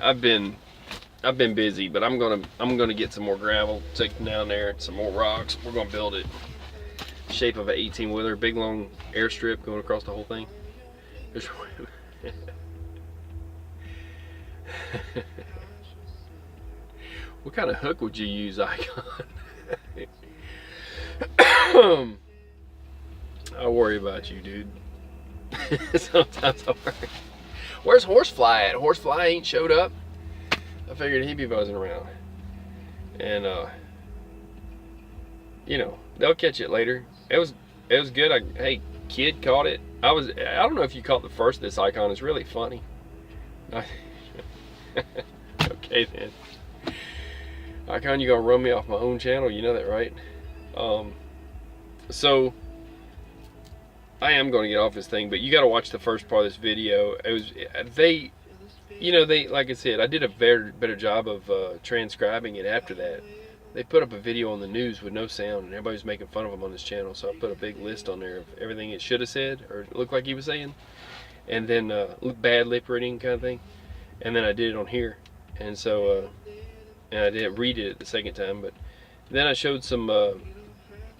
busy, but I'm gonna get some more gravel, take them down there, some more rocks. We're gonna build it shape of an 18-wheeler, big long airstrip going across the whole thing. What kind of hook would you use, Icon? I worry about you, dude. Sometimes I worry. Where's Horsefly at? Horsefly ain't showed up. I figured he'd be buzzing around. And you know, they'll catch it later. It was good. Hey, kid caught it. I don't know if you caught the first of this, Icon. It's really funny. Okay then. Icon, you gonna run me off my own channel? You know that, right? So I am going to get off this thing, but you got to watch the first part of this video. It was they, like I said, I did a better job of transcribing it after that. They put up a video on the news with no sound, and everybody was making fun of them on this channel. So I put a big list on there of everything it should have said or looked like he was saying, and then bad lip reading kind of thing. And then I did it on here, and so and I didn't read it the second time, but then I showed some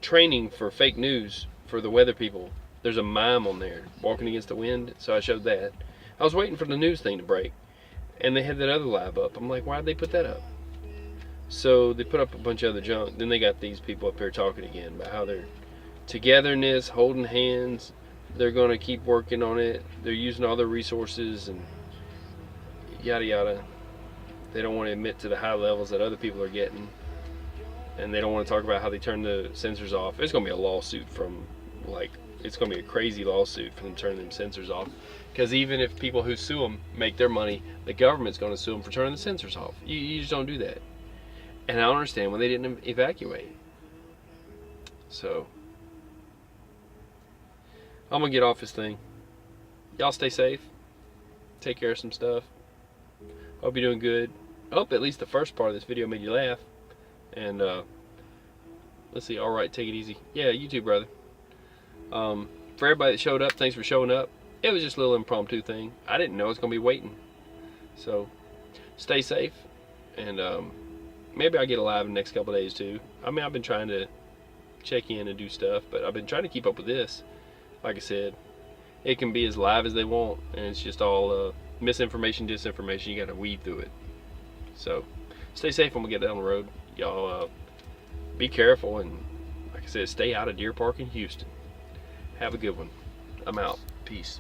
training for fake news for the weather people. There's a mime on there, walking against the wind, so I showed that. I was waiting for the news thing to break, and they had that other live up. I'm like, why'd they put that up? So they put up a bunch of other junk. Then they got these people up here talking again about how they're togetherness, holding hands. They're going to keep working on it. They're using all their resources and yada yada. They don't want to admit to the high levels that other people are getting, and they don't want to talk about how they turn the sensors off. It's going to be a lawsuit from, like, it's going to be a crazy lawsuit for them turning them sensors off. Because even if people who sue them make their money, the government's going to sue them for turning the sensors off. You just don't do that. And I don't understand when they didn't evacuate. So I'm going to get off this thing. Y'all stay safe. Take care of some stuff. Hope you're doing good. I hope at least the first part of this video made you laugh. And let's see. Alright, take it easy. Yeah, you too, brother. For everybody that showed up, thanks for showing up. It was just a little impromptu thing. I didn't know I was going to be waiting. So stay safe. And maybe I'll get alive in the next couple of days too. I mean, I've been trying to check in and do stuff, but I've been trying to keep up with this. Like I said, it can be as live as they want, and it's just all misinformation, disinformation. You got to weed through it. So stay safe when we get down the road. Y'all be careful, and like I said, stay out of Deer Park in Houston. Have a good one. I'm out. Peace.